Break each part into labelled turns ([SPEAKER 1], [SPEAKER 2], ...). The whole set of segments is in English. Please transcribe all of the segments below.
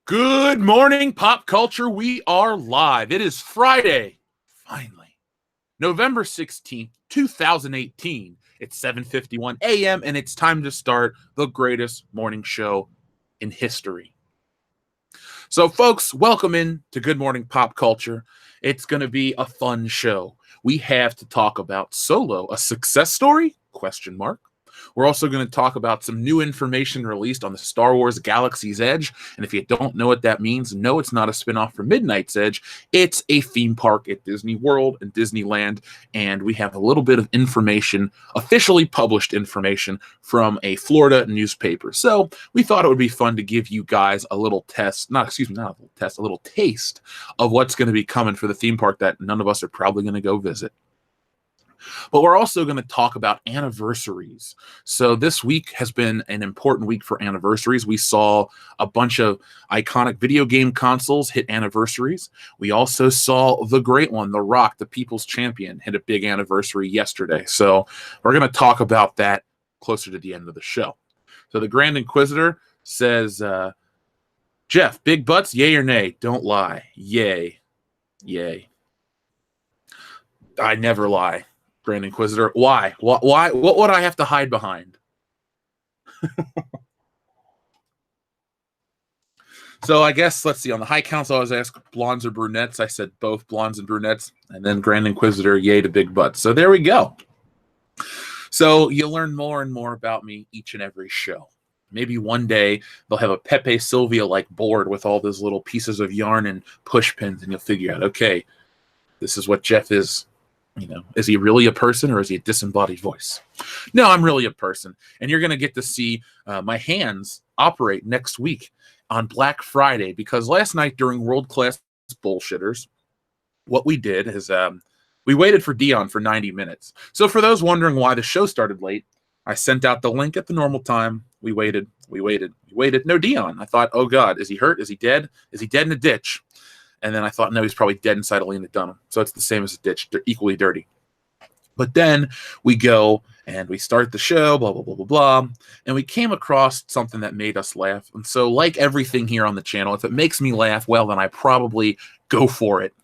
[SPEAKER 1] Good morning, pop culture. We are live. It is Friday, finally, November 16th, 2018. It's 7:51 a.m., and it's time to start the greatest morning show in history. So, folks, welcome in to Good Morning Pop Culture. It's going to be a fun show. We have to talk about Solo, a success story? Question mark. We're also going to talk about some new information released on the Star Wars Galaxy's Edge. And if you don't know what that means, no, it's not a spinoff from Midnight's Edge. It's a theme park at Disney World and Disneyland. And we have a little bit of information, officially published information from a Florida newspaper. So we thought it would be fun to give you guys a little taste of what's going to be coming for the theme park that none of us are probably going to go visit. But we're also going to talk about anniversaries. So this week has been an important week for anniversaries. We saw a bunch of iconic video game consoles hit anniversaries. We also saw the great one, The Rock, the People's Champion, hit a big anniversary yesterday. So we're going to talk about that closer to the end of the show. So the Grand Inquisitor says, Jeff, big butts, yay or nay? Don't lie. Yay. Yay. I never lie. Grand Inquisitor. Why? Why? What would I have to hide behind? So I guess, let's see, on the High Council, I was asked blondes or brunettes. I said both blondes and brunettes. And then Grand Inquisitor, yay to big butts. So there we go. So you learn more and more about me each and every show. Maybe one day they'll have a Pepe Sylvia-like board with all those little pieces of yarn and push pins, and you'll figure out, okay, this is what Jeff is. You know, is he really a person or is he a disembodied voice? No, I'm really a person. And you're going to get to see my hands operate next week on Black Friday, because last night during World Class Bullshitters, what we did is we waited for Dion for 90 minutes. So for those wondering why the show started late, I sent out the link at the normal time. We waited. No Dion. I thought, oh God, is he hurt? Is he dead? Is he dead in a ditch? And then I thought, no, he's probably dead inside a Lena Dunham. So it's the same as a ditch. They're equally dirty. But then we go and we start the show, blah, blah, blah, blah, blah. And we came across something that made us laugh. And so like everything here on the channel, if it makes me laugh, well, then I probably go for it.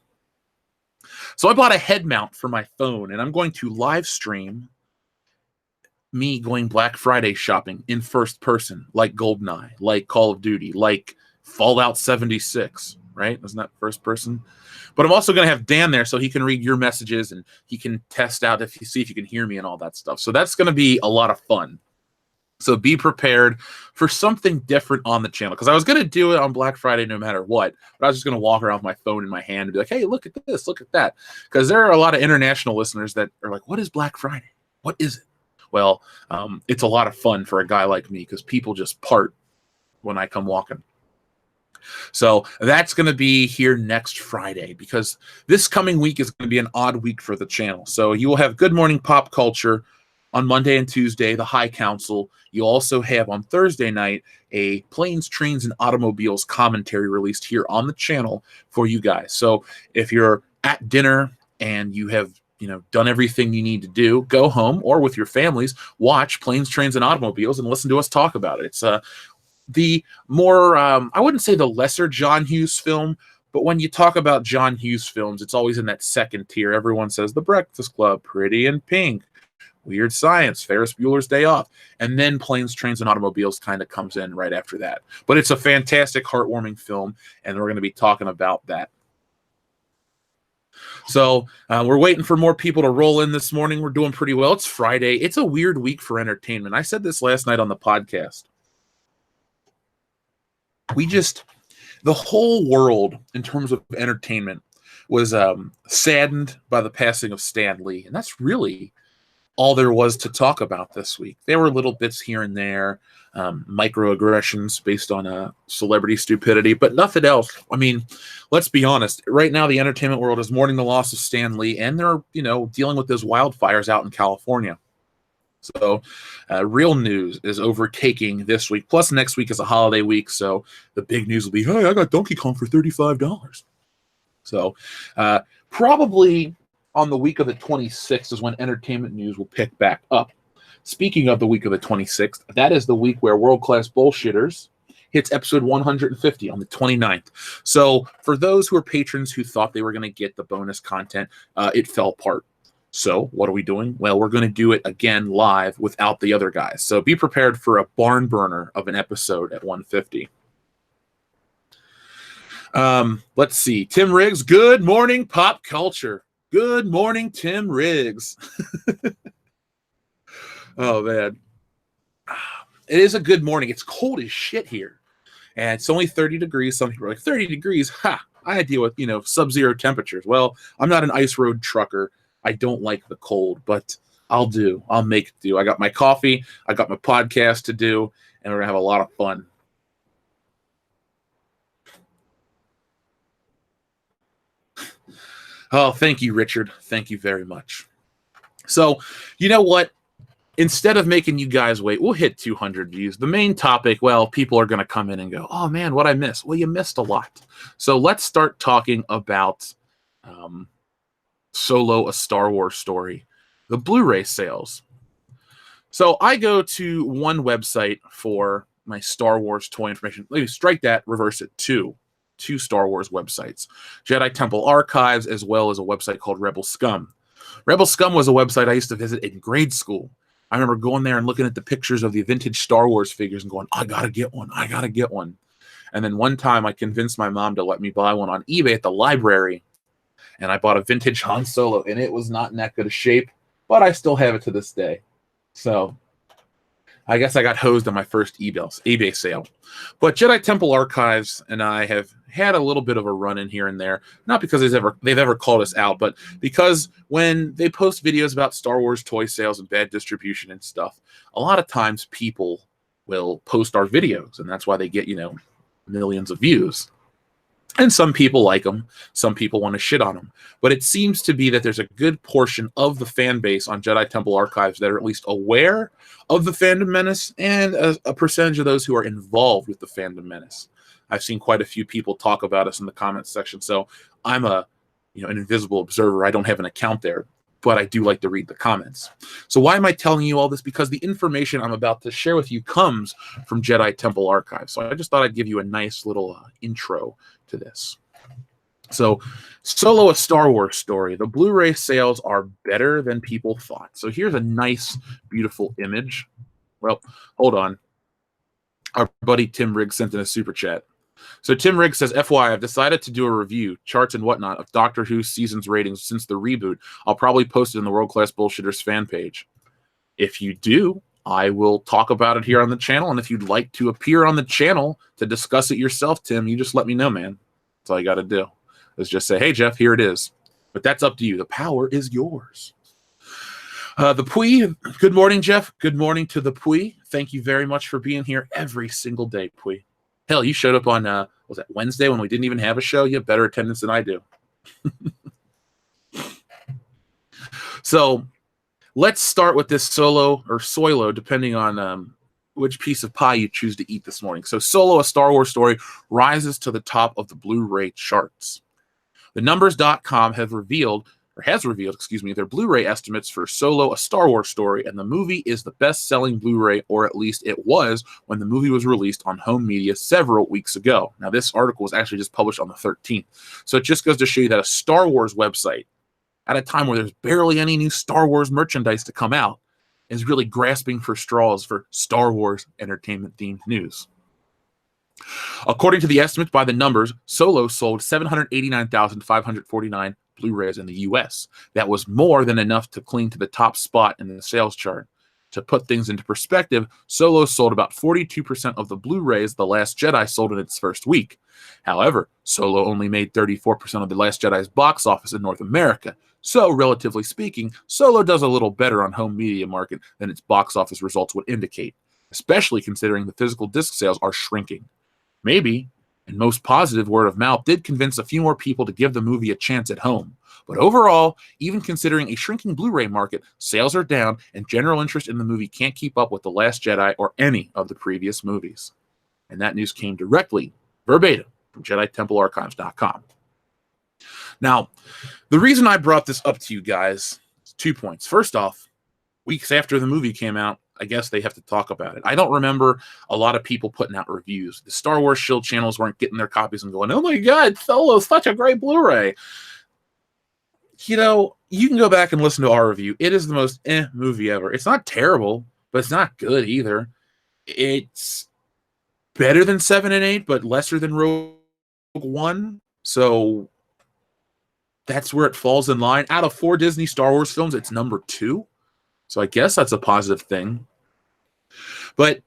[SPEAKER 1] So I bought a head mount for my phone, and I'm going to live stream me going Black Friday shopping in first person, like GoldenEye, like Call of Duty, like Fallout 76. Right? Isn't that first person? But I'm also going to have Dan there so he can read your messages and he can test out if you can hear me and all that stuff. So that's going to be a lot of fun. So be prepared for something different on the channel, because I was going to do it on Black Friday no matter what, but I was just going to walk around with my phone in my hand and be like, hey, look at this, look at that. Because there are a lot of international listeners that are like, what is Black Friday? What is it? Well, it's a lot of fun for a guy like me because people just part when I come walking. So that's going to be here next Friday, because this coming week is going to be an odd week for the channel. So you will have Good Morning Pop Culture on Monday and Tuesday, the High Council. You'll also have on Thursday night a Planes, Trains, and Automobiles commentary released here on the channel for you guys. So if you're at dinner and you have done everything you need to do, go home, or with your families, watch Planes, Trains, and Automobiles and listen to us talk about it. It's the more, I wouldn't say the lesser John Hughes film, but when you talk about John Hughes films, it's always in that second tier. Everyone says The Breakfast Club, Pretty in Pink, Weird Science, Ferris Bueller's Day Off, and then Planes, Trains, and Automobiles kind of comes in right after that. But it's a fantastic, heartwarming film, and we're going to be talking about that. So we're waiting for more people to roll in this morning. We're doing pretty well. It's Friday. It's a weird week for entertainment. I said this last night on the podcast. The whole world in terms of entertainment was saddened by the passing of Stan Lee. And that's really all there was to talk about this week. There were little bits here and there, microaggressions based on celebrity stupidity, but nothing else. I mean, let's be honest. Right now, the entertainment world is mourning the loss of Stan Lee, and they're, dealing with those wildfires out in California. So real news is overtaking this week. Plus next week is a holiday week. So the big news will be, hey, I got Donkey Kong for $35. So probably on the week of the 26th is when entertainment news will pick back up. Speaking of the week of the 26th, that is the week where World Class Bullshitters hits episode 150 on the 29th. So for those who are patrons who thought they were going to get the bonus content, it fell apart. So what are we doing? Well, we're going to do it again live without the other guys. So be prepared for a barn burner of an episode at 150. Let's see. Tim Riggs, good morning, pop culture. Good morning, Tim Riggs. Oh, man. It is a good morning. It's cold as shit here. And it's only 30 degrees. Some people are like, 30 degrees? Ha! I deal with, sub-zero temperatures. Well, I'm not an ice road trucker. I don't like the cold, but I'll do. I'll make it do. I got my coffee. I got my podcast to do, and we're going to have a lot of fun. Oh, thank you, Richard. Thank you very much. So, you know what? Instead of making you guys wait, we'll hit 200 views. The main topic, well, people are going to come in and go, oh, man, what'd I miss? Well, you missed a lot. So let's start talking about Solo, a Star Wars story, the Blu Ray sales. So I go to one website for my Star Wars toy information. Maybe strike that, reverse it, two Star Wars websites, Jedi Temple Archives, as well as a website called Rebel Scum. Rebel Scum was a website I used to visit in grade school. I remember going there and looking at the pictures of the vintage Star Wars figures and going, I gotta get one. I gotta get one. And then one time I convinced my mom to let me buy one on eBay at the library. And I bought a vintage Han Solo, and it was not in that good a shape, but I still have it to this day. So I guess I got hosed on my first eBay sale. But Jedi Temple Archives and I have had a little bit of a run in here and there, not because they've ever called us out, but because when they post videos about Star Wars toy sales and bad distribution and stuff, a lot of times people will post our videos, and that's why they get, millions of views. And some people like them. Some people want to shit on them. But it seems to be that there's a good portion of the fan base on Jedi Temple Archives that are at least aware of the fandom menace, and a percentage of those who are involved with the fandom menace. I've seen quite a few people talk about us in the comments section. So I'm an invisible observer. I don't have an account there, but I do like to read the comments. So why am I telling you all this? Because the information I'm about to share with you comes from Jedi Temple Archives. So I just thought I'd give you a nice little intro to this. So Solo, a Star Wars story. The Blu Ray sales are better than people thought. So here's a nice, beautiful image. Well, hold on. Our buddy Tim Riggs sent in a super chat. So Tim Riggs says, FYI, I've decided to do a review, charts and whatnot, of Doctor Who seasons ratings since the reboot. I'll probably post it in the World Class Bullshitters fan page. If you do, I will talk about it here on the channel. And if you'd like to appear on the channel to discuss it yourself, Tim, you just let me know, man. That's all you got to do. Is just say, hey, Jeff, here it is. But that's up to you. The power is yours. The Pui, good morning, Jeff. Good morning to the Pui. Thank you very much for being here every single day, Pui. Hell, you showed up on, was that Wednesday when we didn't even have a show? You have better attendance than I do. So let's start with this Solo, or Soilo, depending on which piece of pie you choose to eat this morning. So Solo, a Star Wars story, rises to the top of the Blu Ray charts. The Numbers.com has revealed their Blu Ray estimates for Solo, a Star Wars story, and the movie is the best-selling Blu Ray, or at least it was when the movie was released on home media several weeks ago. Now, this article was actually just published on the 13th. So it just goes to show you that a Star Wars website, at a time where there's barely any new Star Wars merchandise to come out, is really grasping for straws for Star Wars entertainment-themed news. According to the estimates by the Numbers, Solo sold 789,549 Blu-rays in the U.S. That was more than enough to cling to the top spot in the sales chart. To put things into perspective, Solo sold about 42% of the Blu-rays The Last Jedi sold in its first week. However, Solo only made 34% of The Last Jedi's box office in North America. So, relatively speaking, Solo does a little better on home media market than its box office results would indicate, especially considering the physical disc sales are shrinking. Maybe, and most positive, word of mouth did convince a few more people to give the movie a chance at home. But overall, even considering a shrinking Blu-ray market, sales are down and general interest in the movie can't keep up with The Last Jedi or any of the previous movies. And that news came directly, verbatim, from JediTempleArchives.com. Now, the reason I brought this up to you guys is 2 points. First off, weeks after the movie came out, I guess they have to talk about it. I don't remember a lot of people putting out reviews. The Star Wars Shield channels weren't getting their copies and going, "Oh my God, Solo's such a great Blu-ray." You know, you can go back and listen to our review. It is the most movie ever. It's not terrible, but it's not good either. It's better than 7 and 8, but lesser than Rogue One. So that's where it falls in line. Out of 4 Disney Star Wars films, it's number 2. So I guess that's a positive thing. But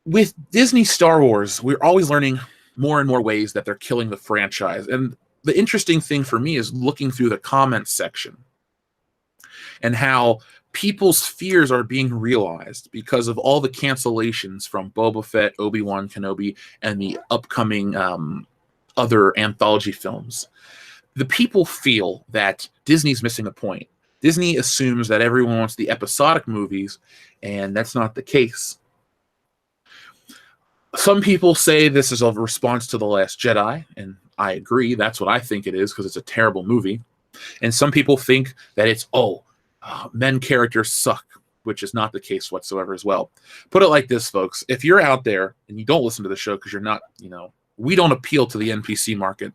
[SPEAKER 1] with Disney Star Wars, we're always learning more and more ways that they're killing the franchise. And the interesting thing for me is looking through the comments section and how people's fears are being realized because of all the cancellations from Boba Fett, Obi-Wan Kenobi, and the upcoming other anthology films. The people feel that Disney's missing a point. Disney assumes that everyone wants the episodic movies, and that's not the case. Some people say this is a response to The Last Jedi, and I agree. That's what I think it is, because it's a terrible movie. And some people think that it's, men characters suck, which is not the case whatsoever as well. Put it like this, folks. If you're out there and you don't listen to the show because you're not, we don't appeal to the NPC market.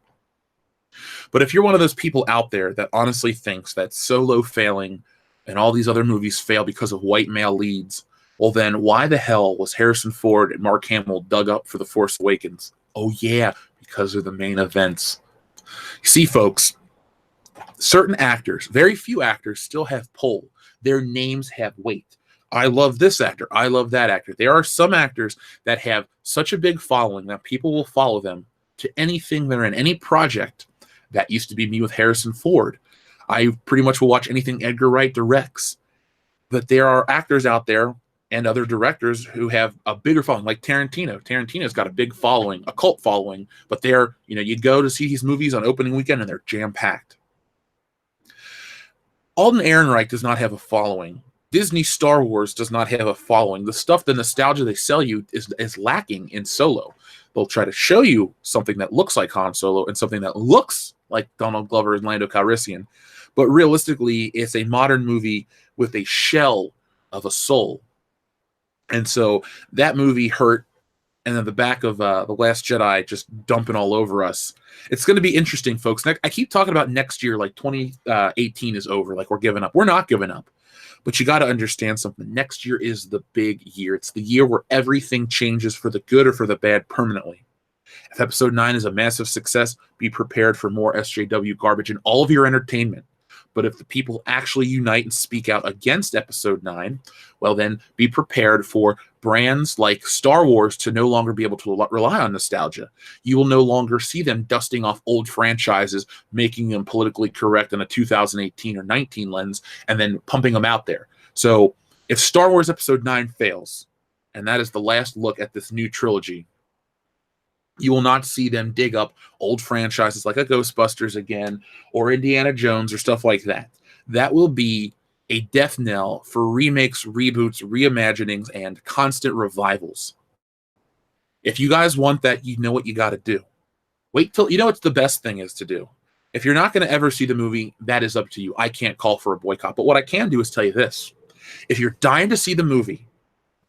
[SPEAKER 1] But if you're one of those people out there that honestly thinks that Solo failing and all these other movies fail because of white male leads, well then why the hell was Harrison Ford and Mark Hamill dug up for The Force Awakens? Oh yeah, because of the main events. See, folks, certain actors, very few actors, still have pull. Their names have weight. I love this actor. I love that actor. There are some actors that have such a big following that people will follow them to anything they're in, any project. That used to be me with Harrison Ford. I pretty much will watch anything Edgar Wright directs. But there are actors out there and other directors who have a bigger following, like Tarantino. Tarantino's got a big following, a cult following, but they're, you'd go to see his movies on opening weekend and they're jam-packed. Alden Ehrenreich does not have a following. Disney Star Wars does not have a following. The stuff, the nostalgia they sell you is lacking in Solo. They'll try to show you something that looks like Han Solo and something that looks like Donald Glover and Lando Calrissian. But realistically, it's a modern movie with a shell of a soul. And so that movie hurt. And then the back of The Last Jedi just dumping all over us. It's going to be interesting, folks. I keep talking about next year, like 2018 is over, like we're giving up. We're not giving up. But you got to understand something. Next year is the big year. It's the year where everything changes for the good or for the bad permanently. If episode 9 is a massive success, be prepared for more SJW garbage in all of your entertainment. But if the people actually unite and speak out against episode 9, well then be prepared for brands like Star Wars to no longer be able to rely on nostalgia. You will no longer see them dusting off old franchises, making them politically correct in a 2018 or 19 lens, and then pumping them out there. So if Star Wars episode 9 fails, and that is the last look at this new trilogy, you will not see them dig up old franchises like a Ghostbusters again or Indiana Jones or stuff like that. That will be a death knell for remakes, reboots, reimaginings, and constant revivals. If you guys want that, you know what you got to do. Wait till, what's the best thing is to do. If you're not going to ever see the movie, that is up to you. I can't call for a boycott. But what I can do is tell you this. If you're dying to see the movie,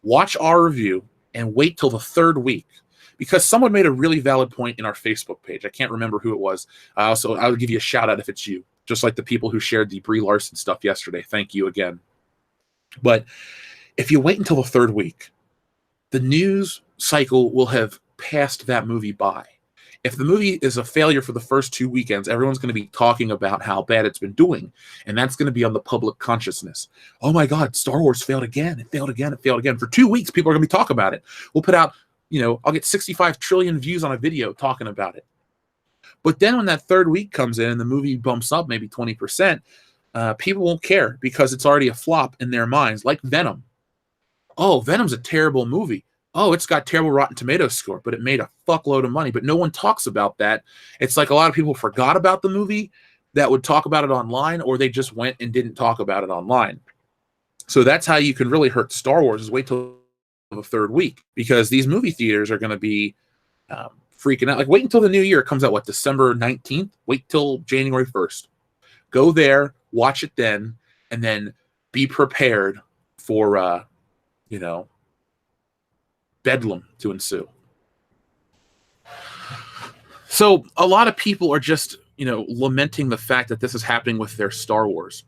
[SPEAKER 1] watch our review and wait till the 3rd week. Because someone made a really valid point in our Facebook page. I can't remember who it was. I'll give you a shout out if it's you. Just like the people who shared the Brie Larson stuff yesterday. Thank you again. But if you wait until the 3rd week, the news cycle will have passed that movie by. If the movie is a failure for the first 2 weekends, everyone's going to be talking about how bad it's been doing. And that's going to be on the public consciousness. Oh my God, Star Wars failed again. It failed again. It failed again. For 2 weeks, people are going to be talking about it. We'll put out, I'll get 65 trillion views on a video talking about it. But then when that 3rd week comes in and the movie bumps up maybe 20%, people won't care because it's already a flop in their minds, like Venom. Oh, Venom's a terrible movie. Oh, it's got terrible Rotten Tomatoes score, but it made a fuckload of money. But no one talks about that. It's like a lot of people forgot about the movie that would talk about it online, or they just went and didn't talk about it online. So that's how you can really hurt Star Wars, is wait till the 3rd week, because these movie theaters are going to be freaking out. Like, wait until the new year. It comes out, December 19th? Wait till January 1st. Go there, watch it then, and then be prepared for bedlam to ensue. So a lot of people are just lamenting the fact that this is happening with their Star Wars,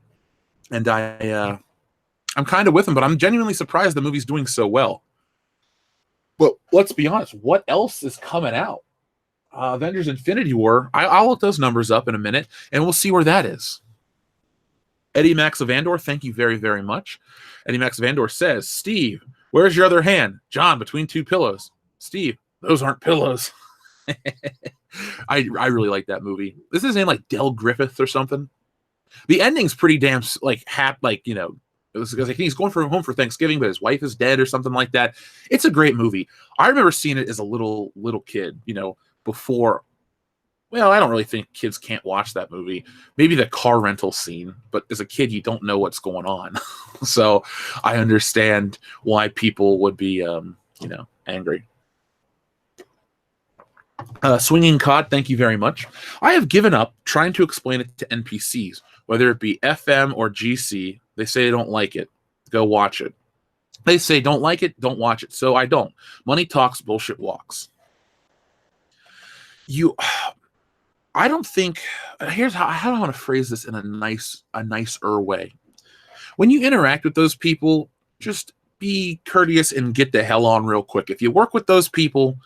[SPEAKER 1] and I'm kind of with them, but I'm genuinely surprised the movie's doing so well. But let's be honest, what else is coming out? Avengers Infinity War, I'll look those numbers up in a minute, and we'll see where that is. Eddie Max of Andor, thank you very, very much. Eddie Max of Andor says, Steve, where's your other hand? John, between two pillows. Steve, those aren't pillows. I really like that movie. Is his name like Del Griffith or something? The ending's pretty damn it was because he's going home for Thanksgiving, but his wife is dead or something like that. It's a great movie. I remember seeing it as a little kid, before. Well, I don't really think kids can't watch that movie. Maybe the car rental scene, but as a kid, you don't know what's going on. So I understand why people would be, angry. Swinging Cod, thank you very much. I have given up trying to explain it to NPCs, whether it be FM or GC. They say they don't like it. Go watch it. They say don't like it, don't watch it. So I don't. Money talks, bullshit walks. I don't think. Here's how do I want to phrase this in a nicer way. When you interact with those people, just be courteous and get the hell on real quick. If you work with those people,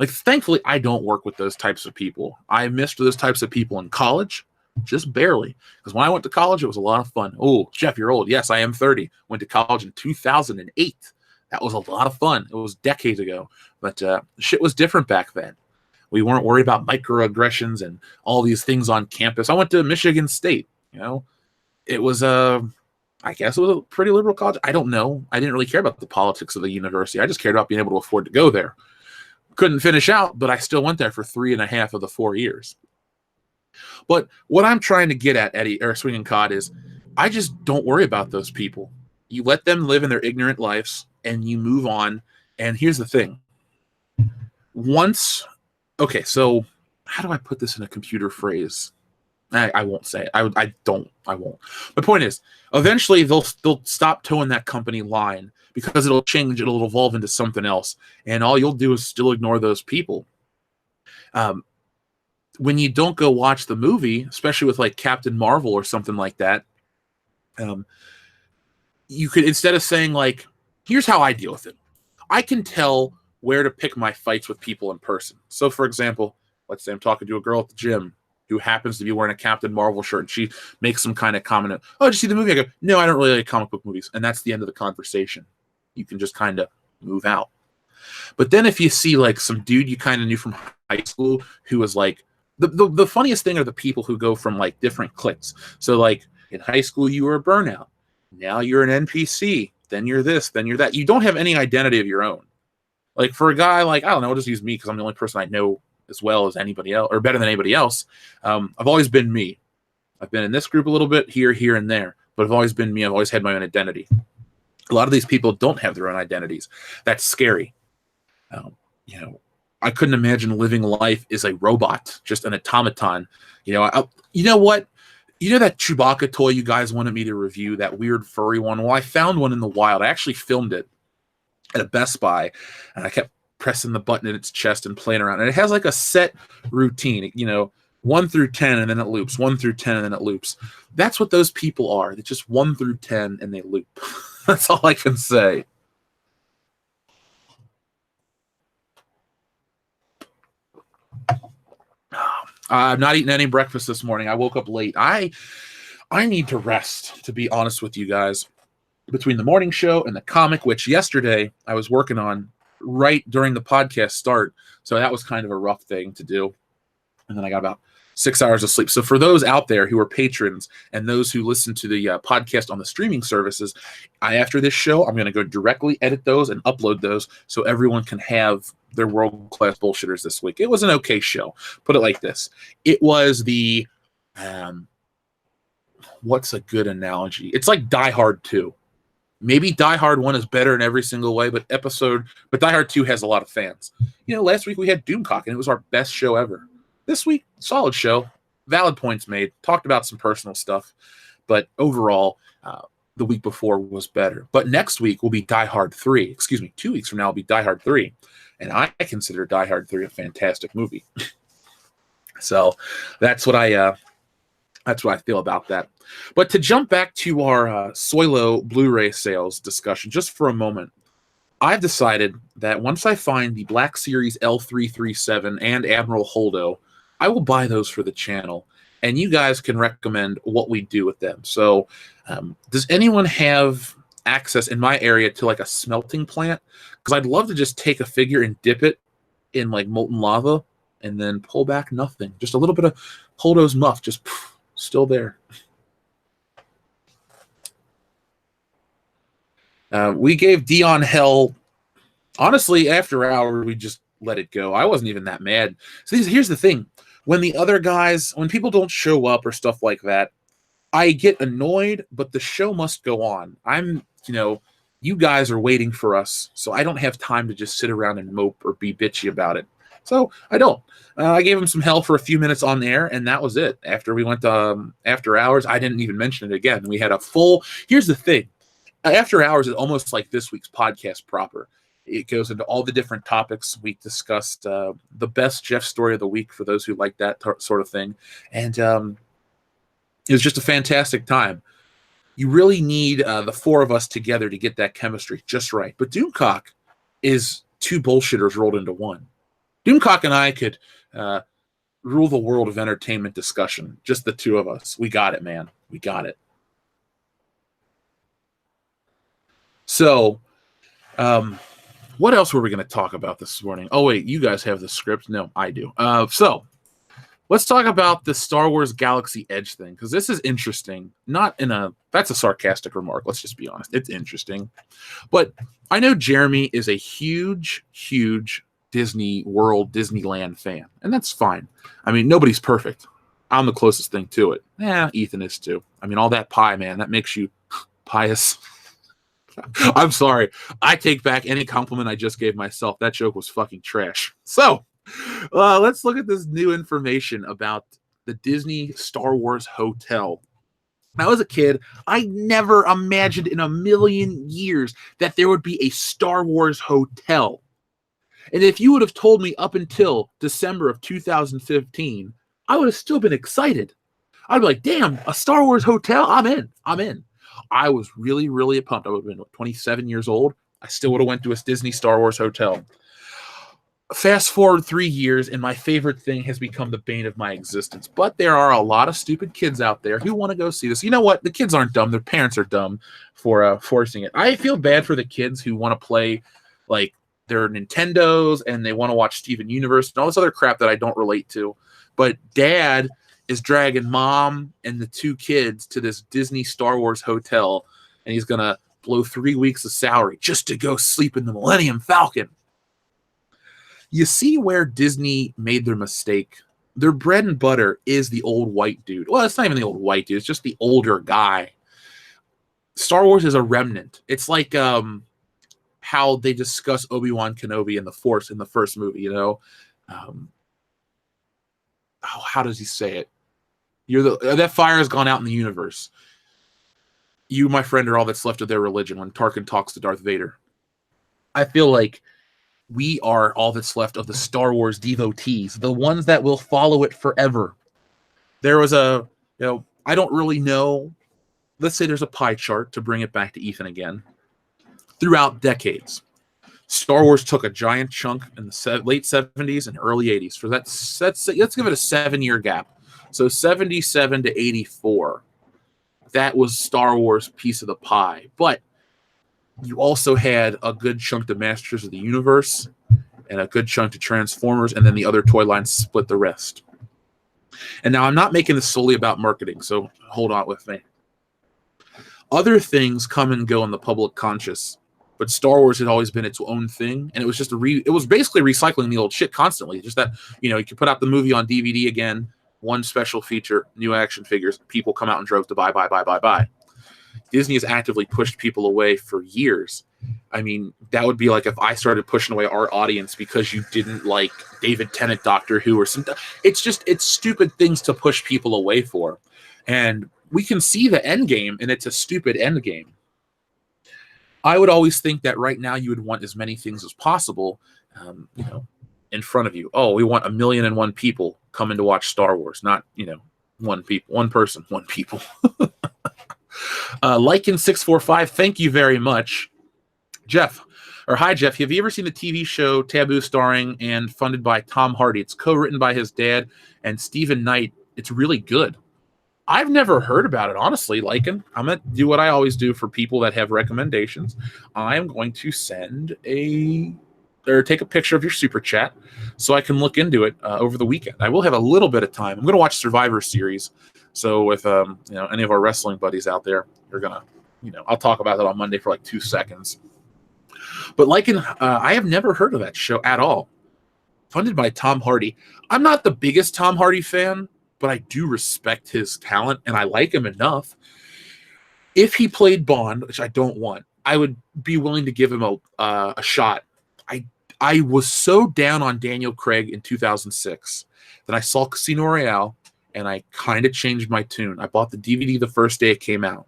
[SPEAKER 1] thankfully, I don't work with those types of people. I missed those types of people in college, just barely. Because when I went to college, it was a lot of fun. Oh, Jeff, you're old. Yes, I am 30. Went to college in 2008. That was a lot of fun. It was decades ago. But shit was different back then. We weren't worried about microaggressions and all these things on campus. I went to Michigan State. It was I guess it was a pretty liberal college. I don't know. I didn't really care about the politics of the university. I just cared about being able to afford to go there. Couldn't finish out, but I still went there for 3.5 of the 4 years. But what I'm trying to get at, Eddie, or Swinging Cod, is I just don't worry about those people. You let them live in their ignorant lives, and you move on. And here's the thing. Okay, so how do I put this in a computer phrase? I won't say it. I won't. My point is, eventually they'll stop towing that company line because it'll change. It'll evolve into something else. And all you'll do is still ignore those people. When you don't go watch the movie, especially with like Captain Marvel or something like that, you could, instead of saying like, here's how I deal with it. I can tell where to pick my fights with people in person. So for example, let's say I'm talking to a girl at the gym who happens to be wearing a Captain Marvel shirt, and she makes some kind of comment. Oh, did you see the movie? I go, no, I don't really like comic book movies. And that's the end of the conversation. You can just kind of move out. But then if you see like some dude you kind of knew from high school who was like, the funniest thing are the people who go from like different cliques. So like in high school, you were a burnout. Now you're an NPC. Then you're this, then you're that. You don't have any identity of your own. Like for a guy, like, I don't know, I'll just use me because I'm the only person I know as well as anybody else, or better than anybody else. I've always been me. I've been in this group a little bit, here, and there, but I've always been me. I've always had my own identity. A lot of these people don't have their own identities. That's scary. I couldn't imagine living life as a robot, just an automaton. You know what? You know that Chewbacca toy you guys wanted me to review, that weird furry one? Well, I found one in the wild. I actually filmed it at a Best Buy, and I kept pressing the button in its chest and playing around. And it has like a set routine, 1 through 10, and then it loops, 1 through 10, and then it loops. That's what those people are. They're just 1 through 10, and they loop. That's all I can say. I'm not eating any breakfast this morning. I woke up late. I need to rest, to be honest with you guys. Between the morning show and the comic, which yesterday I was working on right during the podcast start. So that was kind of a rough thing to do. And then I got about 6 hours of sleep. So for those out there who are patrons and those who listen to the podcast on the streaming services, after this show, I'm going to go directly edit those and upload those so everyone can have their world-class bullshitters this week. It was an okay show. Put it like this. It was the, what's a good analogy? It's like Die Hard 2. Maybe Die Hard 1 is better in every single way, but Die Hard 2 has a lot of fans. Last week we had Doomcock, and it was our best show ever. This week, solid show. Valid points made. Talked about some personal stuff. But overall, the week before was better. But next week will be Die Hard 3. Excuse me, 2 weeks from now will be Die Hard 3. And I consider Die Hard 3 a fantastic movie. So that's what I feel about that. But to jump back to our Soilo Blu-ray sales discussion just for a moment, I've decided that once I find the Black Series L337 and Admiral Holdo, I will buy those for the channel. And you guys can recommend what we do with them. So does anyone have access in my area to like a smelting plant? Because I'd love to just take a figure and dip it in like molten lava and then pull back nothing. Just a little bit of Holdo's muff, just still there. We gave Dion hell. Honestly, after hours, we just let it go. I wasn't even that mad. So here's the thing. When the other guys, when people don't show up or stuff like that, I get annoyed, but the show must go on. You guys are waiting for us, so I don't have time to just sit around and mope or be bitchy about it. So I don't. I gave him some hell for a few minutes on air, and that was it. After we went to After Hours, I didn't even mention it again. We had a full... Here's the thing. After Hours is almost like this week's podcast proper. It goes into all the different topics. We discussed the best Jeff story of the week for those who like that sort of thing. And it was just a fantastic time. You really need the four of us together to get that chemistry just right. But Doomcock is two bullshitters rolled into one. Doomcock and I could rule the world of entertainment discussion. Just the two of us. We got it, man. We got it. So, what else were we going to talk about this morning? Oh, wait, you guys have the script? No, I do. So, let's talk about the Star Wars Galaxy Edge thing, because this is interesting. That's a sarcastic remark, let's just be honest. It's interesting. But I know Jeremy is a huge, huge Disney World, Disneyland fan, and that's fine. I mean, nobody's perfect. I'm the closest thing to it. Yeah, Ethan is too. I mean, all that pie, man, that makes you pious. I'm sorry. I take back any compliment I just gave myself. That joke was fucking trash. So, let's look at this new information about the Disney Star Wars Hotel. Now, as a kid, I never imagined in a million years that there would be a Star Wars hotel. And if you would have told me up until December of 2015, I would have still been excited. I'd be like, damn, a Star Wars hotel? I'm in. I was really, really pumped. I would have been 27 years old. I still would have went to a Disney Star Wars hotel. Fast forward 3 years, and my favorite thing has become the bane of my existence. But there are a lot of stupid kids out there who want to go see this. You know what? The kids aren't dumb. Their parents are dumb for forcing it. I feel bad for the kids who want to play like their Nintendos and they want to watch Steven Universe and all this other crap that I don't relate to. But dad is dragging mom and the two kids to this Disney Star Wars hotel, and he's going to blow 3 weeks of salary just to go sleep in the Millennium Falcon. You see where Disney made their mistake? Their bread and butter is the old white dude. Well, it's not even the old white dude. It's just the older guy. Star Wars is a remnant. It's like how they discuss Obi-Wan Kenobi and the Force in the first movie, you know? How does he say it? That fire has gone out in the universe. You, my friend, are all that's left of their religion when Tarkin talks to Darth Vader. I feel like we are all that's left of the Star Wars devotees, the ones that will follow it forever. There was I don't really know. Let's say there's a pie chart to bring it back to Ethan again. Throughout decades, Star Wars took a giant chunk in the late 70s and early 80s. Let's give it a 7-year gap. So 77 to 84. That was Star Wars piece of the pie. But you also had a good chunk to Masters of the Universe and a good chunk to Transformers, and then the other toy lines split the rest. And now I'm not making this solely about marketing, so hold on with me. Other things come and go in the public conscious, but Star Wars had always been its own thing, and it was just it was basically recycling the old shit constantly. Just that, you could put out the movie on DVD again, one special feature, new action figures, people come out in droves to buy. Disney has actively pushed people away for years. I mean, that would be like if I started pushing away our audience because you didn't like David Tennant, Doctor Who, or something. It's stupid things to push people away for. And we can see the end game, and it's a stupid end game. I would always think that right now you would want as many things as possible, in front of you. Oh, we want 1,000,001 people coming to watch Star Wars, not, one person, one people. Lycan645, thank you very much. Hi Jeff, have you ever seen the TV show Taboo starring and funded by Tom Hardy? It's co-written by his dad and Stephen Knight. It's really good. I've never heard about it, honestly, Lycan. I'm going to do what I always do for people that have recommendations. I'm going to take a picture of your super chat so I can look into it over the weekend. I will have a little bit of time. I'm going to watch Survivor Series. So if any of our wrestling buddies out there are going to, I'll talk about that on Monday for like 2 seconds. But Lycan, I have never heard of that show at all. Funded by Tom Hardy. I'm not the biggest Tom Hardy fan, but I do respect his talent, and I like him enough. If he played Bond, which I don't want, I would be willing to give him a shot. I was so down on Daniel Craig in 2006 that I saw Casino Royale, and I kind of changed my tune. I bought the DVD the first day it came out,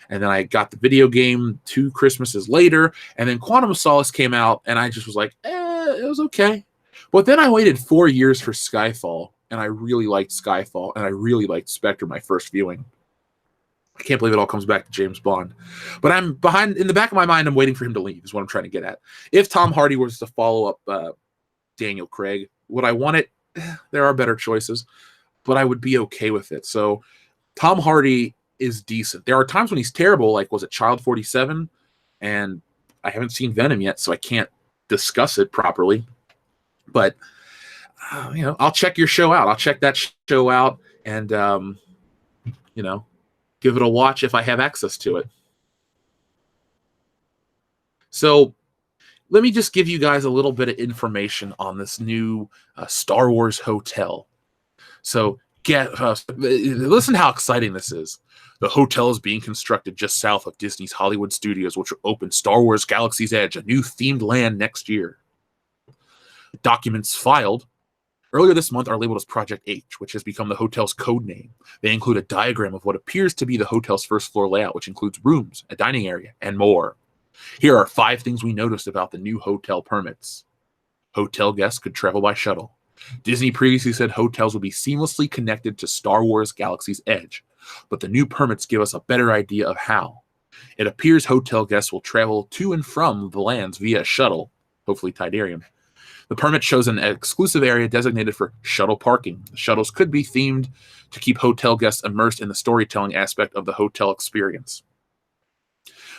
[SPEAKER 1] and then I got the video game 2 Christmases later, and then Quantum of Solace came out, and I just was like, it was okay. But then I waited 4 years for Skyfall, and I really liked Skyfall, and I really liked Spectre, my first viewing. I can't believe it all comes back to James Bond. But I'm behind, in the back of my mind, I'm waiting for him to leave, is what I'm trying to get at. If Tom Hardy was to follow up Daniel Craig, would I want it? There are better choices, but I would be okay with it. So Tom Hardy is decent. There are times when he's terrible, like, was it Child 47? And I haven't seen Venom yet, so I can't discuss it properly. But I'll check your show out. I'll check that show out and, give it a watch if I have access to it. So let me just give you guys a little bit of information on this new Star Wars hotel. So listen how exciting this is. The hotel is being constructed just south of Disney's Hollywood Studios, which will open Star Wars Galaxy's Edge, a new themed land next year. Documents filed earlier this month are labeled as Project H, which has become the hotel's code name. They include a diagram of what appears to be the hotel's first floor layout, which includes rooms, a dining area, and more. Here are 5 things we noticed about the new hotel permits. Hotel guests could travel by shuttle. Disney previously said hotels would be seamlessly connected to Star Wars Galaxy's Edge, but the new permits give us a better idea of how. It appears hotel guests will travel to and from the lands via a shuttle, hopefully Tidarium. The permit shows an exclusive area designated for shuttle parking. The shuttles could be themed to keep hotel guests immersed in the storytelling aspect of the hotel experience.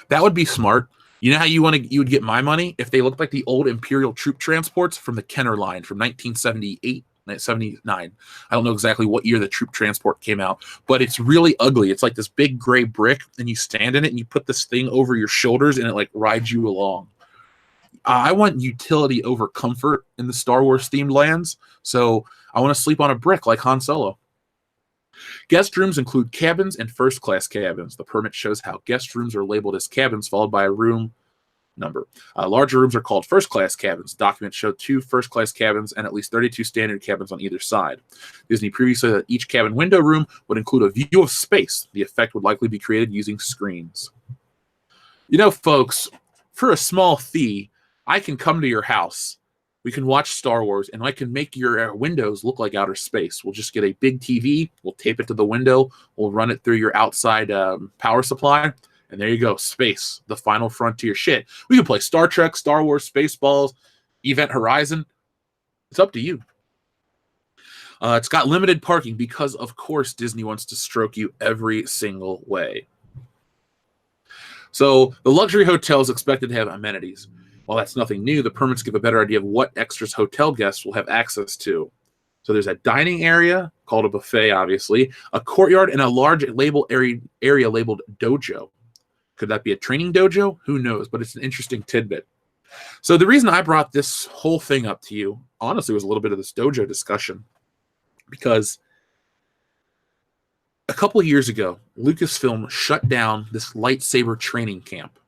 [SPEAKER 1] That would be smart. You know how you would get my money? If they looked like the old Imperial troop transports from the Kenner line from 1978, 79. I don't know exactly what year the troop transport came out, but it's really ugly. It's like this big gray brick, and you stand in it, and you put this thing over your shoulders, and it like rides you along. I want utility over comfort in the Star Wars themed lands, so I want to sleep on a brick like Han Solo. Guest rooms include cabins and first class cabins. The permit shows how guest rooms are labeled as cabins followed by a room number. Larger rooms are called first class cabins. Documents show 2 first class cabins and at least 32 standard cabins on either side. Disney previously said that each cabin window room would include a view of space. The effect would likely be created using screens. Folks, for a small fee, I can come to your house, we can watch Star Wars, and I can make your windows look like outer space. We'll just get a big TV, we'll tape it to the window, we'll run it through your outside power supply, and there you go, space, the final frontier shit. We can play Star Trek, Star Wars, Spaceballs, Event Horizon. It's up to you. It's got limited parking because, of course, Disney wants to stroke you every single way. So the luxury hotel is expected to have amenities. While that's nothing new, the permits give a better idea of what extras hotel guests will have access to. So there's a dining area, called a buffet, obviously, a courtyard, and a large area labeled dojo. Could that be a training dojo? Who knows, but it's an interesting tidbit. So the reason I brought this whole thing up to you, honestly, was a little bit of this dojo discussion. Because a couple of years ago, Lucasfilm shut down this lightsaber training camp.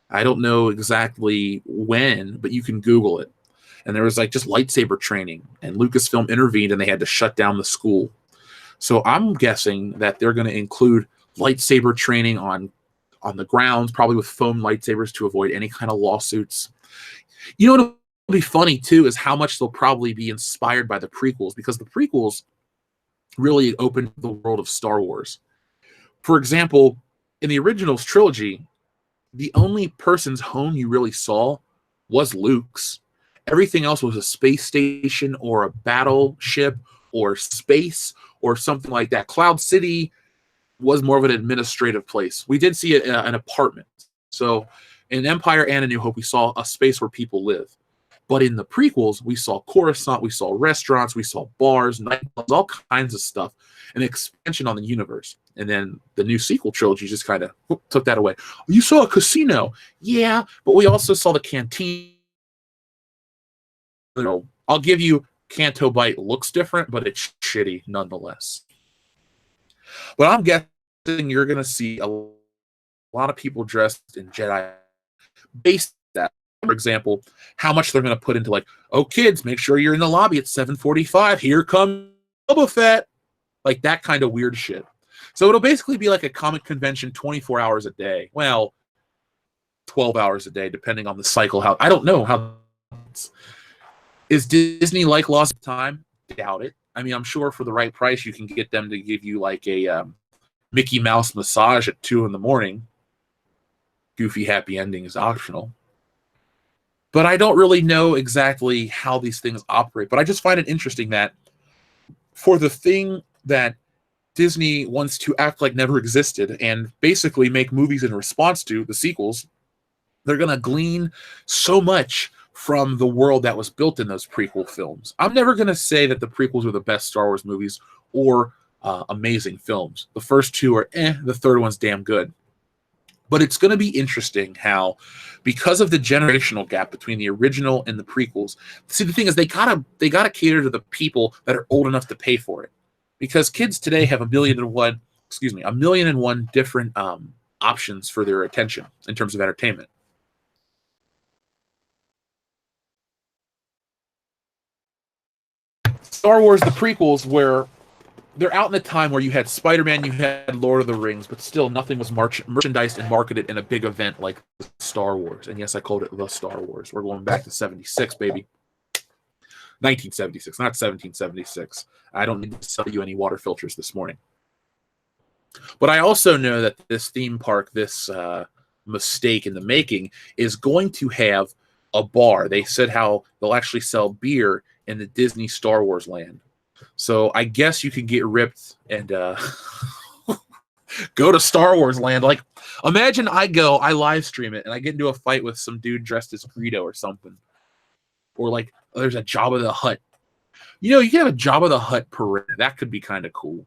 [SPEAKER 1] I don't know exactly when, but you can Google it. And there was just lightsaber training, and Lucasfilm intervened, and they had to shut down the school. So I'm guessing that they're going to include lightsaber training on the grounds, probably with foam lightsabers to avoid any kind of lawsuits. You know what'll be funny too is how much they'll probably be inspired by the prequels, because the prequels really opened the world of Star Wars. For example, in the originals trilogy, the only person's home you really saw was Luke's. Everything else was a space station or a battleship or space or something like that. Cloud City was more of an administrative place. We did see an apartment. So in Empire and A New Hope, we saw a space where people live. But in the prequels, we saw Coruscant, we saw restaurants, we saw bars, nightclubs, all kinds of stuff, an expansion on the universe. And then the new sequel trilogy just kind of took that away. You saw a casino. Yeah, but we also saw the canteen. You know, I'll give you Canto Bight looks different, but it's shitty nonetheless. But I'm guessing you're going to see a lot of people dressed in Jedi based on that. For example, how much they're going to put into like, oh, kids, make sure you're in the lobby at 7:45. Here comes Boba Fett. Like that kind of weird shit. So it'll basically be like a comic convention 24 hours a day. Well, 12 hours a day, depending on the cycle. How I don't know how. Is Disney like Lost Time? Doubt it. I mean, I'm sure for the right price, you can get them to give you like a Mickey Mouse massage at 2 a.m. Goofy happy ending is optional. But I don't really know exactly how these things operate. But I just find it interesting that for the thing that Disney wants to act like never existed and basically make movies in response to the sequels, they're going to glean so much from the world that was built in those prequel films. I'm never going to say that the prequels are the best Star Wars movies or amazing films. The first two are the third one's damn good. But it's going to be interesting how, because of the generational gap between the original and the prequels, see, the thing is they gotta cater to the people that are old enough to pay for it. Because kids today have a million and one different options for their attention in terms of entertainment. Star Wars, the prequels, where they're out in the time where you had Spider-Man, you had Lord of the Rings, but still nothing was merchandised and marketed in a big event like Star Wars. And yes, I called it the Star Wars. We're going back to 76, baby. 1976, not 1776. I don't need to sell you any water filters this morning. But I also know that this theme park, this mistake in the making, is going to have a bar. They said how they'll actually sell beer in the Disney Star Wars land. So I guess you could get ripped and go to Star Wars land. Like, imagine I live stream it, and I get into a fight with some dude dressed as Greedo or something. Or like, there's a Jabba the Hutt. You know, you can have a Jabba the Hutt parade. That could be kind of cool.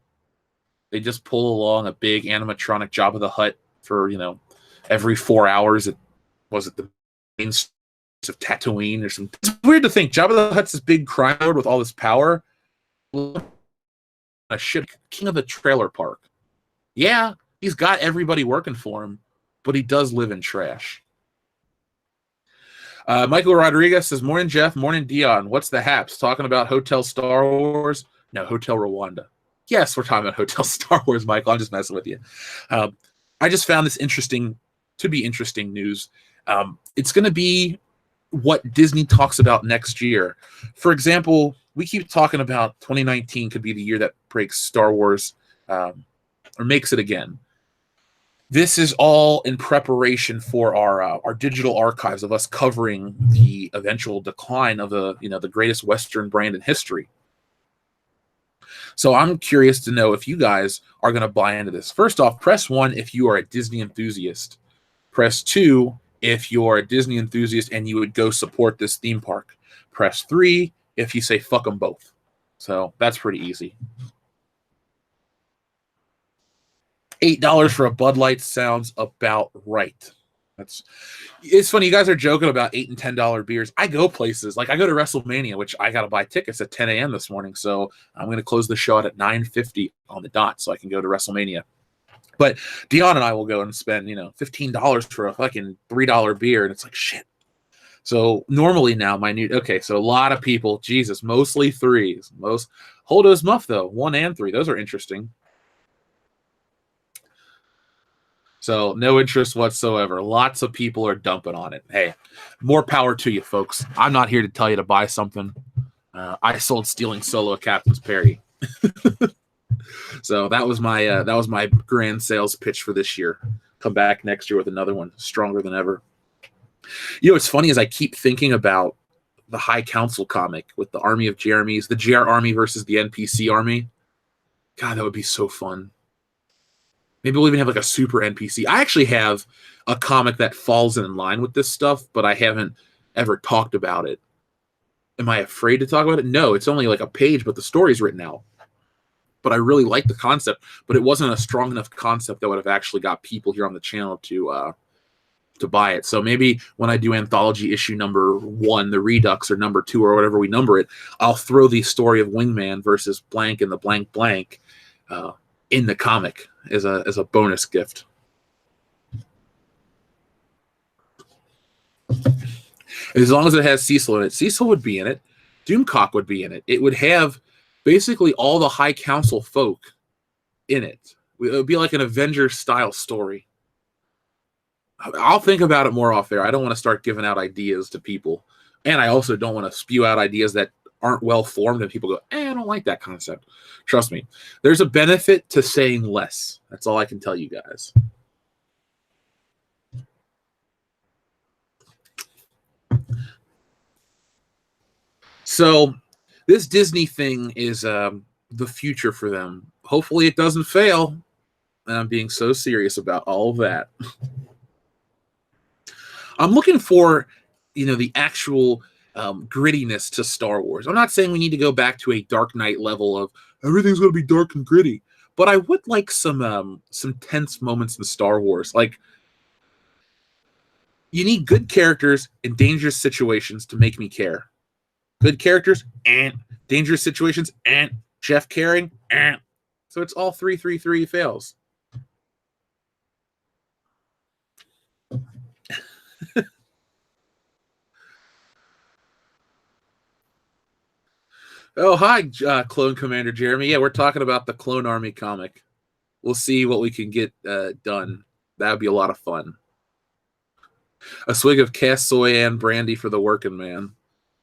[SPEAKER 1] They just pull along a big animatronic Jabba the Hutt for, you know, every 4 hours. Was it the main of Tatooine or something? It's weird to think Jabba the Hutt's this big crime lord with all this power. A shit king of the trailer park. Yeah, he's got everybody working for him, but he does live in trash. Michael Rodriguez says, morning, Jeff. Morning, Dion. What's the haps? Talking about Hotel Star Wars? No, Hotel Rwanda. Yes, we're talking about Hotel Star Wars, Michael. I'm just messing with you. I just found this interesting news. It's going to be what Disney talks about next year. For example, we keep talking about 2019 could be the year that breaks Star Wars or makes it again. This is all in preparation for our digital archives of us covering the eventual decline of the greatest Western brand in history. So I'm curious to know if you guys are going to buy into this. First off, press 1 if you are a Disney enthusiast. Press 2 if you're a Disney enthusiast and you would go support this theme park. Press 3 if you say fuck them both. So that's pretty easy. $8 for a Bud Light sounds about right. It's funny. You guys are joking about $8 and $10 beers. I go places like I go to WrestleMania, which I got to buy tickets at 10 a.m. this morning. So I'm going to close the show out at 9:50 on the dot so I can go to WrestleMania. But Dion and I will go and spend, $15 for a fucking $3 beer. And it's like, shit, So normally now my new, okay, so a lot of people, Jesus, mostly threes. Holdo's Muff though, 1 and 3. Those are interesting. So no interest whatsoever. Lots of people are dumping on it. Hey, more power to you, folks. I'm not here to tell you to buy something. I sold Stealing Solo at Captain's Perry. So that was my grand sales pitch for this year. Come back next year with another one, stronger than ever. You know what's funny is I keep thinking about the High Council comic with the Army of Jeremys, the GR Army versus the NPC Army. God, that would be so fun. Maybe we'll even have like a super NPC. I actually have a comic that falls in line with this stuff, but I haven't ever talked about it. Am I afraid to talk about it? No, it's only like a page, but the story's written out. But I really like the concept, but it wasn't a strong enough concept that would have actually got people here on the channel to buy it. So maybe when I do anthology issue number 1, the Redux, or number 2, or whatever we number it, I'll throw the story of Wingman versus blank and the blank blank in the comic as a bonus gift. As long as it has Cecil in it. Cecil would be in it. Doomcock would be in it. It would have basically all the High Council folk in it. It would be like an Avengers-style story. I'll think about it more off there. I don't want to start giving out ideas to people. And I also don't want to spew out ideas that aren't well formed and people go, I don't like that concept. Trust me, there's a benefit to saying less. That's all I can tell you guys. So this Disney thing is the future for them. Hopefully it doesn't fail. And I'm being so serious about all of that. I'm looking for, the actual grittiness to Star Wars. I'm not saying we need to go back to a Dark Knight level of everything's going to be dark and gritty, but I would like some tense moments in Star Wars. Like, you need good characters in dangerous situations to make me care. Good characters and dangerous situations and Jeff caring and so it's all 3-3-3 fails. Oh, hi, Clone Commander Jeremy. Yeah, we're talking about the Clone Army comic. We'll see what we can get done. That would be a lot of fun. A swig of cast soy and brandy for the working man.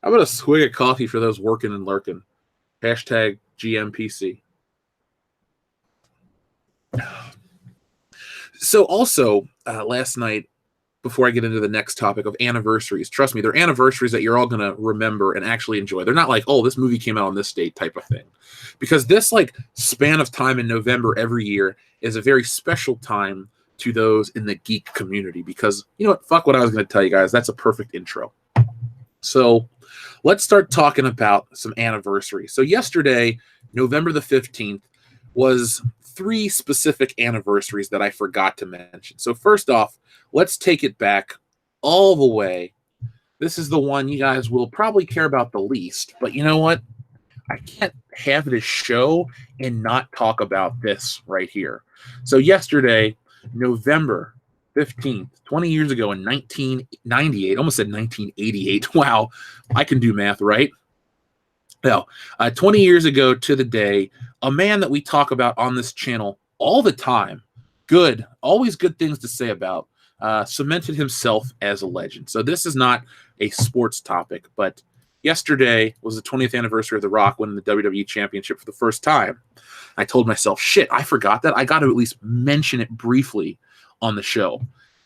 [SPEAKER 1] How about a swig of coffee for those working and lurking? Hashtag GMPC. So also, last night, before I get into the next topic of anniversaries, trust me, they're anniversaries that you're all going to remember and actually enjoy. They're not like, oh, this movie came out on this date type of thing. Because this span of time in November every year is a very special time to those in the geek community. Because, you know what, fuck what I was going to tell you guys. That's a perfect intro. So let's start talking about some anniversaries. So yesterday, November the 15th, was 3 specific anniversaries that I forgot to mention. So first off, let's take it back all the way. This is the one you guys will probably care about the least, but you know what? I can't have this show and not talk about this right here. So yesterday, November 15th, 20 years ago in 1998, almost said 1988. Wow, I can do math, right? Now, 20 years ago to the day, a man that we talk about on this channel all the time, always good things to say about, cemented himself as a legend. So this is not a sports topic, but yesterday was the 20th anniversary of The Rock winning the WWE Championship for the first time. I told myself, shit, I forgot that. I got to at least mention it briefly on the show.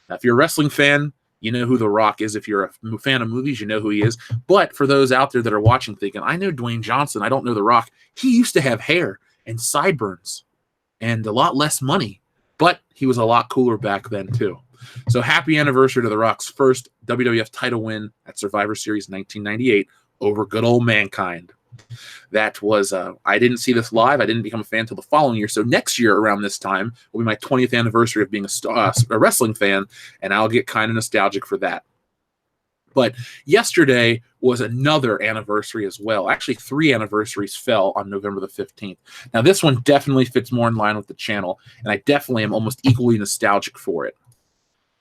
[SPEAKER 1] Now, if you're a wrestling fan, you know who The Rock is. If you're a fan of movies, you know who he is. But for those out there that are watching thinking, I know Dwayne Johnson, I don't know The Rock. He used to have hair and sideburns and a lot less money, but he was a lot cooler back then too. So happy anniversary to The Rock's first WWF title win at Survivor Series 1998 over good old Mankind. That was, I didn't see this live. I didn't become a fan until the following year. So next year around this time will be my 20th anniversary of being a wrestling fan, and I'll get kind of nostalgic for that. But yesterday was another anniversary as well. Actually, 3 anniversaries fell on November the 15th. Now, this one definitely fits more in line with the channel, and I definitely am almost equally nostalgic for it.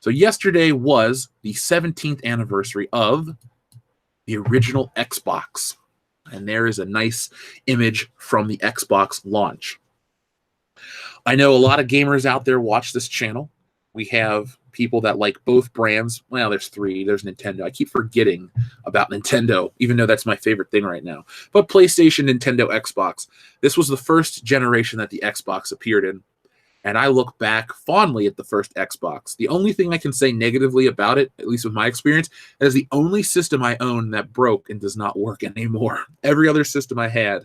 [SPEAKER 1] So yesterday was the 17th anniversary of the original Xbox. And there is a nice image from the Xbox launch. I know a lot of gamers out there watch this channel. We have people that like both brands. Well, there's three. There's Nintendo. I keep forgetting about Nintendo, even though that's my favorite thing right now. But PlayStation, Nintendo, Xbox. This was the first generation that the Xbox appeared in. And I look back fondly at the first Xbox. The only thing I can say negatively about it, at least with my experience, is the only system I own that broke and does not work anymore. Every other system I had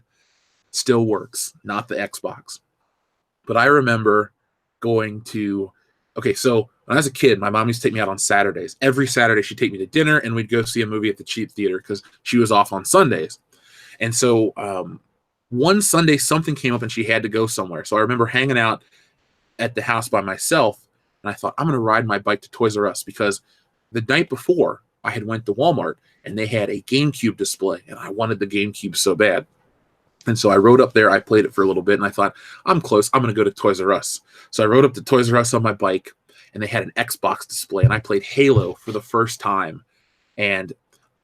[SPEAKER 1] still works, not the Xbox. But I remember going to, so when I was a kid, my mom used to take me out on Saturdays. Every Saturday, she'd take me to dinner, and we'd go see a movie at the cheap theater because she was off on Sundays. And so one Sunday, something came up, and she had to go somewhere. So I remember hanging out at the house by myself, and I thought, I'm going to ride my bike to Toys R Us, because the night before, I had went to Walmart, and they had a GameCube display, and I wanted the GameCube so bad. And so I rode up there, I played it for a little bit, and I thought, I'm close, I'm going to go to Toys R Us. So I rode up to Toys R Us on my bike, and they had an Xbox display, and I played Halo for the first time. And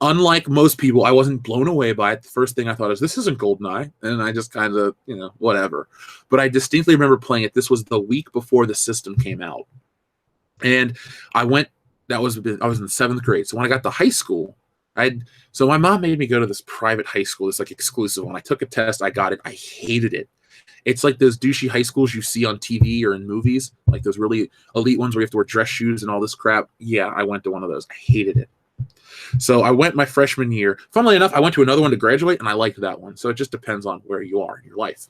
[SPEAKER 1] unlike most people, I wasn't blown away by it. The first thing I thought is, this isn't GoldenEye. And I just kind of, whatever. But I distinctly remember playing it. This was the week before the system came out. And I was in 7th grade. So when I got to high school, so my mom made me go to this private high school, this like exclusive one. I took a test, I got it, I hated it. It's like those douchey high schools you see on TV or in movies, like those really elite ones where you have to wear dress shoes and all this crap. Yeah, I went to one of those. I hated it. So I went my freshman year. Funnily enough, I went to another one to graduate, and I liked that one. So it just depends on where you are in your life.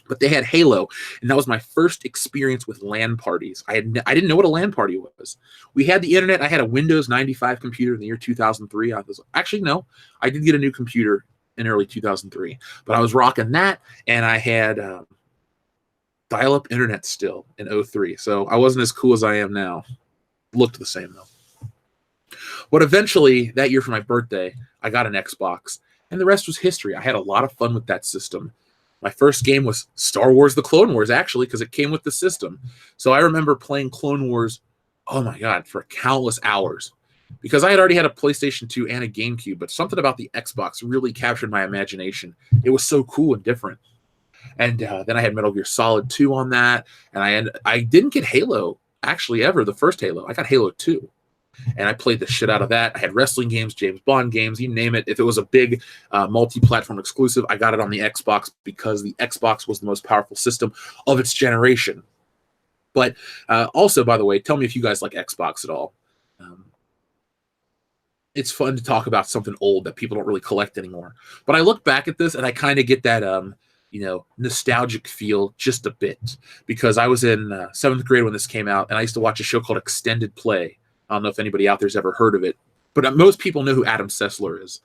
[SPEAKER 1] But they had Halo, and that was my first experience with LAN parties. I didn't know what a LAN party was. We had the internet. I had a Windows 95 computer in the year 2003. I did get a new computer in early 2003. But I was rocking that, and I had dial-up internet still in 2003. So I wasn't as cool as I am now. Looked the same, though. But eventually, that year for my birthday, I got an Xbox, and the rest was history. I had a lot of fun with that system. My first game was Star Wars: The Clone Wars, actually, because it came with the system. So I remember playing Clone Wars, oh my God, for countless hours. Because I had already had a PlayStation 2 and a GameCube, but something about the Xbox really captured my imagination. It was so cool and different. And then I had Metal Gear Solid 2 on that, and I didn't get Halo, actually, ever, the first Halo. I got Halo 2. And I played the shit out of that. I had wrestling games, James Bond games, you name it. If it was a big multi-platform exclusive, I got it on the Xbox because the Xbox was the most powerful system of its generation. But also, by the way, tell me if you guys like Xbox at all. It's fun to talk about something old that people don't really collect anymore. But I look back at this, and I kind of get that nostalgic feel just a bit. Because I was in 7th grade when this came out, and I used to watch a show called Extended Play. I don't know if anybody out there's ever heard of it, but most people know who Adam Sessler is.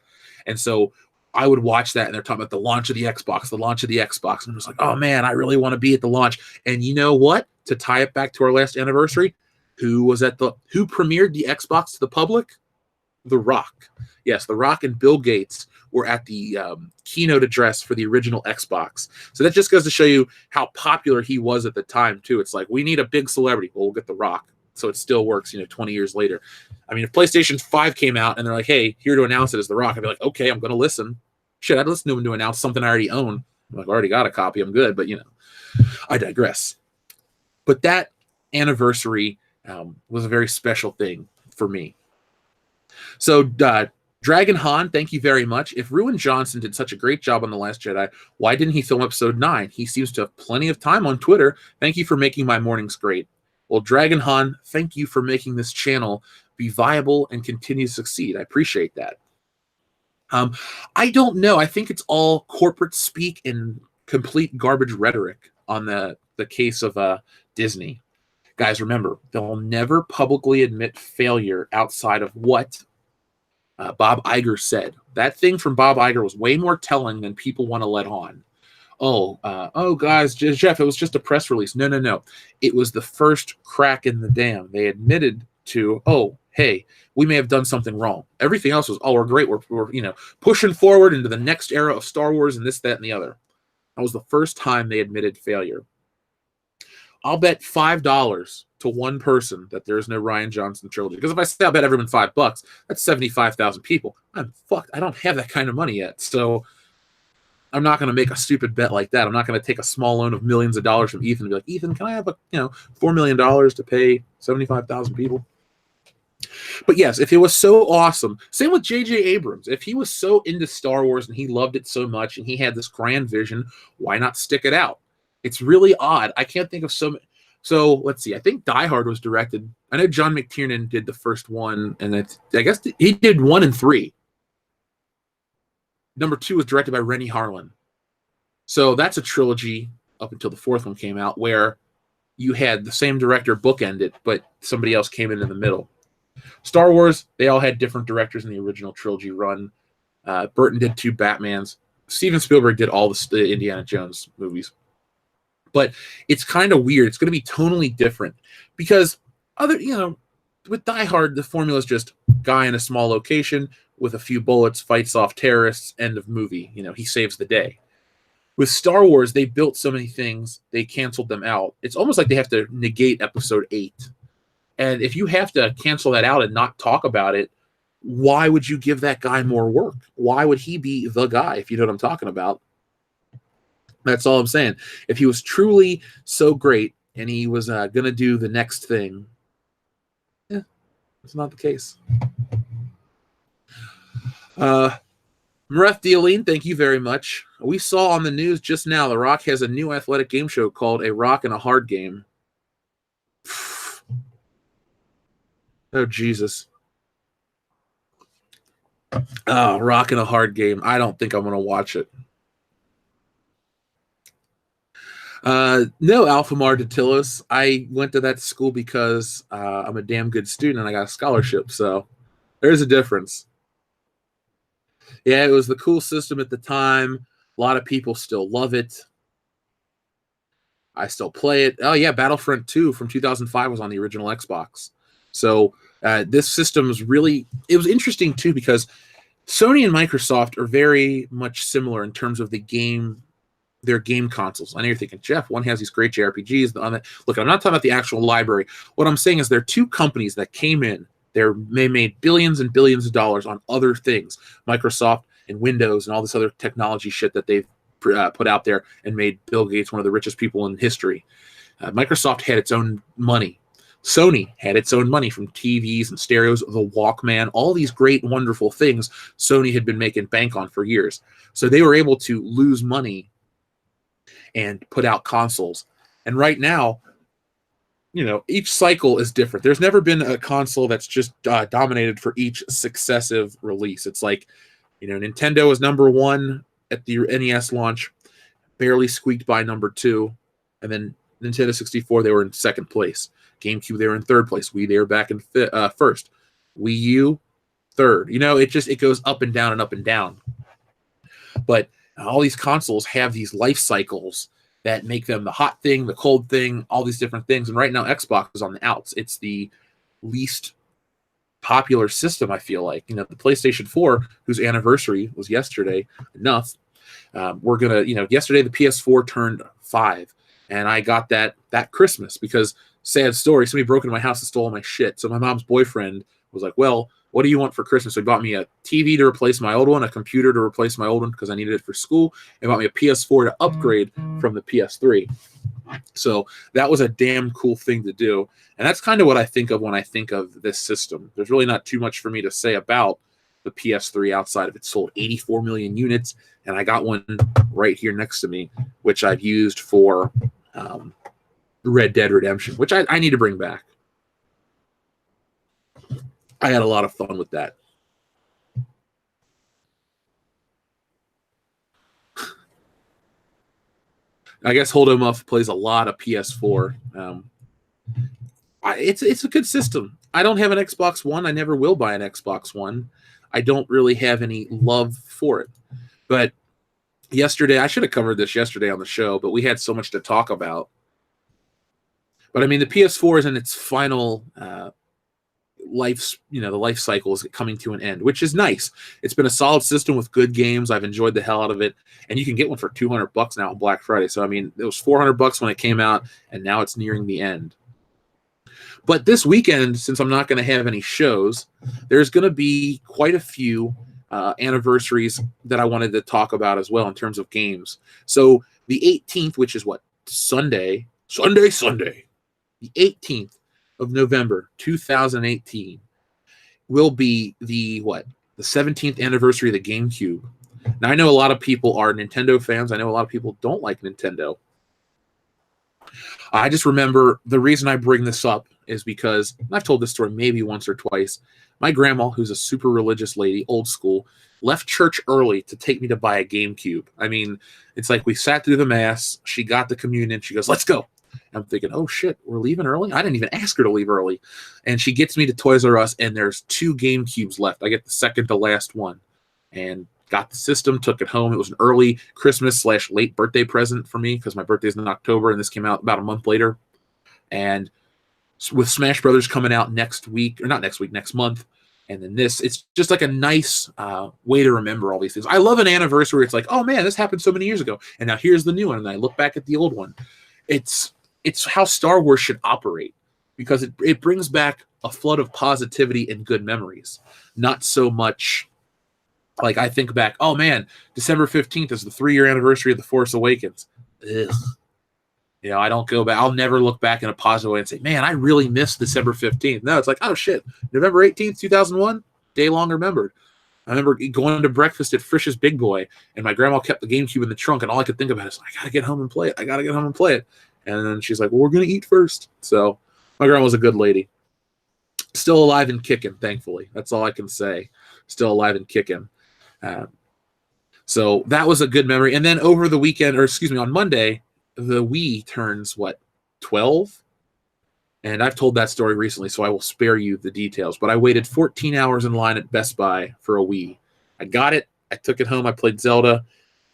[SPEAKER 1] And so I would watch that, and they're talking about the launch of the Xbox. And I was like, oh man, I really want to be at the launch. And you know what? To tie it back to our last anniversary, who premiered the Xbox to the public? The Rock. Yes, The Rock and Bill Gates were at the keynote address for the original Xbox. So that just goes to show you how popular he was at the time too. It's like, we need a big celebrity. Well, we'll get The Rock. So it still works, 20 years later. I mean, if PlayStation 5 came out and they're like, hey, here to announce it is The Rock, I'd be like, okay, I'm going to listen. Shit, I'd listen to him to announce something I already own. I'm like, I already got a copy, I'm good. But, I digress. But that anniversary was a very special thing for me. So, Dragon Han, thank you very much. If Ruin Johnson did such a great job on The Last Jedi, why didn't he film episode 9? He seems to have plenty of time on Twitter. Thank you for making my mornings great. Well, Dragon Han, thank you for making this channel be viable and continue to succeed. I appreciate that. I don't know. I think it's all corporate speak and complete garbage rhetoric on the case of Disney. Guys, remember, they'll never publicly admit failure outside of what Bob Iger said. That thing from Bob Iger was way more telling than people want to let on. Guys, Jeff, it was just a press release. No. It was the first crack in the dam. They admitted to, hey, we may have done something wrong. Everything else was, we're great. We're pushing forward into the next era of Star Wars and this, that, and the other. That was the first time they admitted failure. I'll bet $5 to one person that there's no Rian Johnson trilogy. Because if I say I'll bet everyone $5, that's 75,000 people. I'm fucked. I don't have that kind of money yet. So I'm not going to make a stupid bet like that. I'm not going to take a small loan of millions of dollars from Ethan and be like, Ethan, can I have $4 million to pay 75,000 people? But yes, if it was so awesome, same with J.J. Abrams. If he was so into Star Wars and he loved it so much and he had this grand vision, why not stick it out? It's really odd. I can't think of so let's see. I think Die Hard was directed. I know John McTiernan did the first one, and I guess he did 1 and 3. Number 2 was directed by Rennie Harlin. So that's a trilogy up until the 4th one came out where you had the same director bookend it, but somebody else came in the middle. Star Wars, they all had different directors in the original trilogy run. Burton did 2 Batmans. Steven Spielberg did all the Indiana Jones movies. But it's kind of weird. It's going to be tonally different because with Die Hard, the formula is just guy in a small location with a few bullets, fights off terrorists, end of movie. He saves the day. With Star Wars, they built so many things, they canceled them out. It's almost like they have to negate episode 8. And if you have to cancel that out and not talk about it, why would you give that guy more work? Why would he be the guy, if you know what I'm talking about? That's all I'm saying. If he was truly so great and he was going to do the next thing, it's not the case. Mareth Dealine, thank you very much. We saw on the news just now The Rock has a new athletic game show called A Rock and a Hard Game. Oh, Jesus. Oh, Rock and a Hard Game. I don't think I'm going to watch it. No, Alphamar Datilis. I went to that school because I'm a damn good student and I got a scholarship. So there's a difference. Yeah, it was the cool system at the time. A lot of people still love it. I still play it. Oh, yeah, Battlefront 2 from 2005 was on the original Xbox. So this system is really... It was interesting, too, because Sony and Microsoft are very much similar in terms of their game consoles. I know you're thinking, Jeff, one has these great JRPGs. Look, I'm not talking about the actual library. What I'm saying is there are 2 companies that came in. They made billions and billions of dollars on other things, Microsoft and Windows and all this other technology shit that they've put out there and made Bill Gates one of the richest people in history. Microsoft had its own money. Sony had its own money from TVs and stereos, the Walkman, all these great, wonderful things Sony had been making bank on for years. So they were able to lose money and put out consoles. And right now, each cycle is different. There's never been a console that's just dominated for each successive release. It's like, Nintendo was number 1 at the NES launch, barely squeaked by number 2. And then Nintendo 64, they were in 2nd place. GameCube, they were in 3rd place. Wii, they were back in 1st. Wii U, 3rd. It goes up and down and up and down. But all these consoles have these life cycles that make them the hot thing, the cold thing, all these different things. And right now, Xbox is on the outs. It's the least popular system, I feel like. The PlayStation 4, whose anniversary was yesterday, we're going to, yesterday the PS4 turned 5. And I got that Christmas because, sad story, somebody broke into my house and stole all my shit. So my mom's boyfriend was like, well, what do you want for Christmas? So he bought me a TV to replace my old one, a computer to replace my old one because I needed it for school, and bought me a PS4 to upgrade from the PS3. So that was a damn cool thing to do. And that's kind of what I think of when I think of this system. There's really not too much for me to say about the PS3 outside of it sold 84 million units, and I got one right here next to me, which I've used for Red Dead Redemption, which I need to bring back. I had a lot of fun with that. I guess Hold 'Em Up plays a lot of PS4. It's a good system. I don't have an Xbox One. I never will buy an Xbox One. I don't really have any love for it. But yesterday, I should have covered this yesterday on the show, but we had so much to talk about. But I mean, the PS4 is in its final the life cycle is coming to an end, which is nice. It's been a solid system with good games. I've enjoyed the hell out of it, and you can get one for $200 now on Black Friday. So I mean, it was $400 when it came out, and now it's nearing the end. But this weekend, since I'm not going to have any shows, there's going to be quite a few anniversaries that I wanted to talk about as well in terms of games. So the 18th, which is what, Sunday, the 18th of November 2018 will be the 17th anniversary of the GameCube. Now I know a lot of people are Nintendo fans. I know a lot of people don't like Nintendo. I just remember the reason I bring this up is because I've told this story maybe once or twice. My grandma, who's a super religious lady, old school, left church early to take me to buy a GameCube. I mean, it's like we sat through the mass. She got the communion. She goes, "Let's go." I'm thinking, oh shit, we're leaving early? I didn't even ask her to leave early. And she gets me to Toys R Us, and there's 2 GameCubes left. I get the second to last one. And got the system, took it home. It was an early Christmas/late birthday present for me because my birthday's in October, and this came out about a month later. And with Smash Brothers coming out next month, and then it's just like a nice way to remember all these things. I love an anniversary where it's like, oh man, this happened so many years ago, and now here's the new one, and I look back at the old one. It's how Star Wars should operate, because it brings back a flood of positivity and good memories. Not so much like I think back, oh man, December 15th is the 3-year anniversary of The Force Awakens. Ugh. I don't go back. I'll never look back in a positive way and say, man, I really missed December 15th. No, it's like, oh shit, November 18th, 2001, day long remembered. I remember going to breakfast at Frisch's Big Boy, and my grandma kept the GameCube in the trunk, and all I could think about is, I gotta get home and play it. And then she's like, well, we're going to eat first. So my grandma was a good lady. Still alive and kicking, thankfully. That's all I can say. Still alive and kicking. So that was a good memory. And then over the weekend, on Monday, the Wii turns, 12? And I've told that story recently, so I will spare you the details. But I waited 14 hours in line at Best Buy for a Wii. I got it. I took it home. I played Zelda.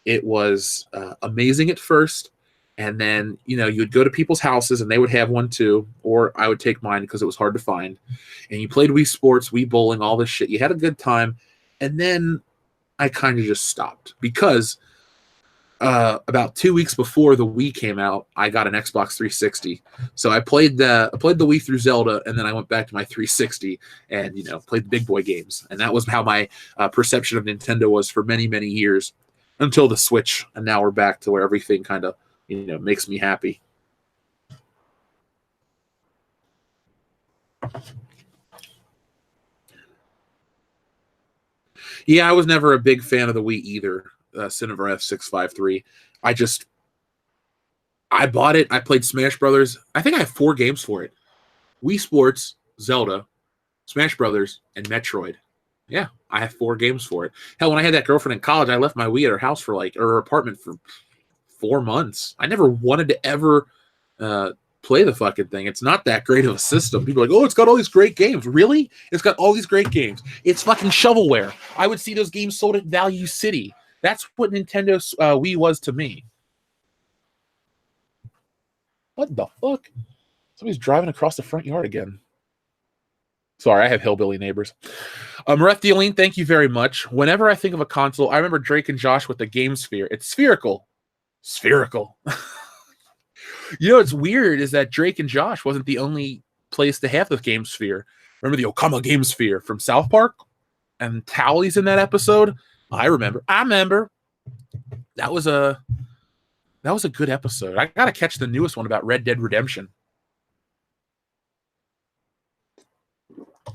[SPEAKER 1] It was amazing at first. And then, you would go to people's houses and they would have one too, or I would take mine because it was hard to find. And you played Wii Sports, Wii Bowling, all this shit. You had a good time. And then I kind of just stopped because about 2 weeks before the Wii came out, I got an Xbox 360. So I played the Wii through Zelda, and then I went back to my 360 and, played the big boy games. And that was how my perception of Nintendo was for many, many years until the Switch. And now we're back to where everything kind of makes me happy. Yeah, I was never a big fan of the Wii either. Cinever F653. I bought it. I played Smash Brothers. I think I have 4 games for it: Wii Sports, Zelda, Smash Brothers, and Metroid. Yeah, I have 4 games for it. Hell, when I had that girlfriend in college, I left my Wii at her house or her apartment for 4 months. I never wanted to ever play the fucking thing. It's not that great of a system. People are like, oh, it's got all these great games. Really? It's got all these great games. It's fucking shovelware. I would see those games sold at Value City. That's what Nintendo's Wii was to me. What the fuck? Somebody's driving across the front yard again. Sorry, I have hillbilly neighbors. Rethiolene, thank you very much. Whenever I think of a console, I remember Drake and Josh with the Game Sphere. It's spherical. Spherical. What's weird is that Drake and Josh wasn't the only place to have the Game Sphere. Remember the Okama Game Sphere from South Park? And Towley's in that episode? I remember. That was a good episode. I gotta catch the newest one about Red Dead Redemption.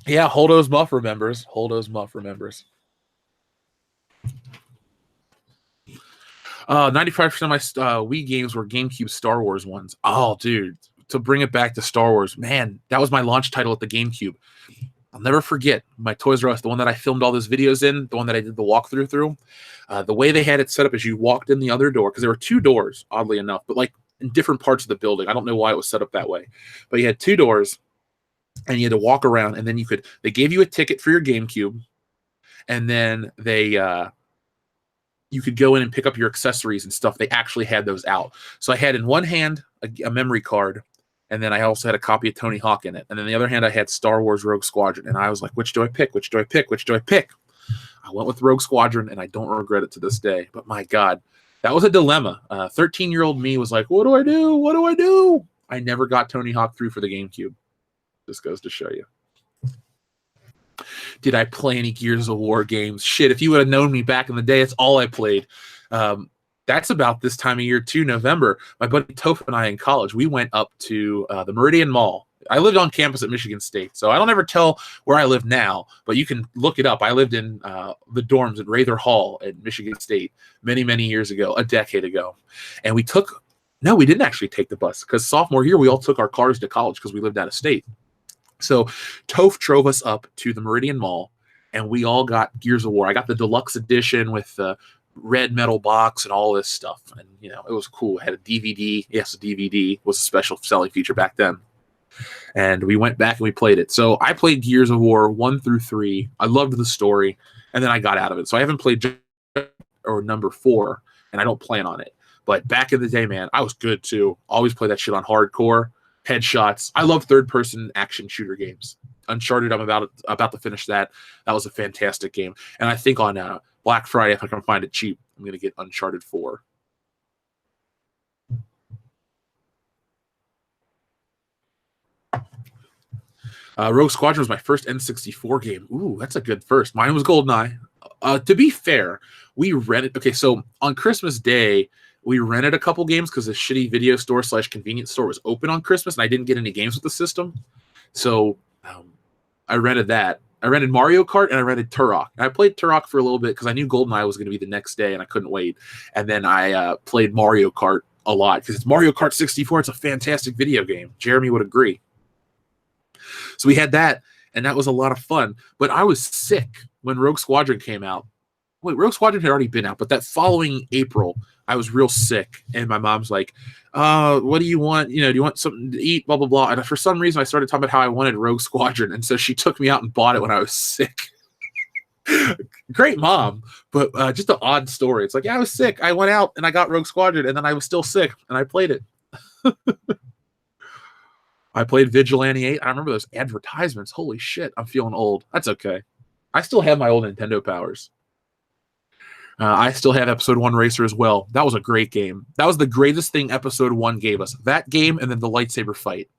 [SPEAKER 1] Yeah, Holdo's Muff remembers. 95% of my Wii games were GameCube Star Wars ones. Oh, dude. To bring it back to Star Wars, man, that was my launch title at the GameCube. I'll never forget my Toys R Us, the one that I filmed all those videos in, the one that I did the walkthrough through. The way they had it set up is you walked in the other door, because there were 2 doors, oddly enough, but in different parts of the building. I don't know why it was set up that way. But you had 2 doors, and you had to walk around, and then they gave you a ticket for your GameCube, and then you could go in and pick up your accessories and stuff. They actually had those out. So I had in one hand a memory card, And then I also had a copy of Tony Hawk in it. And then the other hand, I had Star Wars Rogue Squadron. And I was like, which do I pick? Which do I pick? Which do I pick? I went with Rogue Squadron, and I don't regret it to this day. But my God, that was a dilemma. 13-year-old me was like, what do I do? What do I do? I never got Tony Hawk 3 for the GameCube. This goes to show you. Did I play any Gears of War games? Shit, if you would have known me back in the day, it's all I played. That's about this time of year too, November. My buddy Toph and I in college, we went up to the Meridian Mall. I lived on campus at Michigan State, so I don't ever tell where I live now, but you can look it up. I lived in the dorms at Rather Hall at Michigan State many, many years ago, a decade ago. And we didn't actually take the bus, because sophomore year, we all took our cars to college because we lived out of state. So Toph drove us up to the Meridian Mall, and we all got Gears of War. I got the deluxe edition with the red metal box and all this stuff. And, it was cool. It had a DVD. Yes, a DVD was a special selling feature back then. And we went back and we played it. So I played Gears of War 1 through 3. I loved the story, and then I got out of it. So I haven't played number 4, and I don't plan on it. But back in the day, man, I was good too. Always play that shit on hardcore, headshots. I love third-person action shooter games. Uncharted, I'm about to finish that. That was a fantastic game. And I think on Black Friday, if I can find it cheap, I'm going to get Uncharted 4. Rogue Squadron was my first N64 game. Ooh, that's a good first. Mine was GoldenEye. To be fair, we rented... Okay, so on Christmas Day, we rented a couple games because the shitty video store / convenience store was open on Christmas, and I didn't get any games with the system. So I rented that. I rented Mario Kart, and I rented Turok. And I played Turok for a little bit because I knew GoldenEye was going to be the next day, and I couldn't wait. And then I played Mario Kart a lot because it's Mario Kart 64. It's a fantastic video game. Jeremy would agree. So we had that, and that was a lot of fun. But I was sick when Rogue Squadron came out. Wait, Rogue Squadron had already been out, but that following April, I was real sick, and my mom's like, what do you want? Do you want something to eat? Blah, blah, blah. And for some reason, I started talking about how I wanted Rogue Squadron, and so she took me out and bought it when I was sick. Great mom, but just an odd story. It's like, yeah, I was sick. I went out, and I got Rogue Squadron, and then I was still sick, and I played it. I played Vigilante 8. I remember those advertisements. Holy shit, I'm feeling old. That's okay. I still have my old Nintendo powers. I still have Episode 1 Racer as well. That was a great game. That was the greatest thing Episode 1 gave us. That game and then the lightsaber fight.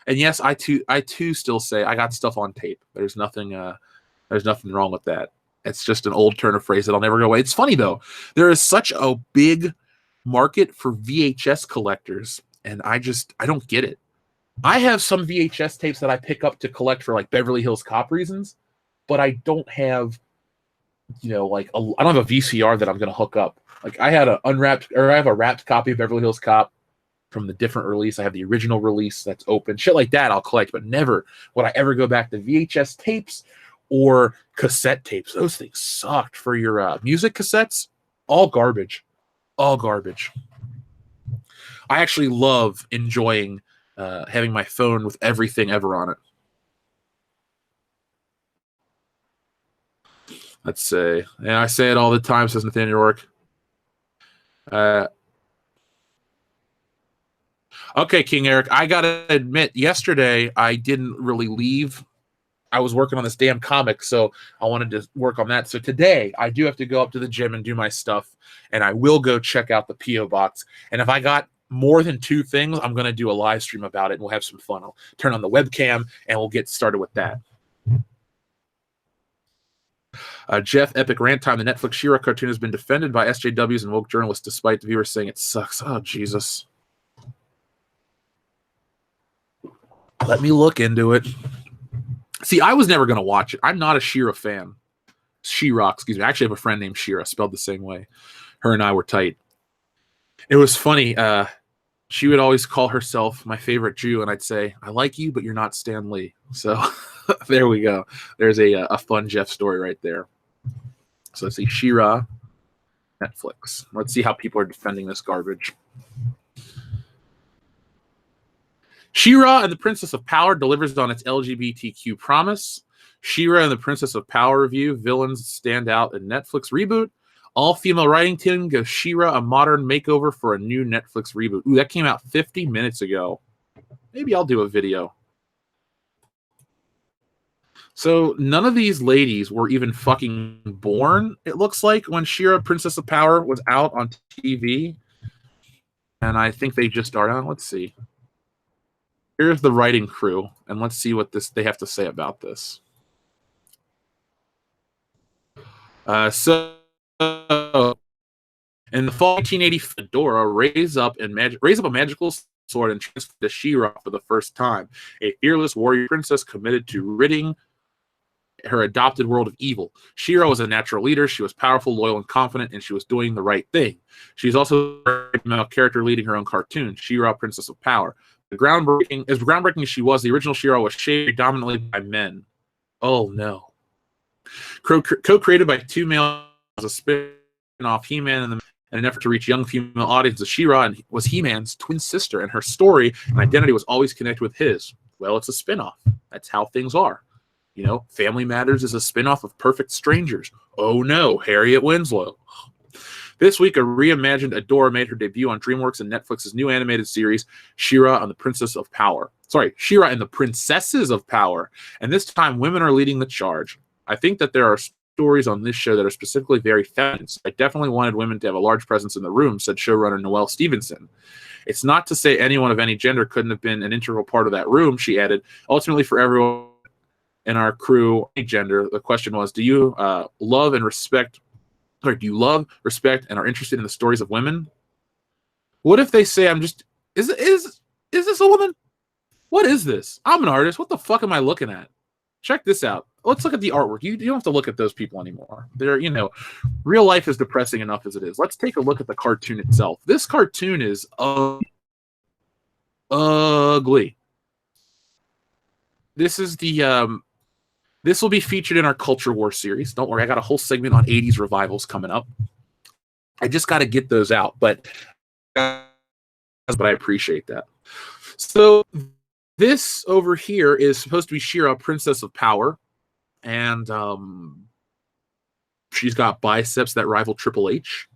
[SPEAKER 1] And yes, I too still say I got stuff on tape. There's nothing wrong with that. It's just an old turn of phrase that'll never go away. It's funny though. There is such a big market for VHS collectors, and I don't get it. I have some VHS tapes that I pick up to collect for like Beverly Hills Cop reasons, but I don't have, I don't have a VCR that I'm going to hook up. Like I have a wrapped copy of Beverly Hills Cop from the different release. I have the original release that's open. Shit like that I'll collect, but never would I ever go back to VHS tapes or cassette tapes. Those things sucked for your music cassettes. All garbage. All garbage. I actually love enjoying having my phone with everything ever on it. Let's say, and I say it all the time, says Nathaniel Rourke. Okay, King Eric, I gotta admit, yesterday I didn't really leave. I was working on this damn comic, so I wanted to work on that. So today I do have to go up to the gym and do my stuff, and I will go check out the P.O. box. And if I got more than 2 things, I'm going to do a live stream about it, and we'll have some fun. I'll turn on the webcam, and we'll get started with that. Jeff, epic rant time. The Netflix She-Ra cartoon has been defended by SJWs and woke journalists, despite the viewers saying it sucks. Oh, Jesus. Let me look into it. See, I was never going to watch it. I'm not a She-Ra fan. She-Ra, excuse me. I actually have a friend named She-Ra, spelled the same way. Her and I were tight. It was funny. She would always call herself my favorite Jew, and I'd say, I like you, but you're not Stan Lee. So there we go. There's a fun Jeff story right there. So let's see, She-Ra, Netflix. Let's see how people are defending this garbage. She-Ra and the Princess of Power delivers on its LGBTQ promise. She-Ra and the Princess of Power review. Villains stand out in Netflix reboot. All-female writing team gives She-Ra a modern makeover for a new Netflix reboot. Ooh, that came out 50 minutes ago. Maybe I'll do a video. So none of these ladies were even fucking born, it looks like, when She-Ra, Princess of Power was out on TV. And I think they just started on. Let's see. Here's the writing crew, and let's see what they have to say about this. So in the fall of 1980, Fedora raise up a magical sword and transfer to She-Ra for the first time, a fearless warrior princess committed to ridding her adopted world of evil. She-Ra was a natural leader. She was powerful, loyal, and confident, and she was doing the right thing. She's also a female character leading her own cartoon, She-Ra, Princess of Power. As groundbreaking as she was, the original She-Ra was shaped predominantly by men. Oh no. Co-created by two males as a spin-off He-Man in an effort to reach young female audiences, She-Ra was He-Man's twin sister, and her story and identity was always connected with his. Well, it's a spin-off. That's how things are. You know, Family Matters is a spin-off of Perfect Strangers. Oh no, Harriet Winslow. This week, a reimagined Adora made her debut on DreamWorks and Netflix's new animated series, She-Ra and the Princess of Power. She-Ra and the Princesses of Power. And this time, women are leading the charge. I think that there are stories on this show that are specifically very feminist. I definitely wanted women to have a large presence in the room, said showrunner Noelle Stevenson. It's not to say anyone of any gender couldn't have been an integral part of that room, she added. Ultimately, for everyone in our crew, gender, the question was, do you love, respect, and are interested in the stories of women? What if they say is this a woman? What is this? I'm an artist. What the fuck am I looking at? Check this out. Let's look at the artwork. You don't have to look at those people anymore. They're, real life is depressing enough as it is. Let's take a look at the cartoon itself. This cartoon is ugly. This is this will be featured in our Culture War series. Don't worry, I got a whole segment on 80s revivals coming up. I just got to get those out, but I appreciate that. So this over here is supposed to be She-Ra, Princess of Power, and she's got biceps that rival Triple H.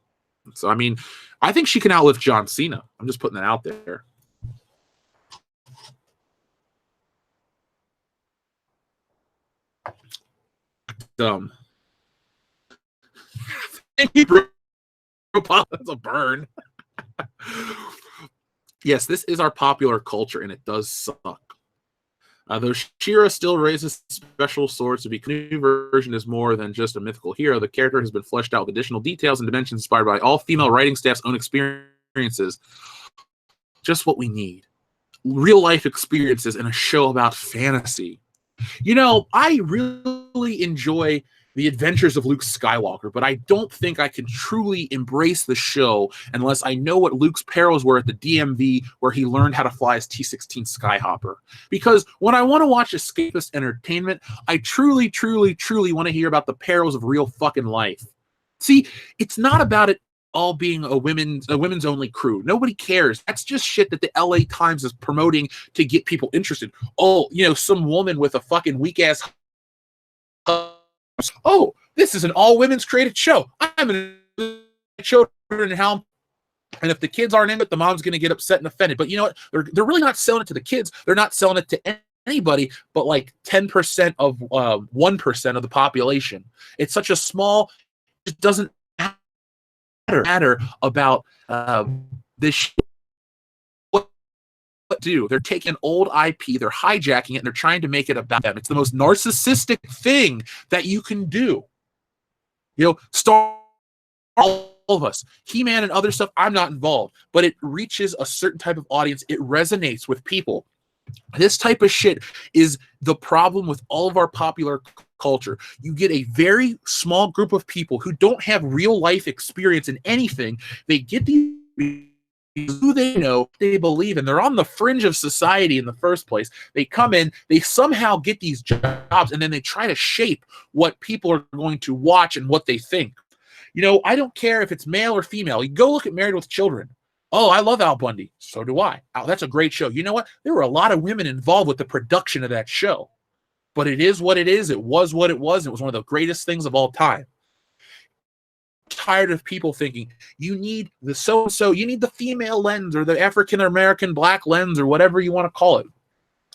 [SPEAKER 1] So, I mean, I think she can outlive John Cena. I'm just putting that out there. Thank you, bro. That's a burn. Yes, this is our popular culture, and it does suck. Though She-Ra still raises special swords to be, the new version is more than just a mythical hero. The character has been fleshed out with additional details and dimensions inspired by all female writing staff's own experiences. Just what we need. Real life experiences in a show about fantasy. I really enjoy the adventures of Luke Skywalker, but I don't think I can truly embrace the show unless I know what Luke's perils were at the DMV where he learned how to fly his T-16 Skyhopper. Because when I want to watch escapist entertainment, I truly, truly, truly want to hear about the perils of real fucking life. See, it's not about it all being a women's only crew. Nobody cares. That's just shit that the LA Times is promoting to get people interested. Oh, some woman with a fucking weak ass. Oh, this is an all women's created show. I'm in children and how. And if the kids aren't in it, the mom's going to get upset and offended. But you know what? They're really not selling it to the kids. They're not selling it to anybody but like 10% of 1% of the population. It's such a small. It doesn't matter about this. What do they're taking an old IP, they're hijacking it, and they're trying to make it about them. It's the most narcissistic thing that you can do. Star all of us, He-Man and other stuff. I'm not involved, but it reaches a certain type of audience. It resonates with people. This type of shit is the problem with all of our popular culture. You get a very small group of people who don't have real life experience in anything. They get these who they know, they believe in. They're on the fringe of society in the first place. They come in, they somehow get these jobs, and then they try to shape what people are going to watch and what they think. I don't care if it's male or female. You go look at Married with Children. Oh, I love Al Bundy. So do I. Oh, that's a great show. You know what? There were a lot of women involved with the production of that show. But it is what it is. It was what it was. It was one of the greatest things of all time. tired of people thinking you need the so-and-so, you need the female lens or the African American black lens or whatever you want to call it.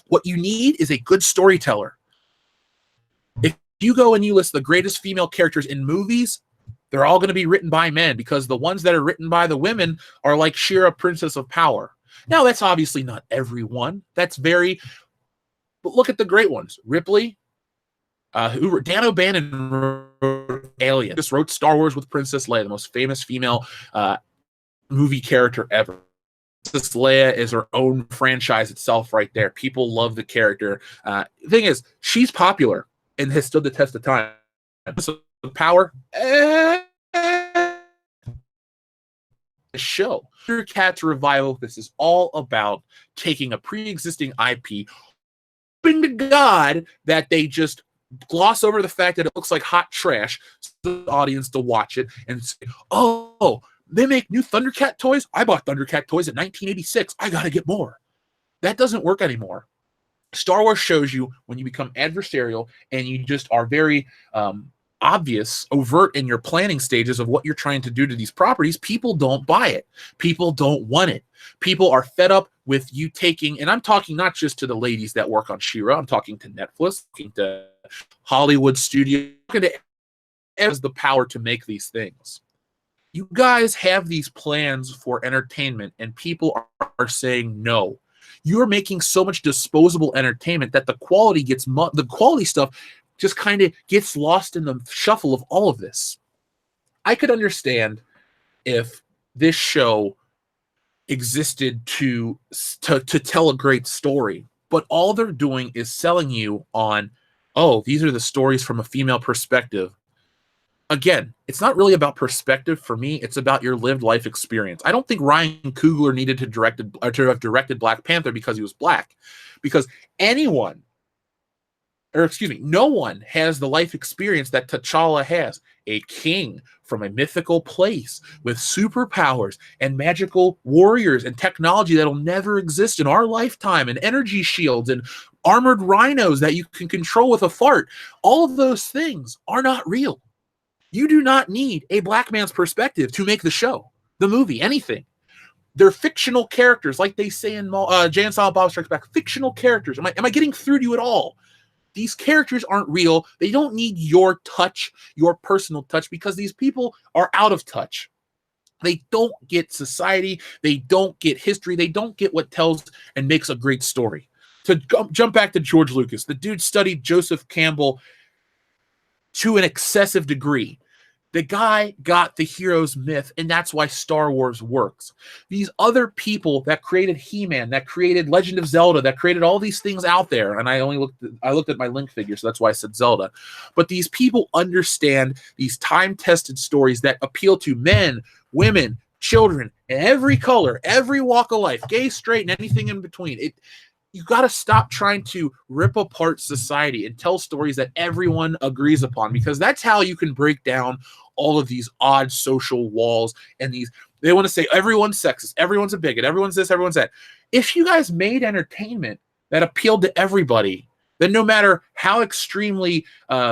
[SPEAKER 1] What you need is a good storyteller. If you go and you list the greatest female characters in movies, they're all going to be written by men, because the ones that are written by the women are like Shira, Princess of Power. Now, that's obviously not everyone. But look at the great ones. Ripley, Dan O'Bannon wrote Alien. Just wrote Star Wars with Princess Leia, the most famous female movie character ever. Princess Leia is her own franchise itself right there. People love the character. The thing is, she's popular and has stood the test of time. So Power, the show. Thundercats revival. This is all about taking a pre-existing IP, hoping to God that they just gloss over the fact that it looks like hot trash, so the audience to watch it and say, "Oh, they make new Thundercat toys? I bought Thundercat toys in 1986. I got to get more." That doesn't work anymore. Star Wars shows you when you become adversarial and you just are very overt in your planning stages of what you're trying to do to these properties, people don't buy it. People don't want it. People are fed up with you taking, and I'm talking not just to the ladies that work on She-Ra, I'm talking to Netflix, talking to Hollywood studios, talking to has the power to make these things. You guys have these plans for entertainment, and people are saying no. You're making so much disposable entertainment that the quality stuff just kind of gets lost in the shuffle of all of this. I could understand if this show existed to tell a great story, but all they're doing is selling you on, oh, these are the stories from a female perspective. Again, it's not really about perspective for me. It's about your lived life experience. I don't think Ryan Coogler needed to have directed Black Panther because he was black, because no one has the life experience that T'Challa has. A king from a mythical place with superpowers and magical warriors and technology that'll never exist in our lifetime, and energy shields and armored rhinos that you can control with a fart. All of those things are not real. You do not need a black man's perspective to make the show, the movie, anything. They're fictional characters, like they say in Jay and Silent Bob Strikes Back. Fictional characters. Am I getting through to you at all? These characters aren't real. They don't need your touch, your personal touch, because these people are out of touch. They don't get society. They don't get history. They don't get what tells and makes a great story. To jump back to George Lucas, the dude studied Joseph Campbell to an excessive degree. The guy got the hero's myth, and that's why Star Wars works. These other people that created He-Man, that created Legend of Zelda, that created all these things out there, and I looked at my Link figure, so that's why I said Zelda. But these people understand these time-tested stories that appeal to men, women, children, every color, every walk of life, gay, straight, and anything in between. You got to stop trying to rip apart society and tell stories that everyone agrees upon, because that's how you can break down all of these odd social walls. And they want to say everyone's sexist, everyone's a bigot, everyone's this, everyone's that. If you guys made entertainment that appealed to everybody, then no matter how extremely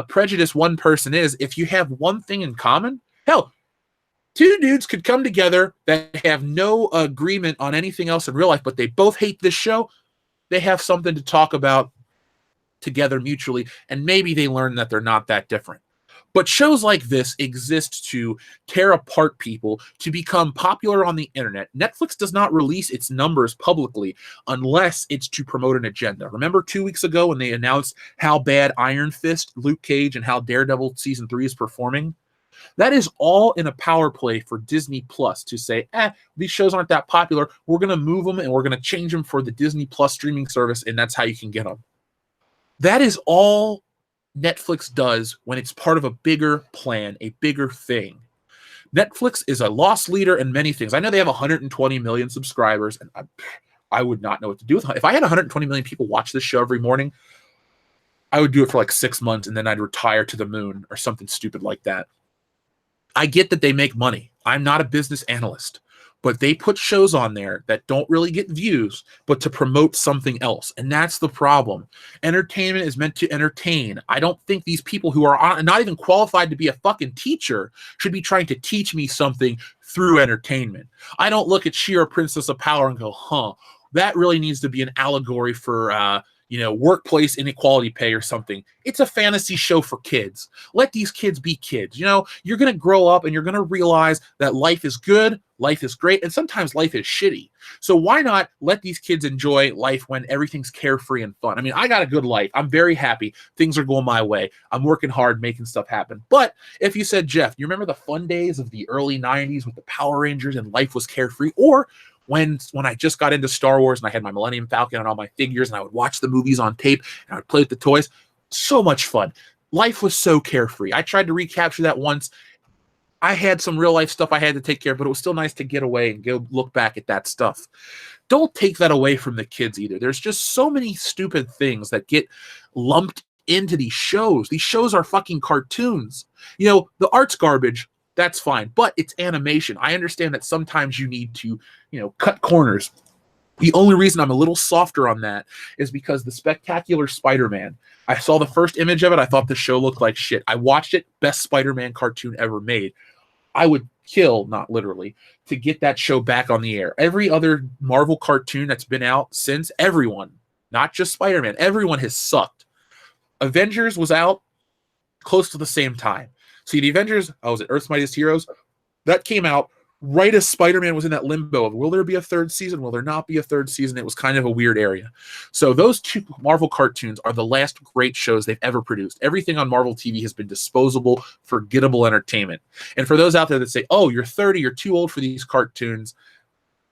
[SPEAKER 1] prejudiced one person is, if you have one thing in common, hell, two dudes could come together that have no agreement on anything else in real life, but they both hate this show. They have something to talk about together mutually, and maybe they learn that they're not that different. But shows like this exist to tear apart people, to become popular on the internet. Netflix does not release its numbers publicly unless it's to promote an agenda. Remember 2 weeks ago when they announced how bad Iron Fist, Luke Cage, and how Daredevil Season 3 is performing? That is all in a power play for Disney Plus to say, these shows aren't that popular. We're going to move them and we're going to change them for the Disney Plus streaming service, and that's how you can get them. That is all Netflix does when it's part of a bigger plan, a bigger thing. Netflix is a loss leader in many things. I know they have 120 million subscribers, and I would not know what to do with it. If I had 120 million people watch this show every morning, I would do it for like 6 months, and then I'd retire to the moon or something stupid like that. I get that they make money. I'm not a business analyst. but they put shows on there that don't really get views, but to promote something else. And that's the problem. Entertainment is meant to entertain. I don't think these people who are not even qualified to be a fucking teacher should be trying to teach me something through entertainment. I don't look at She-Ra, Princess of Power and go, that really needs to be an allegory for, workplace inequality pay or something. It's a fantasy show for kids. Let these kids be kids. You're going to grow up and you're going to realize that life is good, life is great, and sometimes life is shitty. So why not let these kids enjoy life when everything's carefree and fun? I mean, I got a good life. I'm very happy. Things are going my way. I'm working hard, making stuff happen. But if you said, Jeff, you remember the fun days of the early 90s with the Power Rangers and life was carefree? Or when I just got into Star Wars and I had my Millennium Falcon and all my figures and I would watch the movies on tape and I would play with the toys, so much fun. Life was so carefree. I tried to recapture that once. I had some real life stuff I had to take care of, but it was still nice to get away and go look back at that stuff. Don't take that away from the kids either. There's just so many stupid things that get lumped into these shows. These shows are fucking cartoons. The art's garbage. That's fine, but it's animation. I understand that sometimes you need to, cut corners. The only reason I'm a little softer on that is because the Spectacular Spider-Man, I saw the first image of it. I thought the show looked like shit. I watched it. Best Spider-Man cartoon ever made. I would kill, not literally, to get that show back on the air. Every other Marvel cartoon that's been out since, everyone, not just Spider-Man, everyone has sucked. Avengers was out close to the same time. See, the Avengers, was it Earth's Mightiest Heroes? That came out right as Spider-Man was in that limbo of, will there be a third season? Will there not be a third season? It was kind of a weird area. So those two Marvel cartoons are the last great shows they've ever produced. Everything on Marvel TV has been disposable, forgettable entertainment. And for those out there that say, you're 30, you're too old for these cartoons,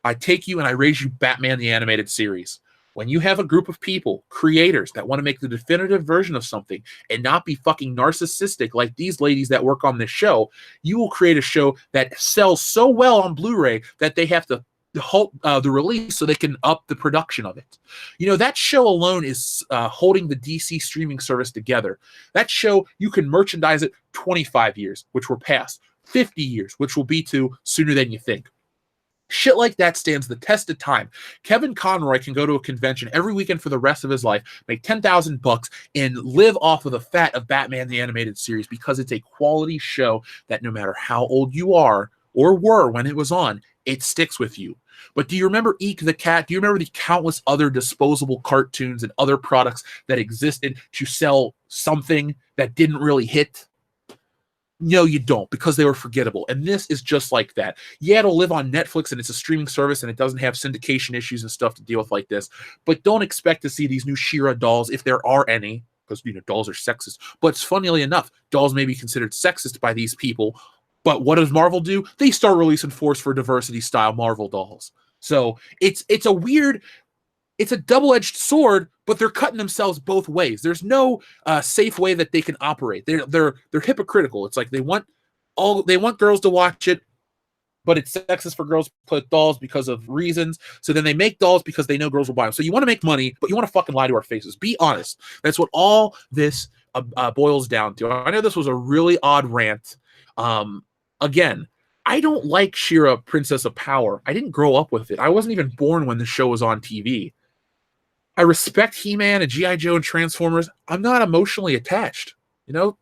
[SPEAKER 1] I take you and I raise you Batman the Animated Series. When you have a group of people, creators, that want to make the definitive version of something and not be fucking narcissistic like these ladies that work on this show, you will create a show that sells so well on Blu Ray that they have to halt the release so they can up the production of it. That show alone is holding the DC streaming service together. That show, you can merchandise it 25 years, which we're past, 50 years, which will be to sooner than you think. Shit like that stands the test of time. Kevin Conroy can go to a convention every weekend for the rest of his life, make $10,000 and live off of the fat of Batman the Animated Series because it's a quality show that no matter how old you are or were when it was on, it sticks with you. But do you remember Eek the Cat? Do you remember the countless other disposable cartoons and other products that existed to sell something that didn't really hit? No, you don't, because they were forgettable. And this is just like that. Yeah, it'll live on Netflix and it's a streaming service and it doesn't have syndication issues and stuff to deal with like this. But don't expect to see these new She-Ra dolls, if there are any, because dolls are sexist. But funnily enough, dolls may be considered sexist by these people. But what does Marvel do? They start releasing Force for Diversity style Marvel dolls. So it's a weird, it's a double-edged sword, but they're cutting themselves both ways. There's no safe way that they can operate. They're hypocritical. It's like they want girls to watch it, but it's sexist for girls to play with dolls because of reasons. So then they make dolls because they know girls will buy them. So you want to make money, but you want to fucking lie to our faces. Be honest. That's what all this boils down to. I know this was a really odd rant. Again, I don't like She-Ra, Princess of Power. I didn't grow up with it. I wasn't even born when the show was on TV. I respect He-Man and G.I. Joe and Transformers. I'm not emotionally attached.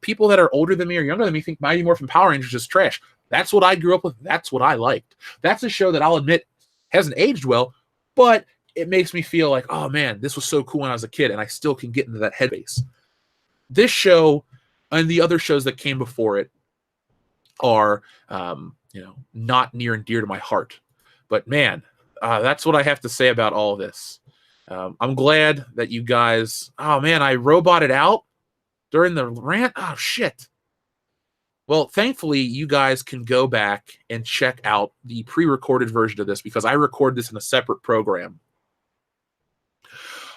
[SPEAKER 1] People that are older than me or younger than me think Mighty Morphin Power Rangers is trash. That's what I grew up with. That's what I liked. That's a show that I'll admit hasn't aged well, but it makes me feel like, oh man, this was so cool when I was a kid, and I still can get into that headspace. This show and the other shows that came before it are, not near and dear to my heart. But man, that's what I have to say about all of this. I'm glad that you guys... Oh, man, I roboted out during the rant? Oh, shit. Well, thankfully, you guys can go back and check out the pre-recorded version of this because I record this in a separate program.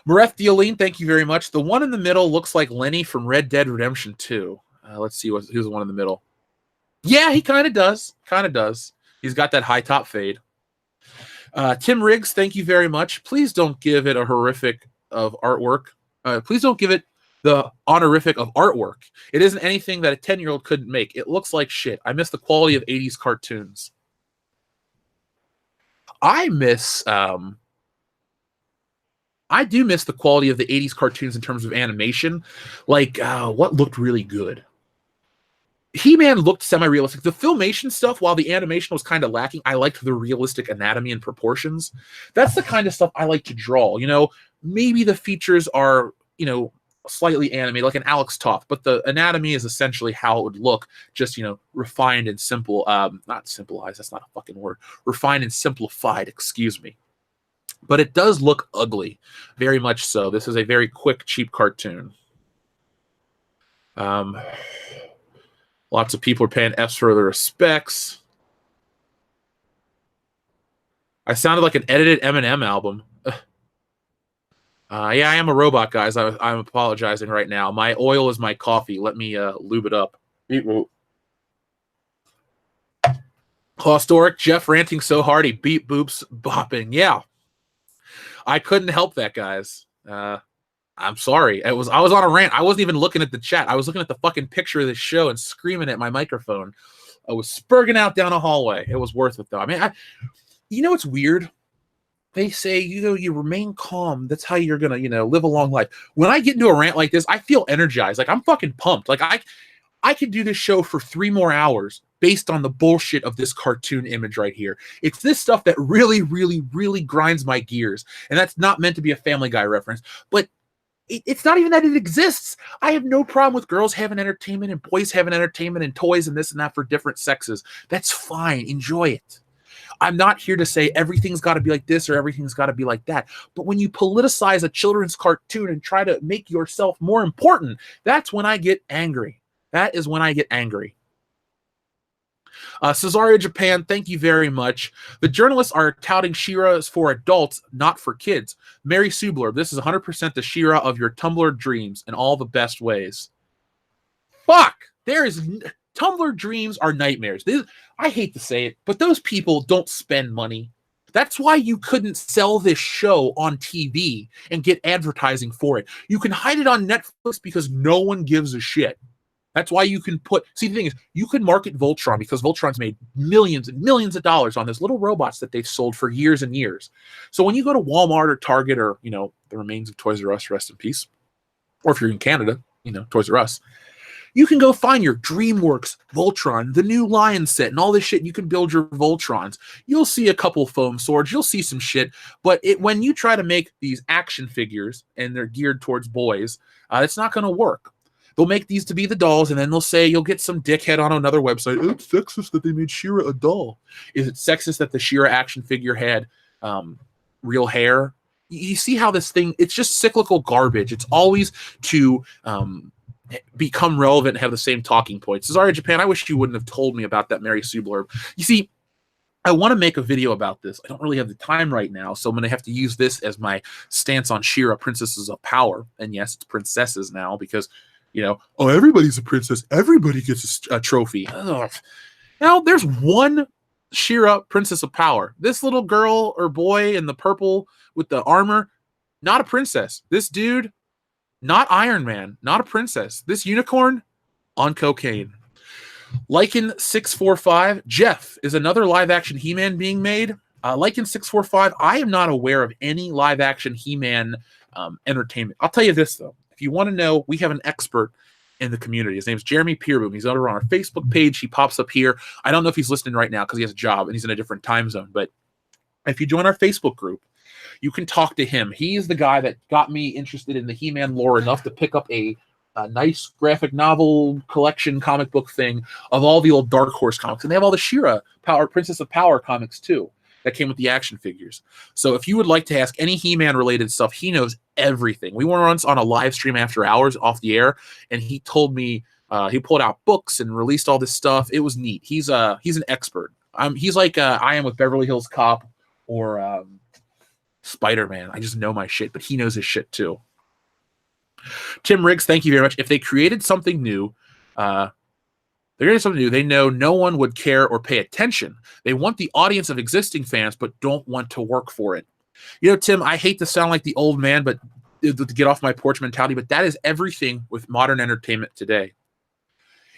[SPEAKER 1] Mareth Dioline, thank you very much. The one in the middle looks like Lenny from Red Dead Redemption 2. Let's see who's the one in the middle. Yeah, he kind of does. Kind of does. He's got that high top fade. Tim Riggs, thank you very much. Please don't give it a horrific of artwork. Please don't give it the honorific of artwork. It isn't anything that a 10-year-old couldn't make. It looks like shit. I miss the quality of 80s cartoons. I do miss the quality of the 80s cartoons in terms of animation. Like, what looked really good? He-Man looked semi-realistic. The Filmation stuff, while the animation was kind of lacking, I liked the realistic anatomy and proportions. That's the kind of stuff I like to draw. You know, maybe the features are, you know, slightly animated, like an Alex Toth, but the anatomy is essentially how it would look, just, you know, refined and simple. Not simplified, that's not a fucking word. Refined and simplified, excuse me. But it does look ugly, very much so. This is a very quick, cheap cartoon. Lots of people are paying F's for their respects. I sounded like an edited Eminem album. Yeah, I am a robot, guys. I'm apologizing right now. My oil is my coffee. Let me lube it up. Claustoric, Jeff ranting so hard he beat boops bopping. Yeah. I couldn't help that, guys. I'm sorry. I was on a rant. I wasn't even looking at the chat. I was looking at the fucking picture of this show and screaming at my microphone. I was spurging out down a hallway. It was worth it, though. I mean, you know, it's weird. They say, you know, you remain calm. That's how you're gonna, you know, live a long life. When I get into a rant like this, I feel energized. Like, I'm fucking pumped. Like, I could do this show for 3 more hours based on the bullshit of this cartoon image right here. It's this stuff that really, really, really grinds my gears. And that's not meant to be a Family Guy reference, but it's not even that it exists. I have no problem with girls having entertainment and boys having entertainment and toys and this and that for different sexes. That's fine. Enjoy it. I'm not here to say everything's got to be like this or everything's got to be like that. But when you politicize a children's cartoon and try to make yourself more important, that's when I get angry. That is when I get angry. Cesario Japan, thank you very much. The journalists are touting She-Ra is for adults, not for kids. Mary Subler, this is 100% the She-Ra of your Tumblr dreams in all the best ways. Fuck! Tumblr dreams are nightmares. I hate to say it, but those people don't spend money. That's why you couldn't sell this show on TV and get advertising for it. You can hide it on Netflix because no one gives a shit. That's why you can see, the thing is, you can market Voltron because Voltron's made millions and millions of dollars on those little robots that they've sold for years and years. So when you go to Walmart or Target or, you know, the remains of Toys R Us, rest in peace, or if you're in Canada, you know, Toys R Us, you can go find your DreamWorks Voltron, the new Lion set, and all this shit. You can build your Voltrons. You'll see a couple foam swords. You'll see some shit. But when you try to make these action figures and they're geared towards boys, it's not going to work. They'll make these to be the dolls, and then they'll say you'll get some dickhead on another website. Oh, it's sexist that they made She-Ra a doll. Is it sexist that the She-Ra action figure had real hair? You see how this thing, it's just cyclical garbage. It's always to become relevant and have the same talking points. Cesario Japan, I wish you wouldn't have told me about that Mary Sue blurb. You see, I want to make a video about this. I don't really have the time right now, so I'm going to have to use this as my stance on She-Ra Princesses of Power. And yes, it's princesses now because, you know, oh, everybody's a princess. Everybody gets a trophy. Ugh. Now, there's one She-Ra Princess of Power. This little girl or boy in the purple with the armor, not a princess. This dude, not Iron Man, not a princess. This unicorn, on cocaine. Lycan645, Jeff, is another live-action He-Man being made? Lycan645, I am not aware of any live-action He-Man entertainment. I'll tell you this, though. If you want to know, we have an expert in the community. His name's Jeremy Peerboom. He's over on our Facebook page. He pops up here. I don't know if he's listening right now because he has a job and he's in a different time zone. But if you join our Facebook group, you can talk to him. He's the guy that got me interested in the He-Man lore enough to pick up a nice graphic novel collection comic book thing of all the old Dark Horse comics. And they have all the She-Ra Princess of Power comics too that came with the action figures. So if you would like to ask any He-Man related stuff, he knows everything. We went once on a live stream after hours off the air, and he told me he pulled out books and released all this stuff. It was neat. He's an expert. He's like I am with Beverly Hills Cop or Spider-Man. I just know my shit, but he knows his shit too. Tim Riggs, thank you very much. If they created something new, they know no one would care or pay attention. They want the audience of existing fans, but don't want to work for it. You know, Tim, I hate to sound like the old man, but to get off my porch mentality, but that is everything with modern entertainment today.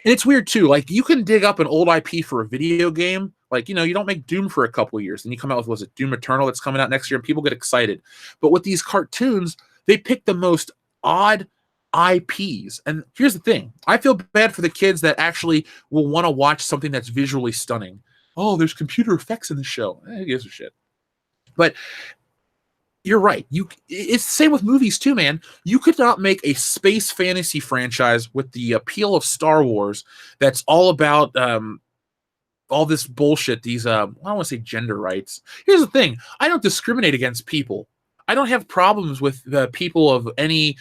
[SPEAKER 1] And it's weird too. Like you can dig up an old IP for a video game. Like, you know, you don't make Doom for a couple of years, and you come out with, was it Doom Eternal that's coming out next year, and people get excited. But with these cartoons, they pick the most odd IPs. And here's the thing. I feel bad for the kids that actually will want to watch something that's visually stunning. Oh, there's computer effects in the show. Who gives a shit? But you're right. It's the same with movies too, man. You could not make a space fantasy franchise with the appeal of Star Wars that's all about all this bullshit. These I don't want to say gender rights. Here's the thing. I don't discriminate against people. I don't have problems with the people of any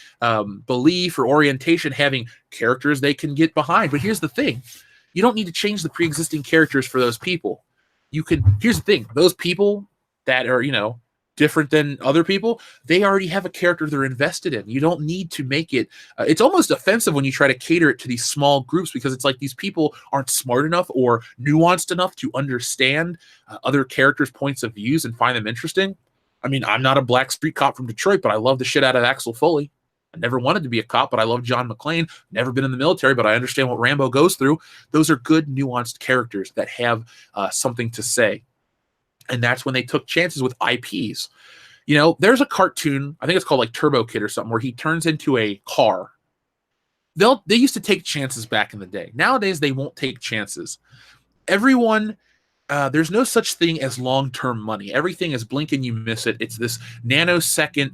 [SPEAKER 1] belief or orientation having characters they can get behind. But here's the thing. You don't need to change the pre-existing characters for those people. Here's the thing. Those people that are, you know, different than other people, they already have a character they're invested in. You don't need to make it. It's almost offensive when you try to cater it to these small groups, because it's like these people aren't smart enough or nuanced enough to understand other characters' points of views and find them interesting. I mean, I'm not a black street cop from Detroit, but I love the shit out of Axel Foley. I never wanted to be a cop, but I love John McClane. Never been in the military, but I understand what Rambo goes through. Those are good, nuanced characters that have something to say. And that's when they took chances with IPs. You know, there's a cartoon, I think it's called like Turbo Kid or something, where he turns into a car. They used to take chances back in the day. Nowadays, they won't take chances. Everyone, there's no such thing as long-term money. Everything is blink and you miss it. It's this nanosecond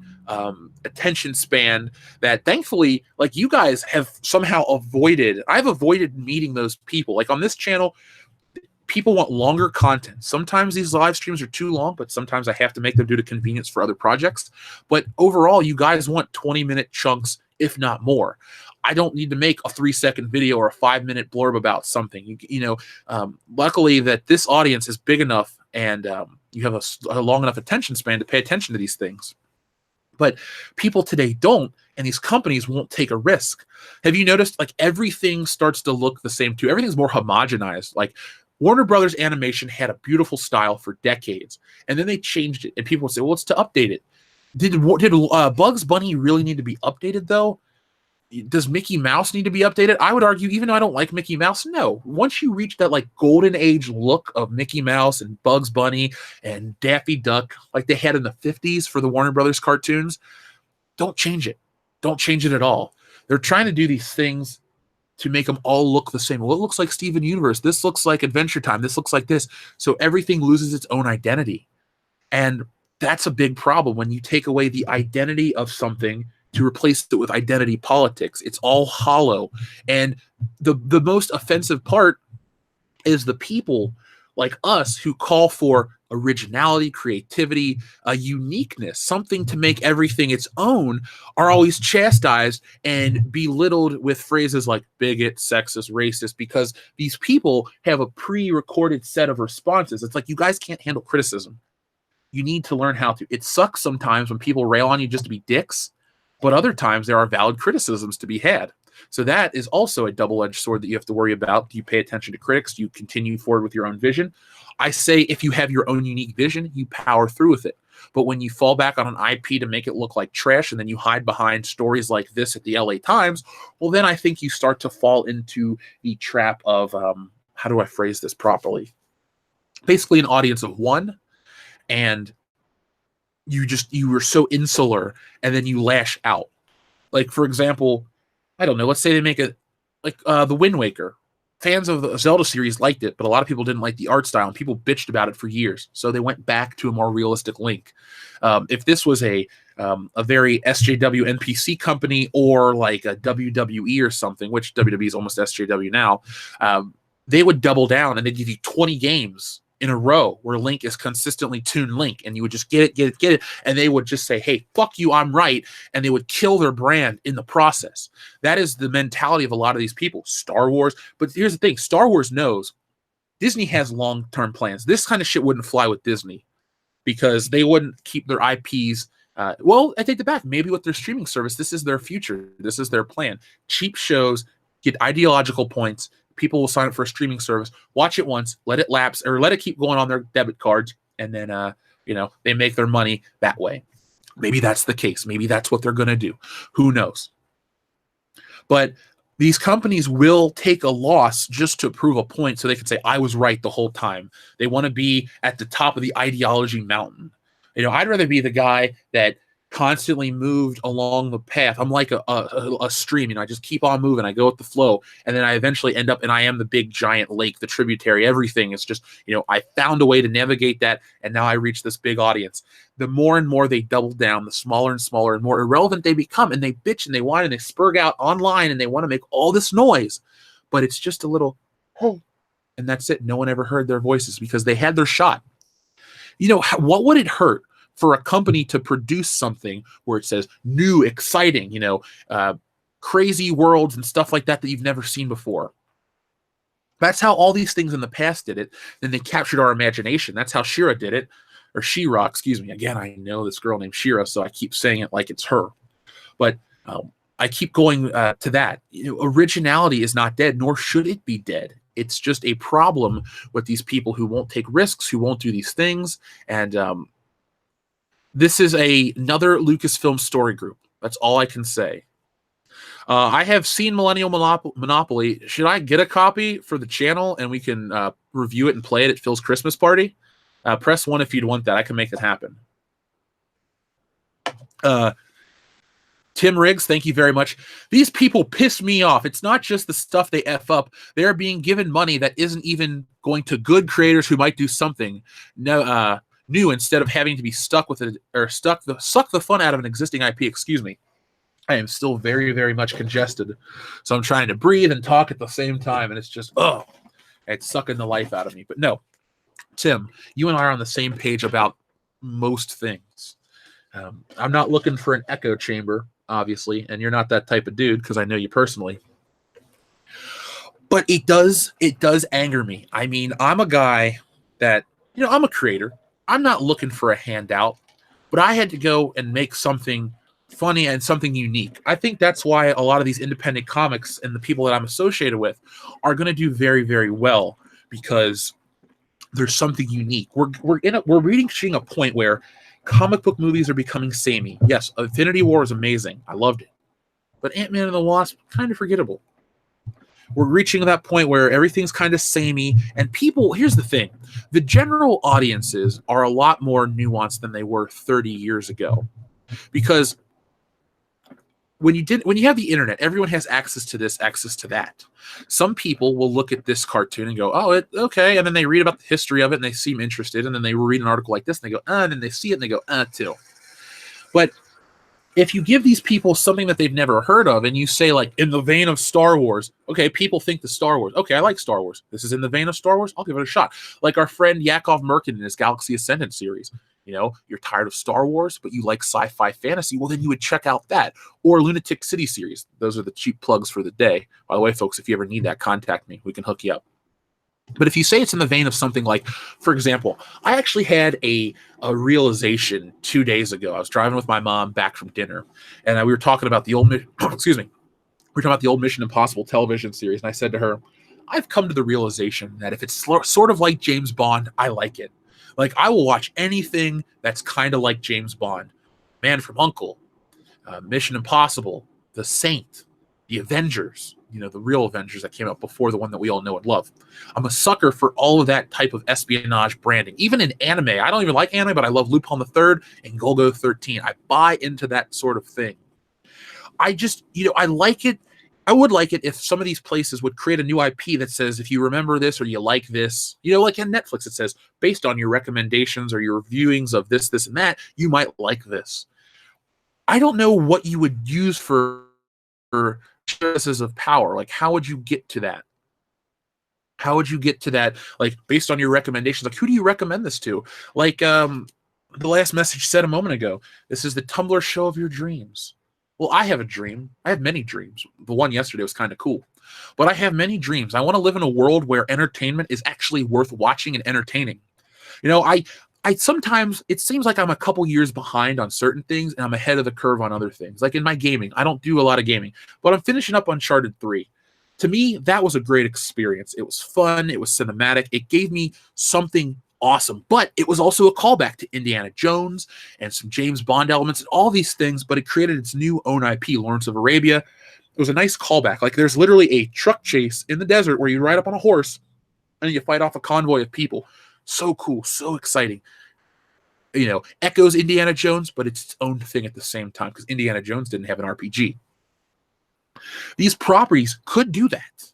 [SPEAKER 1] attention span that thankfully, like you guys have somehow avoided. I've avoided meeting those people. Like on this channel, people want longer content. Sometimes these live streams are too long, but sometimes I have to make them due to convenience for other projects. But overall, you guys want 20-minute chunks, if not more. I don't need to make a 3-second video or a 5-minute blurb about something. Luckily that this audience is big enough and you have a long enough attention span to pay attention to these things. But people today don't, and these companies won't take a risk. Have you noticed, like, everything starts to look the same too? Everything's more homogenized. Like, Warner Brothers Animation had a beautiful style for decades, and then they changed it, and people would say, well, it's to update it. Did Bugs Bunny really need to be updated, though? Does Mickey Mouse need to be updated? I would argue, even though I don't like Mickey Mouse, no. Once you reach that like golden age look of Mickey Mouse and Bugs Bunny and Daffy Duck, like they had in the 50s for the Warner Brothers cartoons, don't change it. Don't change it at all. They're trying to do these things to make them all look the same. Well, it looks like Steven Universe. This looks like Adventure Time. This looks like this. So everything loses its own identity. And that's a big problem when you take away the identity of something to replace it with identity politics. It's all hollow. And the most offensive part is the people like us who call for originality, creativity, a uniqueness, something to make everything its own, are always chastised and belittled with phrases like bigot, sexist, racist, because these people have a pre-recorded set of responses. It's like, you guys can't handle criticism. You need to learn how to. It sucks sometimes when people rail on you just to be dicks, but other times there are valid criticisms to be had. So that is also a double-edged sword that you have to worry about. Do you pay attention to critics? Do you continue forward with your own vision? I say if you have your own unique vision, you power through with it. But when you fall back on an IP to make it look like trash and then you hide behind stories like this at the LA Times, well, then I think you start to fall into the trap of, how do I phrase this properly? Basically an audience of one, and you were so insular, and then you lash out. Like, for example, I don't know, let's say they make it like the Wind Waker. Fans of the Zelda series liked it, but a lot of people didn't like the art style, and people bitched about it for years. So they went back to a more realistic Link. If this was a very SJW NPC company or like a WWE or something, which WWE is almost SJW now, they would double down and they'd give you 20 games in a row where Link is consistently Toon Link, and you would just get it, and they would just say, hey, fuck you, I'm right, and they would kill their brand in the process. That is the mentality of a lot of these people. Star Wars, but here's the thing, Star Wars knows Disney has long-term plans. This kind of shit wouldn't fly with Disney because they wouldn't keep their IPs. Well, I take it back. Maybe with their streaming service, this is their future. This is their plan. Cheap shows, get ideological points. People will sign up for a streaming service, watch it once, let it lapse, or let it keep going on their debit cards, and then they make their money that way. Maybe that's the case. Maybe that's what they're going to do. Who knows? But these companies will take a loss just to prove a point so they can say, I was right the whole time. They want to be at the top of the ideology mountain. I'd rather be the guy that constantly moved along the path. I'm like a stream, I just keep on moving. I go with the flow, and then I eventually end up, and I am the big giant lake, the tributary. Everything is just, I found a way to navigate that, and now I reach this big audience. The more and more they double down, the smaller and smaller and more irrelevant they become, and they bitch and they whine and they spurg out online and they want to make all this noise, but it's just a little, hey, and that's it. No one ever heard their voices because they had their shot. What would it hurt for a company to produce something where it says new, exciting, crazy worlds and stuff like that you've never seen before? That's how all these things in the past did it. Then they captured our imagination. That's how She-Ra did it, or She-Ra, excuse me. Again, I know this girl named She-Ra, so I keep saying it like it's her. But I keep going to that. Originality is not dead, nor should it be dead. It's just a problem with these people who won't take risks, who won't do these things, and this is another Lucasfilm story group. That's all I can say. I have seen Millennial Monopoly. Should I get a copy for the channel and we can review it and play it at Phil's Christmas party? Press 1 if you'd want that. I can make it happen. Tim Riggs, thank you very much. These people piss me off. It's not just the stuff they F up. They're being given money that isn't even going to good creators who might do something new instead of having to be stuck with it, or suck the fun out of an existing IP. Excuse me. I am still very, very much congested. So I'm trying to breathe and talk at the same time, and it's just, it's sucking the life out of me. But no, Tim, you and I are on the same page about most things. I'm not looking for an echo chamber, obviously, and you're not that type of dude because I know you personally. But it does anger me. I mean, I'm a guy that, I'm a creator. I'm not looking for a handout, but I had to go and make something funny and something unique. I think that's why a lot of these independent comics and the people that I'm associated with are going to do very, very well, because there's something unique. We're reaching a point where comic book movies are becoming samey. Yes, Infinity War is amazing. I loved it. But Ant-Man and the Wasp, kind of forgettable. We're reaching that point where everything's kind of samey, and people, here's the thing, the general audiences are a lot more nuanced than they were 30 years ago. Because when you have the internet, everyone has access to this, access to that. Some people will look at this cartoon and go, okay, and then they read about the history of it and they seem interested, and then they read an article like this and they go, and then they see it and they go, too. But if you give these people something that they've never heard of, and you say, like, in the vein of Star Wars, okay, people think the Star Wars. Okay, I like Star Wars. This is in the vein of Star Wars. I'll give it a shot. Like our friend Yakov Merkin in his Galaxy Ascendant series. You're tired of Star Wars, but you like sci-fi fantasy. Well, then you would check out that. Or Lunatic City series. Those are the cheap plugs for the day. By the way, folks, if you ever need that, contact me. We can hook you up. But if you say it's in the vein of something like, for example, I actually had a realization 2 days ago. I was driving with my mom back from dinner, and we were talking about the old excuse me. We were talking about the old Mission Impossible television series, and I said to her, I've come to the realization that if it's sort of like James Bond, I like it. Like, I will watch anything that's kind of like James Bond. Man from U.N.C.L.E., Mission Impossible, The Saint, The Avengers, the real Avengers that came out before the one that we all know and love. I'm a sucker for all of that type of espionage branding. Even in anime, I don't even like anime, but I love Lupin the Third and Golgo 13. I buy into that sort of thing. I just, I like it. I would like it if some of these places would create a new IP that says, if you remember this or you like this, like in Netflix, it says, based on your recommendations or your viewings of this, this, and that, you might like this. I don't know what you would use for choices of power. Like, how would you get to that? How would you get to that? Like, based on your recommendations, like, who do you recommend this to? Like, the last message said a moment ago, this is the Tumblr show of your dreams. Well, I have a dream. I have many dreams. The one yesterday was kind of cool. But I have many dreams. I want to live in a world where entertainment is actually worth watching and entertaining. I sometimes, it seems like I'm a couple years behind on certain things, and I'm ahead of the curve on other things. Like in my gaming, I don't do a lot of gaming, but I'm finishing up Uncharted 3. To me, that was a great experience. It was fun. It was cinematic. It gave me something awesome, but it was also a callback to Indiana Jones and some James Bond elements and all these things, but it created its new own IP, Lawrence of Arabia. it was a nice callback. Like there's literally a truck chase in the desert where you ride up on a horse and you fight off a convoy of people. So cool, so exciting. You know, echoes Indiana Jones, but it's its own thing at the same time because Indiana Jones didn't have an RPG. These properties could do that.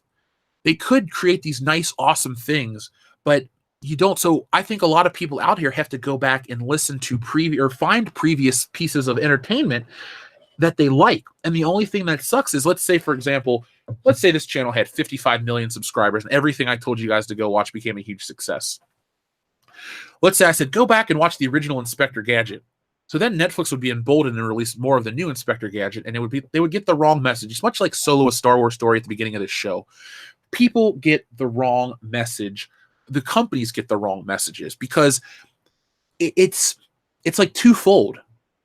[SPEAKER 1] They could create these nice, awesome things, but you don't. So I think a lot of people out here have to go back and listen to find previous pieces of entertainment that they like. And the only thing that sucks is, let's say, for example, let's say this channel had 55 million subscribers and everything I told you guys to go watch became a huge success. Let's say I said, go back and watch the original Inspector Gadget. So then Netflix would be emboldened and release more of the new Inspector Gadget, and they would get the wrong message. It's much like Solo, a Star Wars story at the beginning of this show. People get the wrong message. The companies get the wrong messages because it's like twofold.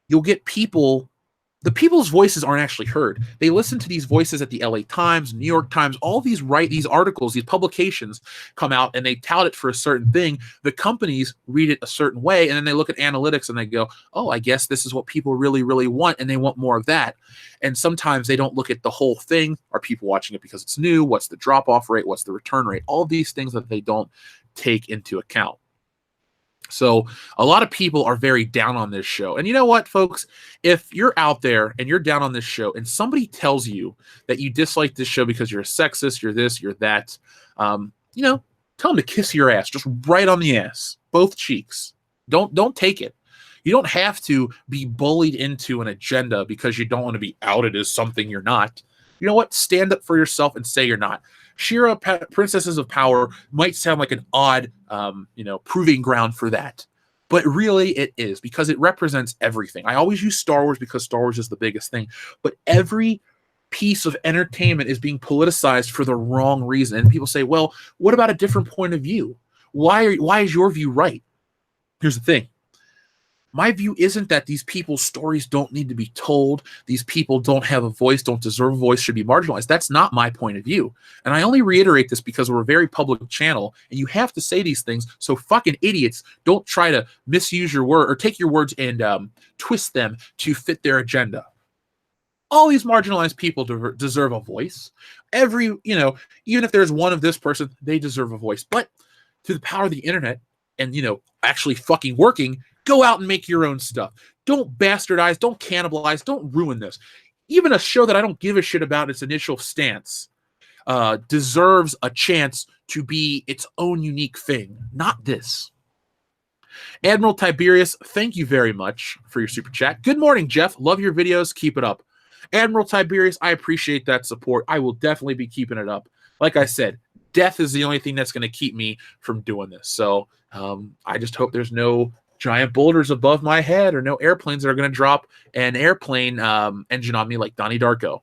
[SPEAKER 1] You'll get the people's voices aren't actually heard. They listen to these voices at the LA Times, New York Times, all these articles, these publications come out and they tout it for a certain thing. The companies read it a certain way, and then they look at analytics and they go, oh, I guess this is what people really, really want, and they want more of that. And sometimes they don't look at the whole thing. Are people watching it because it's new? What's the drop-off rate? What's the return rate? All these things that they don't take into account. So a lot of people are very down on this show. And you know what, folks? If you're out there and you're down on this show and somebody tells you that you dislike this show because you're a sexist, you're this, you're that, tell them to kiss your ass, just right on the ass, both cheeks. Don't take it. You don't have to be bullied into an agenda because you don't want to be outed as something you're not. You know what? Stand up for yourself and say you're not. She-Ra, Princesses of Power might sound like an odd, proving ground for that. But really it is, because it represents everything. I always use Star Wars because Star Wars is the biggest thing. But every piece of entertainment is being politicized for the wrong reason. And people say, well, what about a different point of view? Why is your view right? Here's the thing. My view isn't that these people's stories don't need to be told. These people don't have a voice, don't deserve a voice, should be marginalized. That's not my point of view. And I only reiterate this because we're a very public channel and you have to say these things so fucking idiots don't try to misuse your word or take your words and twist them to fit their agenda. All these marginalized people deserve a voice. Even if there's one of this person, they deserve a voice. But through the power of the internet and, actually fucking working, go out and make your own stuff. Don't bastardize, don't cannibalize, don't ruin this. Even a show that I don't give a shit about its initial stance deserves a chance to be its own unique thing, not this. Admiral Tiberius, thank you very much for your super chat. Good morning, Jeff. Love your videos. Keep it up. Admiral Tiberius, I appreciate that support. I will definitely be keeping it up. Like I said, death is the only thing that's going to keep me from doing this. So I just hope there's no giant boulders above my head or no airplanes that are going to drop an airplane engine on me like Donnie Darko.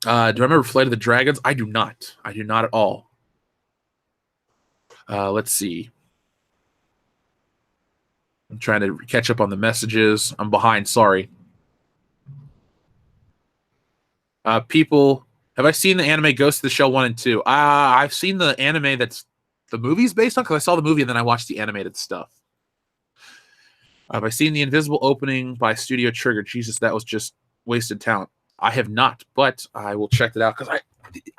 [SPEAKER 1] Do I remember Flight of the Dragons? I do not. I do not at all. Let's see. I'm trying to catch up on the messages. I'm behind. Sorry. People, have I seen the anime Ghost of the Shell 1 and 2? I've seen the anime that's the movie's based on, because I saw the movie and then I watched the animated stuff. Have I seen the Invisible opening by Studio Trigger? Jesus, that was just wasted talent. I have not, but I will check that out because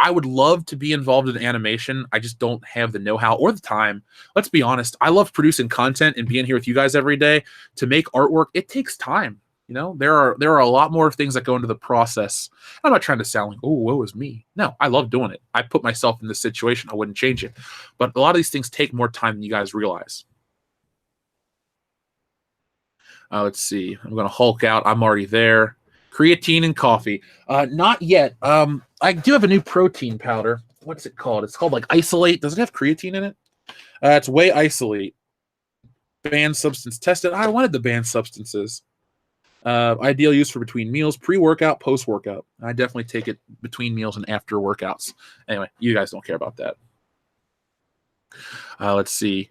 [SPEAKER 1] I would love to be involved in animation. I just don't have the know-how or the time. Let's be honest. I love producing content and being here with you guys every day. To make artwork, it takes time. There are a lot more things that go into the process. I'm not trying to sound like, oh, woe is me. No, I love doing it. I put myself in this situation. I wouldn't change it. But a lot of these things take more time than you guys realize. Let's see. I'm going to Hulk out. I'm already there. Creatine and coffee. Not yet. I do have a new protein powder. What's it called? It's called like Isolate. Does it have creatine in it? It's Whey Isolate. Banned substance tested. I wanted the banned substances. Ideal use for between meals, pre-workout, post-workout. I definitely take it between meals and after workouts. Anyway, you guys don't care about that. Let's see.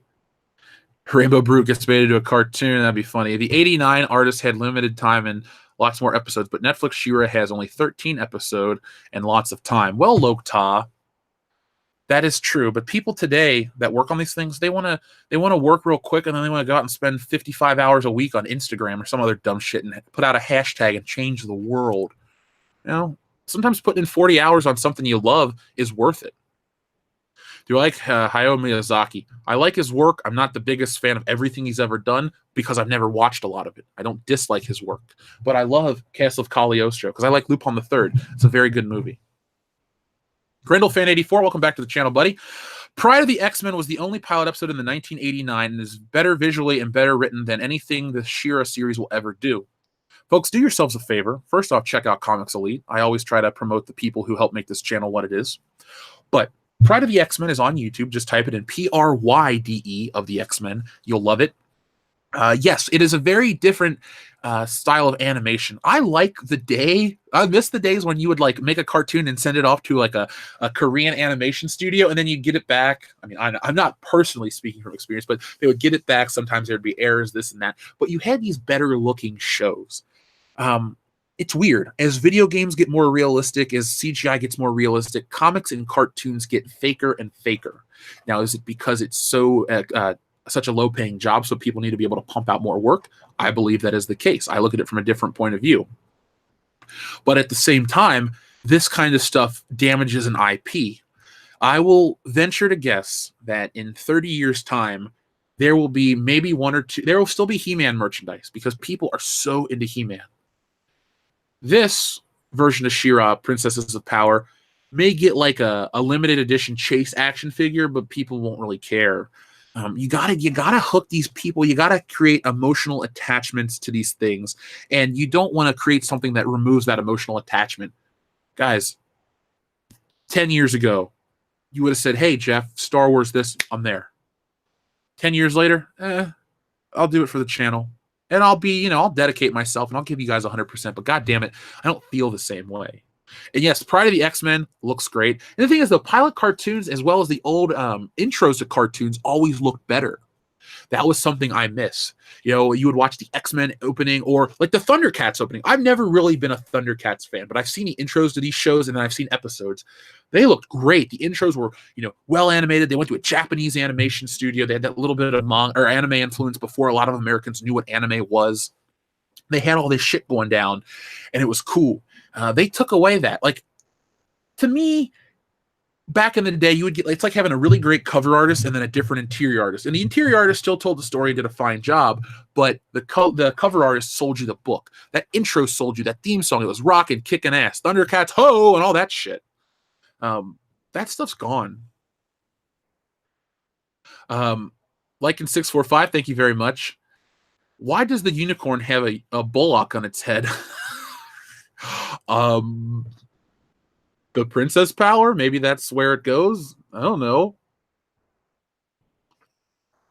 [SPEAKER 1] Rainbow Brute gets made into a cartoon. That'd be funny. The 89 artist had limited time and lots more episodes, but Netflix She-Ra has only 13 episodes and lots of time. Well, Lokta, That is true, but people today that work on these things, they want to work real quick, and then they want to go out and spend 55 hours a week on Instagram or some other dumb shit and put out a hashtag and change the world. You know, sometimes putting in 40 hours on something you love is worth it. Do I like Hayao Miyazaki? I like his work. I'm not the biggest fan of everything he's ever done because I've never watched a lot of it. I don't dislike his work, but I love Castle of Cagliostro because I like Lupin III. It's a very good movie. Grendel Fan 84, welcome back to the channel, buddy. Pride of the X-Men was the only pilot episode in the 1989 and is better visually and better written than anything the She-Ra series will ever do. Folks, do yourselves a favor. First off, check out Comics Elite. I always try to promote the people who help make this channel what it is. But Pride of the X-Men is on YouTube. Just type it in PRYDE of the X-Men. You'll love it. Yes, it is a very different style of animation. I like the day. I miss the days when you would like make a cartoon and send it off to like a Korean animation studio, and then you'd get it back. I mean, I'm not personally speaking from experience, but they would get it back. Sometimes there'd be errors, this and that. But you had these better looking shows. It's weird. As video games get more realistic, as CGI gets more realistic, comics and cartoons get faker and faker. Now, is it because it's so such a low-paying job, so people need to be able to pump out more work? I believe that is the case. I look at it from a different point of view. But at the same time, this kind of stuff damages an IP. I will venture to guess that in 30 years' time, there will be maybe one or two. There will still be He-Man merchandise because people are so into He-Man. This version of She-Ra, Princesses of Power, may get like a limited edition Chase action figure, but people won't really care. You gotta hook these people. You gotta create emotional attachments to these things, and you don't want to create something that removes that emotional attachment. Guys, 10 years ago, you would have said, "Hey, Jeff, Star Wars, this, I'm there." 10 years later, I'll do it for the channel. And I'll be, I'll dedicate myself and I'll give you guys 100%. But God damn it, I don't feel the same way. And yes, Pride of the X-Men looks great. And the thing is, the pilot cartoons, as well as the old intros to cartoons, always look better. That was something I miss. You would watch the X-Men opening or like the Thundercats opening. I've never really been a Thundercats fan, but I've seen the intros to these shows and then I've seen episodes. They looked great. The intros were, well animated. They went to a Japanese animation studio. They had that little bit of manga or anime influence before a lot of Americans knew what anime was. They had all this shit going down and it was cool. They took away that. Like, to me, back in the day, you would get, it's like having a really great cover artist and then a different interior artist. And the interior artist still told the story and did a fine job, but the cover artist sold you the book. That intro sold you that theme song. It was rocking, kicking ass, Thundercats, ho, and all that shit. That stuff's gone. Like in 645, thank you very much. Why does the unicorn have a bullock on its head? The princess power? Maybe that's where it goes. I don't know.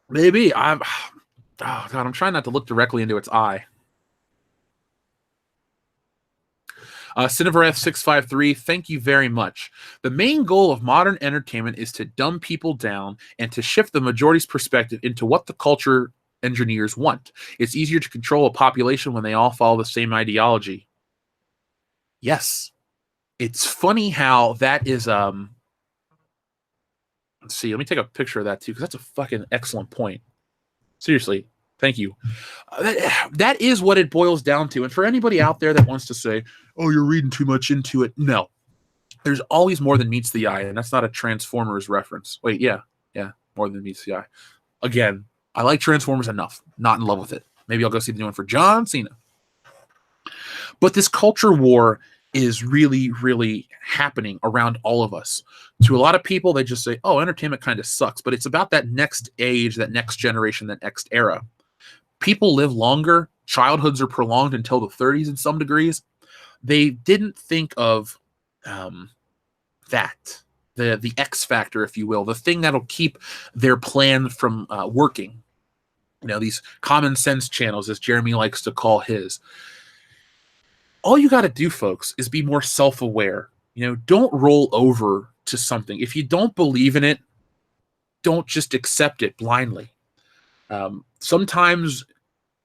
[SPEAKER 1] Maybe. Oh God, I'm trying not to look directly into its eye. Cinevarath 653, thank you very much. The main goal of modern entertainment is to dumb people down and to shift the majority's perspective into what the culture engineers want. It's easier to control a population when they all follow the same ideology. Yes. It's funny how that is, let's see, let me take a picture of that too, because that's a fucking excellent point. Seriously, thank you. That is what it boils down to. And for anybody out there that wants to say, oh, you're reading too much into it, no. There's always more than meets the eye, and that's not a Transformers reference. Wait, yeah, more than meets the eye. Again, I like Transformers enough, not in love with it. Maybe I'll go see the new one for John Cena. But this culture war is really, really happening around all of us. To a lot of people, they just say, oh, entertainment kind of sucks. But it's about that next age, that next generation, that next era. People live longer. Childhoods are prolonged until the 30s in some degrees. They didn't think of that. The X factor, if you will. The thing that'll keep their plan from working. These common sense channels, as Jeremy likes to call his. All you got to do, folks, is be more self-aware. Don't roll over to something. If you don't believe in it, don't just accept it blindly. Sometimes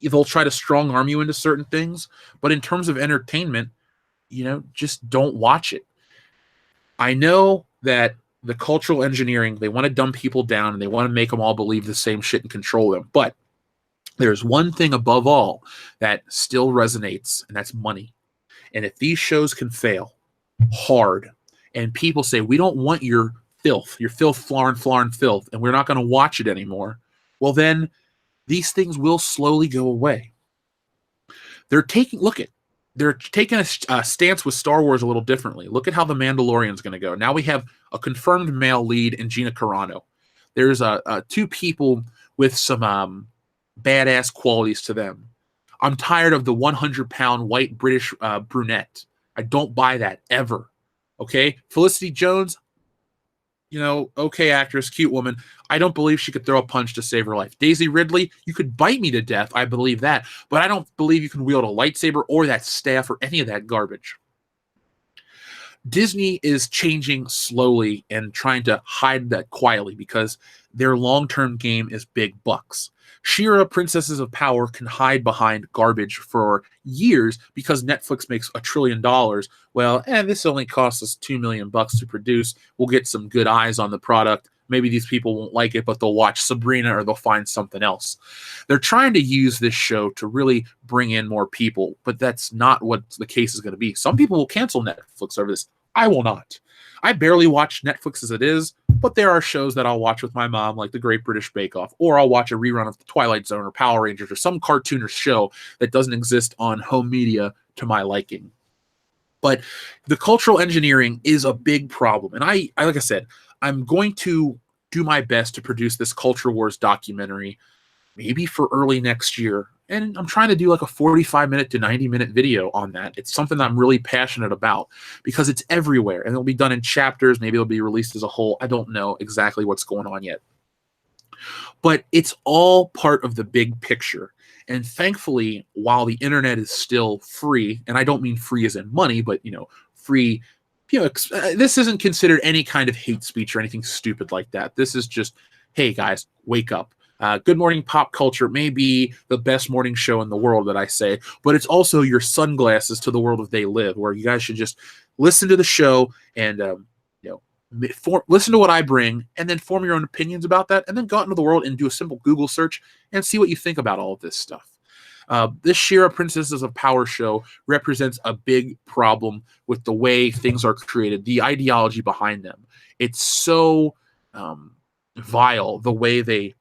[SPEAKER 1] they'll try to strong arm you into certain things, but in terms of entertainment, just don't watch it. I know that the cultural engineering, they want to dumb people down and they want to make them all believe the same shit and control them. But there's one thing above all that still resonates, and that's money. And if these shows can fail hard, and people say, we don't want your filth, florin, filth, and we're not going to watch it anymore, well, then these things will slowly go away. They're taking a stance with Star Wars a little differently. Look at how The Mandalorian's going to go. Now we have a confirmed male lead in Gina Carano. There's two people with some badass qualities to them. I'm tired of the 100-pound white British brunette. I don't buy that ever. Okay? Felicity Jones, okay actress, cute woman. I don't believe she could throw a punch to save her life. Daisy Ridley, you could bite me to death. I believe that. But I don't believe you can wield a lightsaber or that staff or any of that garbage. Disney is changing slowly and trying to hide that quietly because their long-term game is big bucks. She-Ra, Princesses of Power can hide behind garbage for years because Netflix makes $1 trillion. Well, this only costs us $2 million to produce. We'll get some good eyes on the product. Maybe these people won't like it, but they'll watch Sabrina or they'll find something else. They're trying to use this show to really bring in more people, but that's not what the case is going to be. Some people will cancel Netflix over this. I will not. I barely watch Netflix as it is, but there are shows that I'll watch with my mom, like The Great British Bake Off, or I'll watch a rerun of The Twilight Zone or Power Rangers or some cartoon or show that doesn't exist on home media to my liking. But the cultural engineering is a big problem. And I like I said, I'm going to do my best to produce this Culture Wars documentary, maybe for early next year. And I'm trying to do like a 45-minute to 90-minute video on that. It's something that I'm really passionate about because it's everywhere. And it'll be done in chapters. Maybe it'll be released as a whole. I don't know exactly what's going on yet. But it's all part of the big picture. And thankfully, while the internet is still free, and I don't mean free as in money, but, free, this isn't considered any kind of hate speech or anything stupid like that. This is just, hey, guys, wake up. Good Morning Pop Culture may be the best morning show in the world that I say, but it's also your sunglasses to the world of They Live, where you guys should just listen to the show and listen to what I bring, and then form your own opinions about that, and then go out into the world and do a simple Google search and see what you think about all of this stuff. This She-Ra Princesses of Power show represents a big problem with the way things are created, the ideology behind them. It's so vile the way they.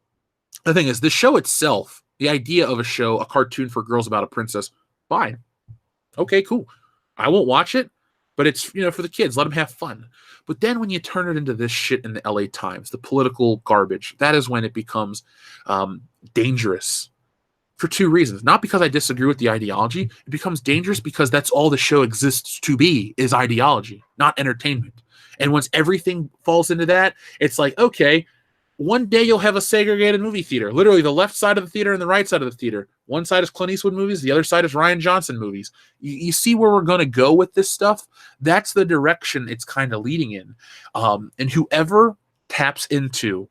[SPEAKER 1] The thing is, the show itself, the idea of a show, a cartoon for girls about a princess, fine. Okay, cool. I won't watch it, but it's, for the kids. Let them have fun. But then when you turn it into this shit in the LA Times, the political garbage, that is when it becomes dangerous for two reasons. Not because I disagree with the ideology. It becomes dangerous because that's all the show exists to be, is ideology, not entertainment. And once everything falls into that, it's like, okay, one day you'll have a segregated movie theater. Literally the left side of the theater and the right side of the theater. One side is Clint Eastwood movies. The other side is Rian Johnson movies. You see where we're going to go with this stuff? That's the direction it's kind of leading in. And whoever taps into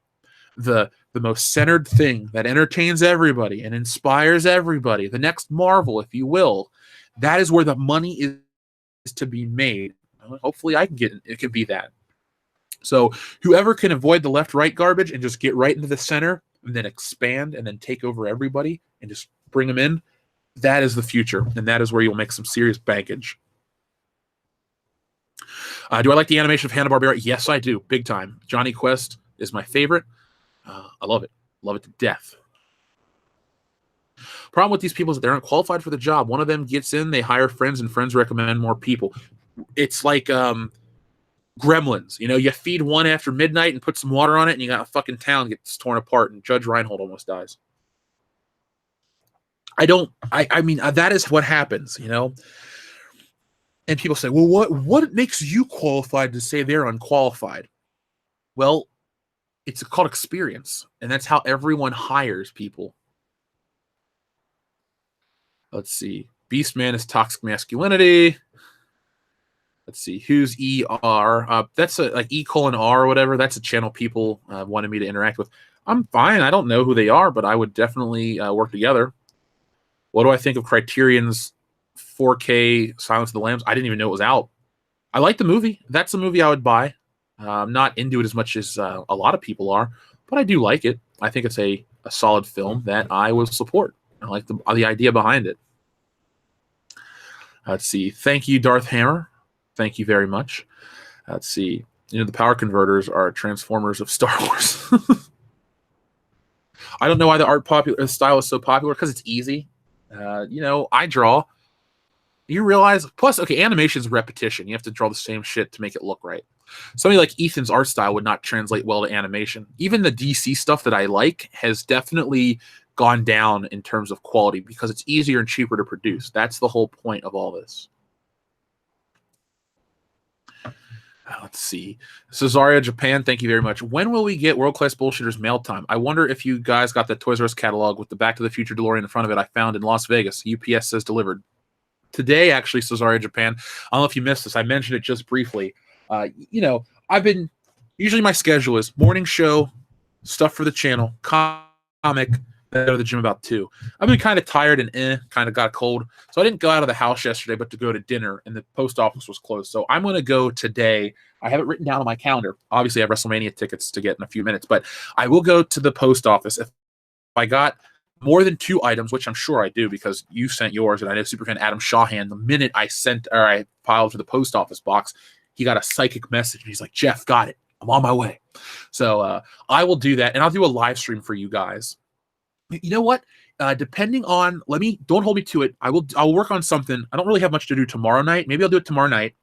[SPEAKER 1] the most centered thing that entertains everybody and inspires everybody, the next Marvel, if you will, that is where the money is to be made. Hopefully it can be that. So whoever can avoid the left-right garbage and just get right into the center and then expand and then take over everybody and just bring them in, that is the future. And that is where you'll make some serious bankage. Do I like the animation of Hanna-Barbera? Yes, I do. Big time. Johnny Quest is my favorite. I love it. Love it to death. Problem with these people is that they're not qualified for the job. One of them gets in, they hire friends, and friends recommend more people. It's like Gremlins, you feed one after midnight and put some water on it, and you got a fucking town gets torn apart, and Judge Reinhold almost dies. I mean, that is what happens, And people say, well, what makes you qualified to say they're unqualified? Well, it's called experience, and that's how everyone hires people. Let's see. Beastman is toxic masculinity. Let's see, who's ER? That's like E:R or whatever. That's a channel people wanted me to interact with. I'm fine. I don't know who they are, but I would definitely work together. What do I think of Criterion's 4K Silence of the Lambs? I didn't even know it was out. I like the movie. That's a movie I would buy. I'm not into it as much as a lot of people are, but I do like it. I think it's a solid film that I will support. I like the idea behind it. Let's see. Thank you, Darth Hammer. Thank you very much. Let's see. The power converters are Transformers of Star Wars. I don't know why the style is so popular, because it's easy. I draw. You realize, plus, okay, animation is repetition. You have to draw the same shit to make it look right. Somebody like Ethan's art style would not translate well to animation. Even the DC stuff that I like has definitely gone down in terms of quality because it's easier and cheaper to produce. That's the whole point of all this. Let's see. Cesaria, Japan, thank you very much. When will we get World Class Bullshitters mail time? I wonder if you guys got the Toys R Us catalog with the Back to the Future DeLorean in front of it I found in Las Vegas. UPS says delivered. Today, actually, Cesaria, Japan. I don't know if you missed this. I mentioned it just briefly. I've been, usually my schedule is morning show, stuff for the channel, comic, then go to the gym about 2. I've been kind of tired and kind of got cold. So I didn't go out of the house yesterday, but to go to dinner, and the post office was closed. So I'm going to go today. I have it written down on my calendar. Obviously, I have WrestleMania tickets to get in a few minutes, but I will go to the post office. If I got more than 2 items, which I'm sure I do because you sent yours, and I know Superfan Adam Shawhan, the minute I filed to the post office box, he got a psychic message, and he's like, Jeff, got it. I'm on my way. So I will do that, and I'll do a live stream for you guys. You know what? Depending on, don't hold me to it. I'll work on something. I don't really have much to do tomorrow night. Maybe I'll do it tomorrow night.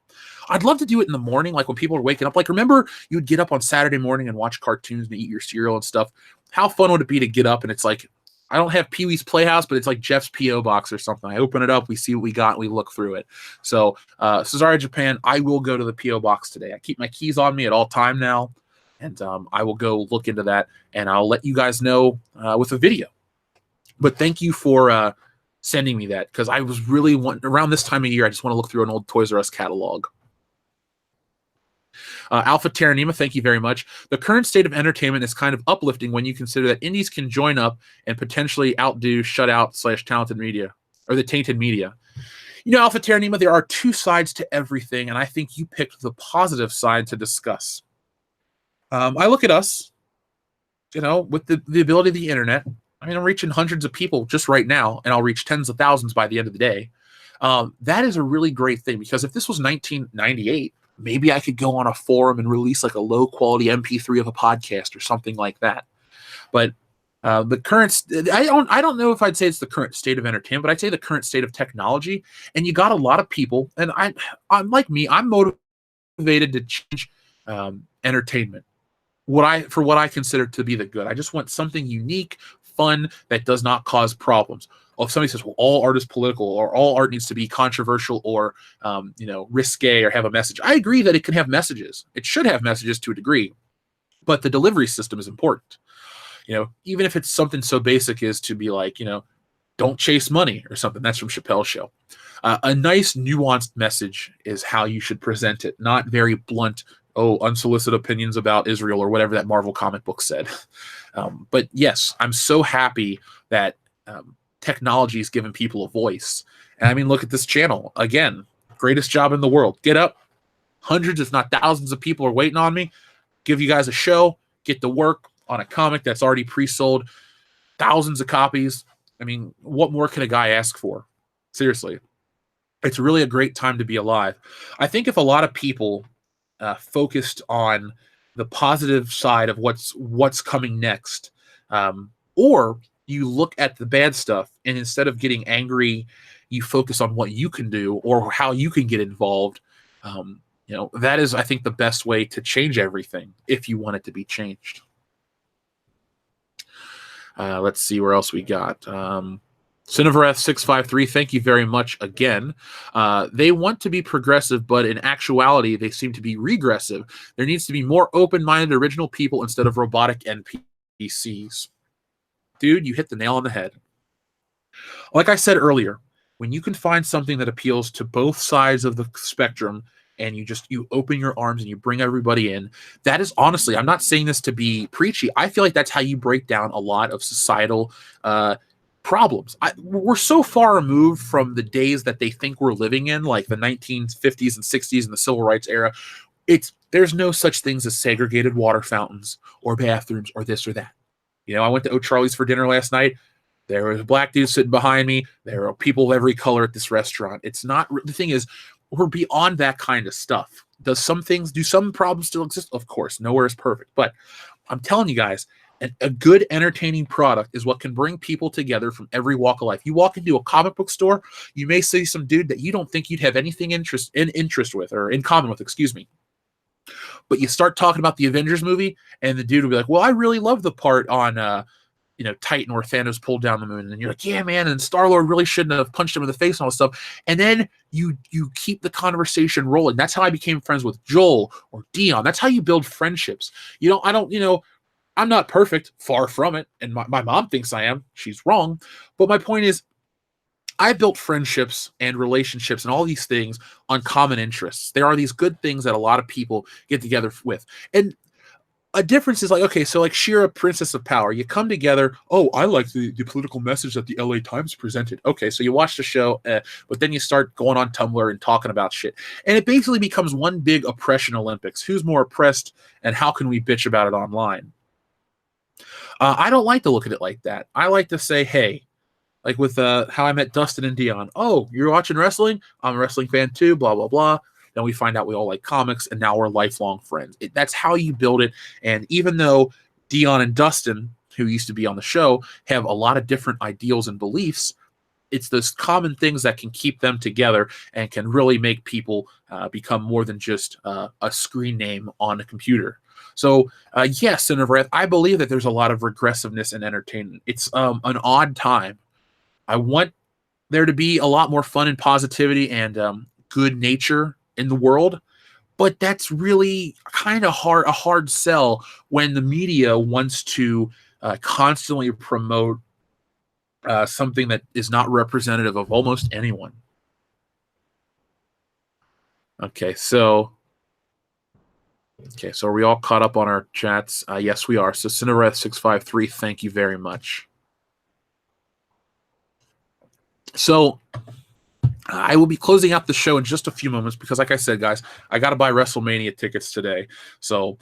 [SPEAKER 1] I'd love to do it in the morning, like when people are waking up. Like, remember you would get up on Saturday morning and watch cartoons and eat your cereal and stuff. How fun would it be to get up and it's like, I don't have Pee-wee's Playhouse, but it's like Jeff's P.O. Box or something. I open it up, we see what we got, and we look through it. So, Cesaria, Japan, I will go to the P.O. Box today. I keep my keys on me at all time now, and I will go look into that, and I'll let you guys know with a video. But thank you for sending me that, because I was really around this time of year, I just want to look through an old Toys R Us catalog. Alpha Terranima, thank you very much. The current state of entertainment is kind of uplifting when you consider that indies can join up and potentially outdo shutout/talented media, or the tainted media. Alpha Terranima, there are 2 sides to everything, and I think you picked the positive side to discuss. I look at us, with the ability of the internet. I mean, I'm reaching hundreds of people just right now, and I'll reach tens of thousands by the end of the day. That is a really great thing, because if this was 1998, maybe I could go on a forum and release like a low quality MP3 of a podcast or something like that. But the current, I don't know if I'd say it's the current state of entertainment, but I'd say the current state of technology. And you got a lot of people, and I'm like me, I'm motivated to change entertainment. For what I consider to be the good. I just want something unique, fun, that does not cause problems. If somebody says, well, all art is political, or all art needs to be controversial, or risque, or have a message, I agree that it can have messages. It should have messages to a degree, but the delivery system is important. Even if it's something so basic as to be like, don't chase money or something. That's from Chappelle's Show. A nice nuanced message is how you should present it, not very blunt, unsolicited opinions about Israel or whatever that Marvel comic book said. But yes, I'm so happy that technology is giving people a voice. And I mean, look at this channel. Again, greatest job in the world. Get up. Hundreds, if not thousands of people are waiting on me. Give you guys a show. Get to work on a comic that's already pre-sold. Thousands of copies. I mean, what more can a guy ask for? Seriously. It's really a great time to be alive. I think if a lot of people focused on the positive side of what's coming next, or you look at the bad stuff, and instead of getting angry, you focus on what you can do or how you can get involved. That is, I think, the best way to change everything if you want it to be changed. Let's see where else we got. Cinevareth 653, thank you very much again. They want to be progressive, but in actuality, they seem to be regressive. There needs to be more open-minded original people instead of robotic NPCs. Dude, you hit the nail on the head. Like I said earlier, when you can find something that appeals to both sides of the spectrum, and you open your arms and you bring everybody in, that is, honestly, I'm not saying this to be preachy. I feel like that's how you break down a lot of societal problems. We're so far removed from the days that they think we're living in, like the 1950s and 60s and the civil rights era. It's There's no such things as segregated water fountains or bathrooms or this or that. You know, I went to O'Charlie's for dinner last night. There was a black dude sitting behind me. There are people of every color at this restaurant. It's not, the thing is, we're beyond that kind of stuff. Do some problems still exist? Of course, nowhere is perfect. But I'm telling you guys, a good entertaining product is what can bring people together from every walk of life. You walk into a comic book store, you may see some dude that you don't think you'd have anything interest with, or in common with, excuse me. But you start talking about the Avengers movie, and the dude will be like, well, I really love the part on Titan where Thanos pulled down the moon. And you're like, yeah, man, and Star-Lord really shouldn't have punched him in the face and all this stuff. And then you keep the conversation rolling. That's how I became friends with Joel or Dion. That's how you build friendships. I'm not perfect, far from it. And my mom thinks I am. She's wrong. But my point is, I built friendships and relationships and all these things on common interests. There are these good things that a lot of people get together with. And a difference is like, okay, so like She-Ra, Princess of Power, you come together. Oh, I like the political message that the LA Times presented. Okay, so you watch the show, but then you start going on Tumblr and talking about shit. And it basically becomes one big oppression Olympics. Who's more oppressed and how can we bitch about it online? I don't like to look at it like that. I like to say, hey, like with How I Met Dustin and Dion. Oh, you're watching wrestling? I'm a wrestling fan too, blah, blah, blah. Then we find out we all like comics, and now we're lifelong friends. That's how you build it. And even though Dion and Dustin, who used to be on the show, have a lot of different ideals and beliefs, it's those common things that can keep them together and can really make people become more than just a screen name on a computer. So, yes, Senator Wrath, I believe that there's a lot of regressiveness in entertainment. It's an odd time. I want there to be a lot more fun and positivity and good nature in the world, but that's really kind of a hard sell when the media wants to constantly promote something that is not representative of almost anyone. Okay, so are we all caught up on our chats? Yes, we are. So Cinereth653, thank you very much. So I will be closing out the show in just a few moments because, like I said, guys, I got to buy WrestleMania tickets today. So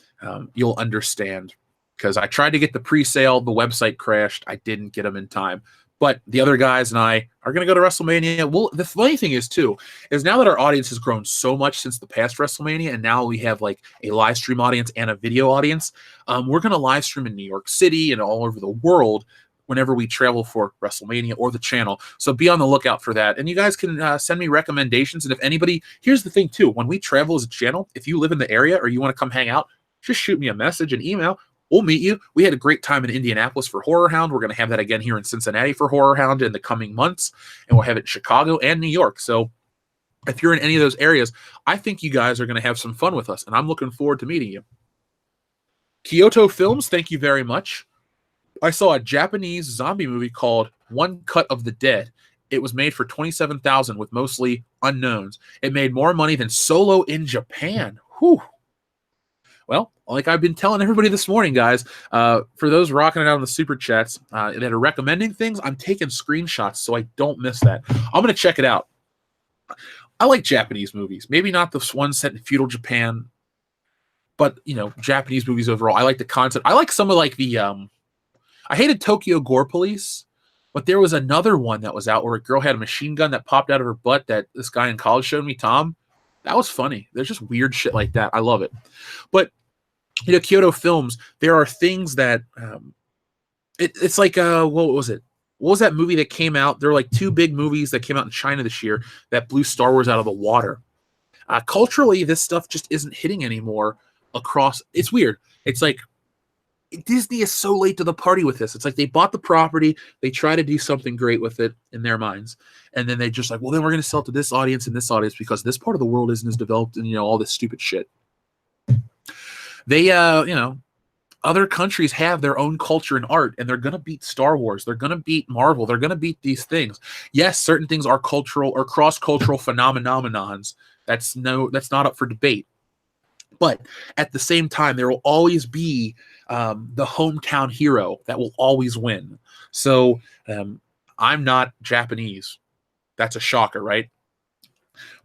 [SPEAKER 1] you'll understand, because I tried to get the pre-sale. The website crashed. I didn't get them in time. But the other guys and I are going to go to WrestleMania. Well, the funny thing is, too, is now that our audience has grown so much since the past WrestleMania, and now we have like a live stream audience and a video audience, we're going to live stream in New York City and all over the world whenever we travel for WrestleMania or the channel. So be on the lookout for that. And you guys can send me recommendations. And if anybody, here's the thing, too. When we travel as a channel, if you live in the area or you want to come hang out, just shoot me a message, an email. We'll meet you. We had a great time in Indianapolis for Horror Hound. We're going to have that again here in Cincinnati for Horror Hound in the coming months. And we'll have it in Chicago and New York. So if you're in any of those areas, I think you guys are going to have some fun with us. And I'm looking forward to meeting you. Kyoto Films, thank you very much. I saw a Japanese zombie movie called One Cut of the Dead. It was made for $27,000 with mostly unknowns. It made more money than Solo in Japan. Whew. Well, like I've been telling everybody this morning, guys, for those rocking it out in the super chats that are recommending things, I'm taking screenshots so I don't miss that. I'm going to check it out. I like Japanese movies. Maybe not the ones set in feudal Japan, but, Japanese movies overall. I like the concept. I like some of like the... I hated Tokyo Gore Police, but there was another one that was out where a girl had a machine gun that popped out of her butt that this guy in college showed me, Tom. That was funny. There's just weird shit like that. I love it. But, Kyoto Films, there are things that it's like, what was it? What was that movie that came out? There were like two big movies that came out in China this year that blew Star Wars out of the water. Culturally, this stuff just isn't hitting anymore across. It's weird. It's like, Disney is so late to the party with this. It's like they bought the property, they try to do something great with it in their minds, and then they just like, well, then we're going to sell to this audience and this audience because this part of the world isn't as developed and, all this stupid shit. They, other countries have their own culture and art, and they're going to beat Star Wars. They're going to beat Marvel. They're going to beat these things. Yes, certain things are cultural or cross-cultural phenomenons. That's not up for debate. But at the same time, there will always be the hometown hero that will always win. So I'm not Japanese. That's a shocker, right?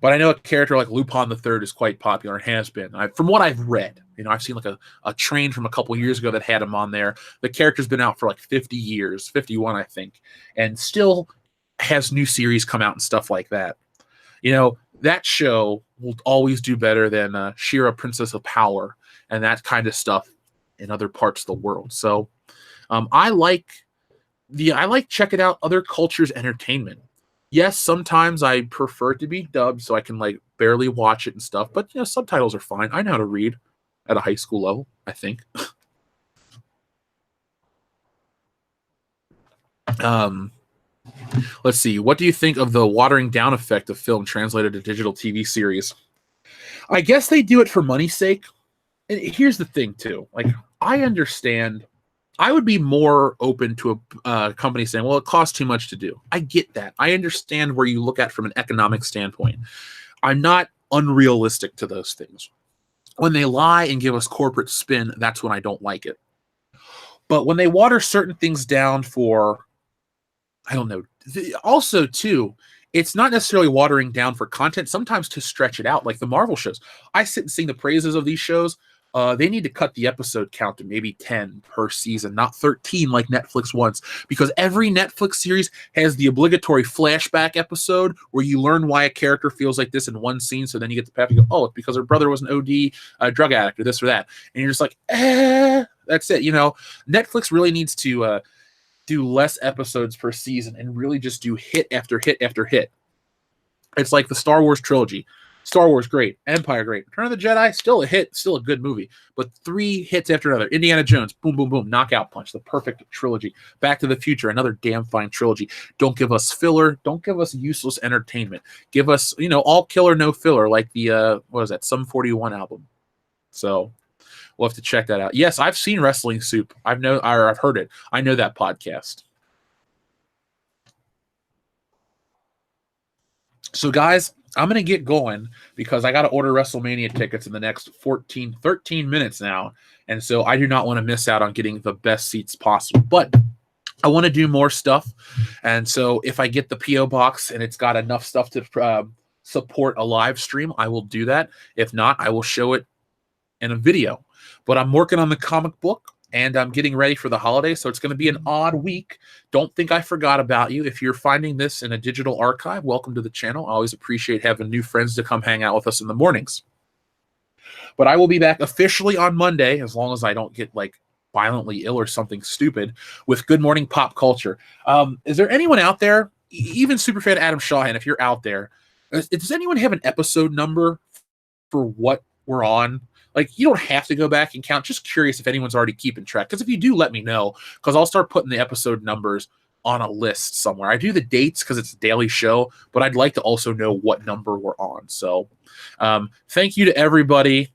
[SPEAKER 1] But I know a character like Lupin the Third is quite popular and has been. From what I've read, I've seen like a train from a couple years ago that had him on there. The character's been out for like 50 years, 51, I think, and still has new series come out and stuff like that. That show will always do better than She-Ra, Princess of Power, and that kind of stuff in other parts of the world. So I like checking out other cultures' entertainment. Yes, sometimes I prefer it to be dubbed so I can like barely watch it and stuff, but subtitles are fine. I know how to read at a high school level, I think. Let's see. What do you think of the watering down effect of film translated to digital TV series? I guess they do it for money's sake. And here's the thing, too. Like, I understand. I would be more open to a company saying, well, it costs too much to do. I get that. I understand where you look at from an economic standpoint. I'm not unrealistic to those things. When they lie and give us corporate spin, that's when I don't like it. But when they water certain things down for, I don't know. Also, too, it's not necessarily watering down for content, sometimes to stretch it out, like the Marvel shows. I sit and sing the praises of these shows. They need to cut the episode count to maybe 10 per season, not 13 like Netflix wants, because every Netflix series has the obligatory flashback episode where you learn why a character feels like this in one scene, so then you get the path and go, oh, it's because her brother was an OD drug addict or this or that. And you're just like, that's it. Netflix really needs to do less episodes per season and really just do hit after hit after hit. It's like the Star Wars trilogy. Star Wars, great. Empire, great. Return of the Jedi, still a hit, still a good movie. But 3 hits after another. Indiana Jones, boom, boom, boom, knockout punch, the perfect trilogy. Back to the Future, another damn fine trilogy. Don't give us filler. Don't give us useless entertainment. Give us, all killer, no filler, like the, what was that, Sum 41 album. So we'll have to check that out. Yes, I've seen Wrestling Soup. I've heard it. I know that podcast. So, guys, I'm going to get going because I got to order WrestleMania tickets in the next 13 minutes now. And so I do not want to miss out on getting the best seats possible. But I want to do more stuff. And so if I get the P.O. box and it's got enough stuff to support a live stream, I will do that. If not, I will show it in a video. But I'm working on the comic book. And I'm getting ready for the holidays, so it's going to be an odd week. Don't think I forgot about you. If you're finding this in a digital archive, welcome to the channel. I always appreciate having new friends to come hang out with us in the mornings. But I will be back officially on Monday, as long as I don't get, like, violently ill or something stupid, with Good Morning Pop Culture. Is there anyone out there, even superfan Adam Shawhan, if you're out there, does anyone have an episode number for what we're on? Like, you don't have to go back and count. Just curious if anyone's already keeping track. Because if you do, let me know. Because I'll start putting the episode numbers on a list somewhere. I do the dates because it's a daily show, but I'd like to also know what number we're on. So thank you to everybody.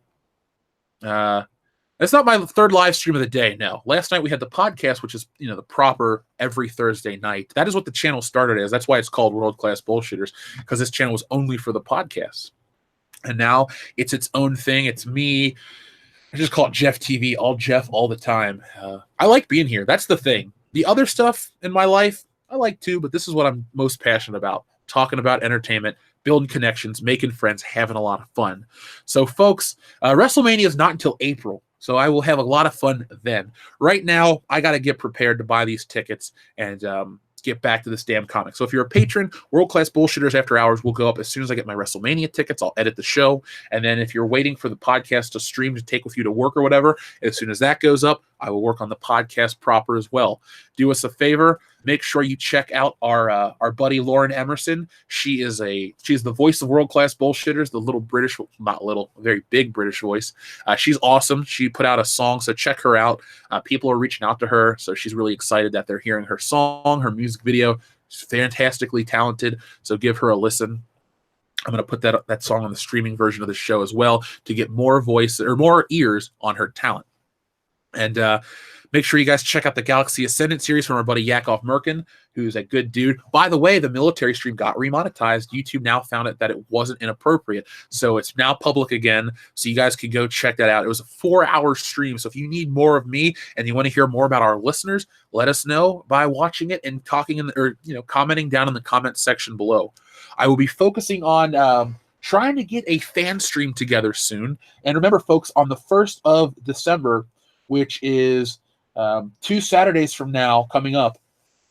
[SPEAKER 1] It's not my third live stream of the day, no. Last night we had the podcast, which is, the proper every Thursday night. That is what the channel started as. That's why it's called World Class Bullshitters, because this channel was only for the podcast. And now it's its own thing. It's me. I just call it Jeff TV, all Jeff, all the time. I like being here. That's the thing. The other stuff in my life, I like too, but this is what I'm most passionate about. Talking about entertainment, building connections, making friends, having a lot of fun. So, folks, WrestleMania is not until April. So I will have a lot of fun then. Right now, I got to get prepared to buy these tickets and get back to this damn comic. So if you're a patron, World Class Bullshitters After Hours will go up as soon as I get my WrestleMania tickets. I'll edit the show. And then if you're waiting for the podcast to stream to take with you to work or whatever, as soon as that goes up, I will work on the podcast proper as well. Do us a favor. Make sure you check out our buddy Lauren Emerson. She's the voice of World Class Bullshitters, the little British, not little, very big British voice. She's awesome. She put out a song, so check her out. People are reaching out to her, so she's really excited that they're hearing her song, her music video. She's fantastically talented, so give her a listen. I'm going to put that song on the streaming version of the show as well to get more voice or more ears on her talent. And make sure you guys check out the Galaxy Ascendant series from our buddy Yakov Merkin, who's a good dude. By the way, the military stream got remonetized. YouTube now found it that it wasn't inappropriate. So it's now public again. So you guys can go check that out. It was a 4-hour stream. So if you need more of me and you want to hear more about our listeners, let us know by watching it and talking commenting down in the comment section below. I will be focusing on trying to get a fan stream together soon. And remember, folks, on the 1st of December, which is 2 Saturdays from now coming up,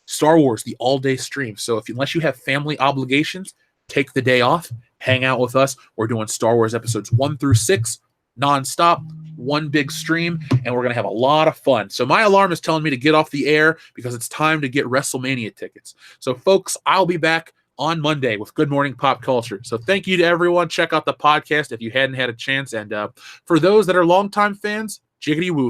[SPEAKER 1] Star Wars, the all-day stream. So unless you have family obligations, take the day off, hang out with us. We're doing Star Wars episodes 1 through 6 nonstop, one big stream, and we're going to have a lot of fun. So my alarm is telling me to get off the air because it's time to get WrestleMania tickets. So, folks, I'll be back on Monday with Good Morning Pop Culture. So thank you to everyone. Check out the podcast if you hadn't had a chance. And for those that are longtime fans, jiggity woo.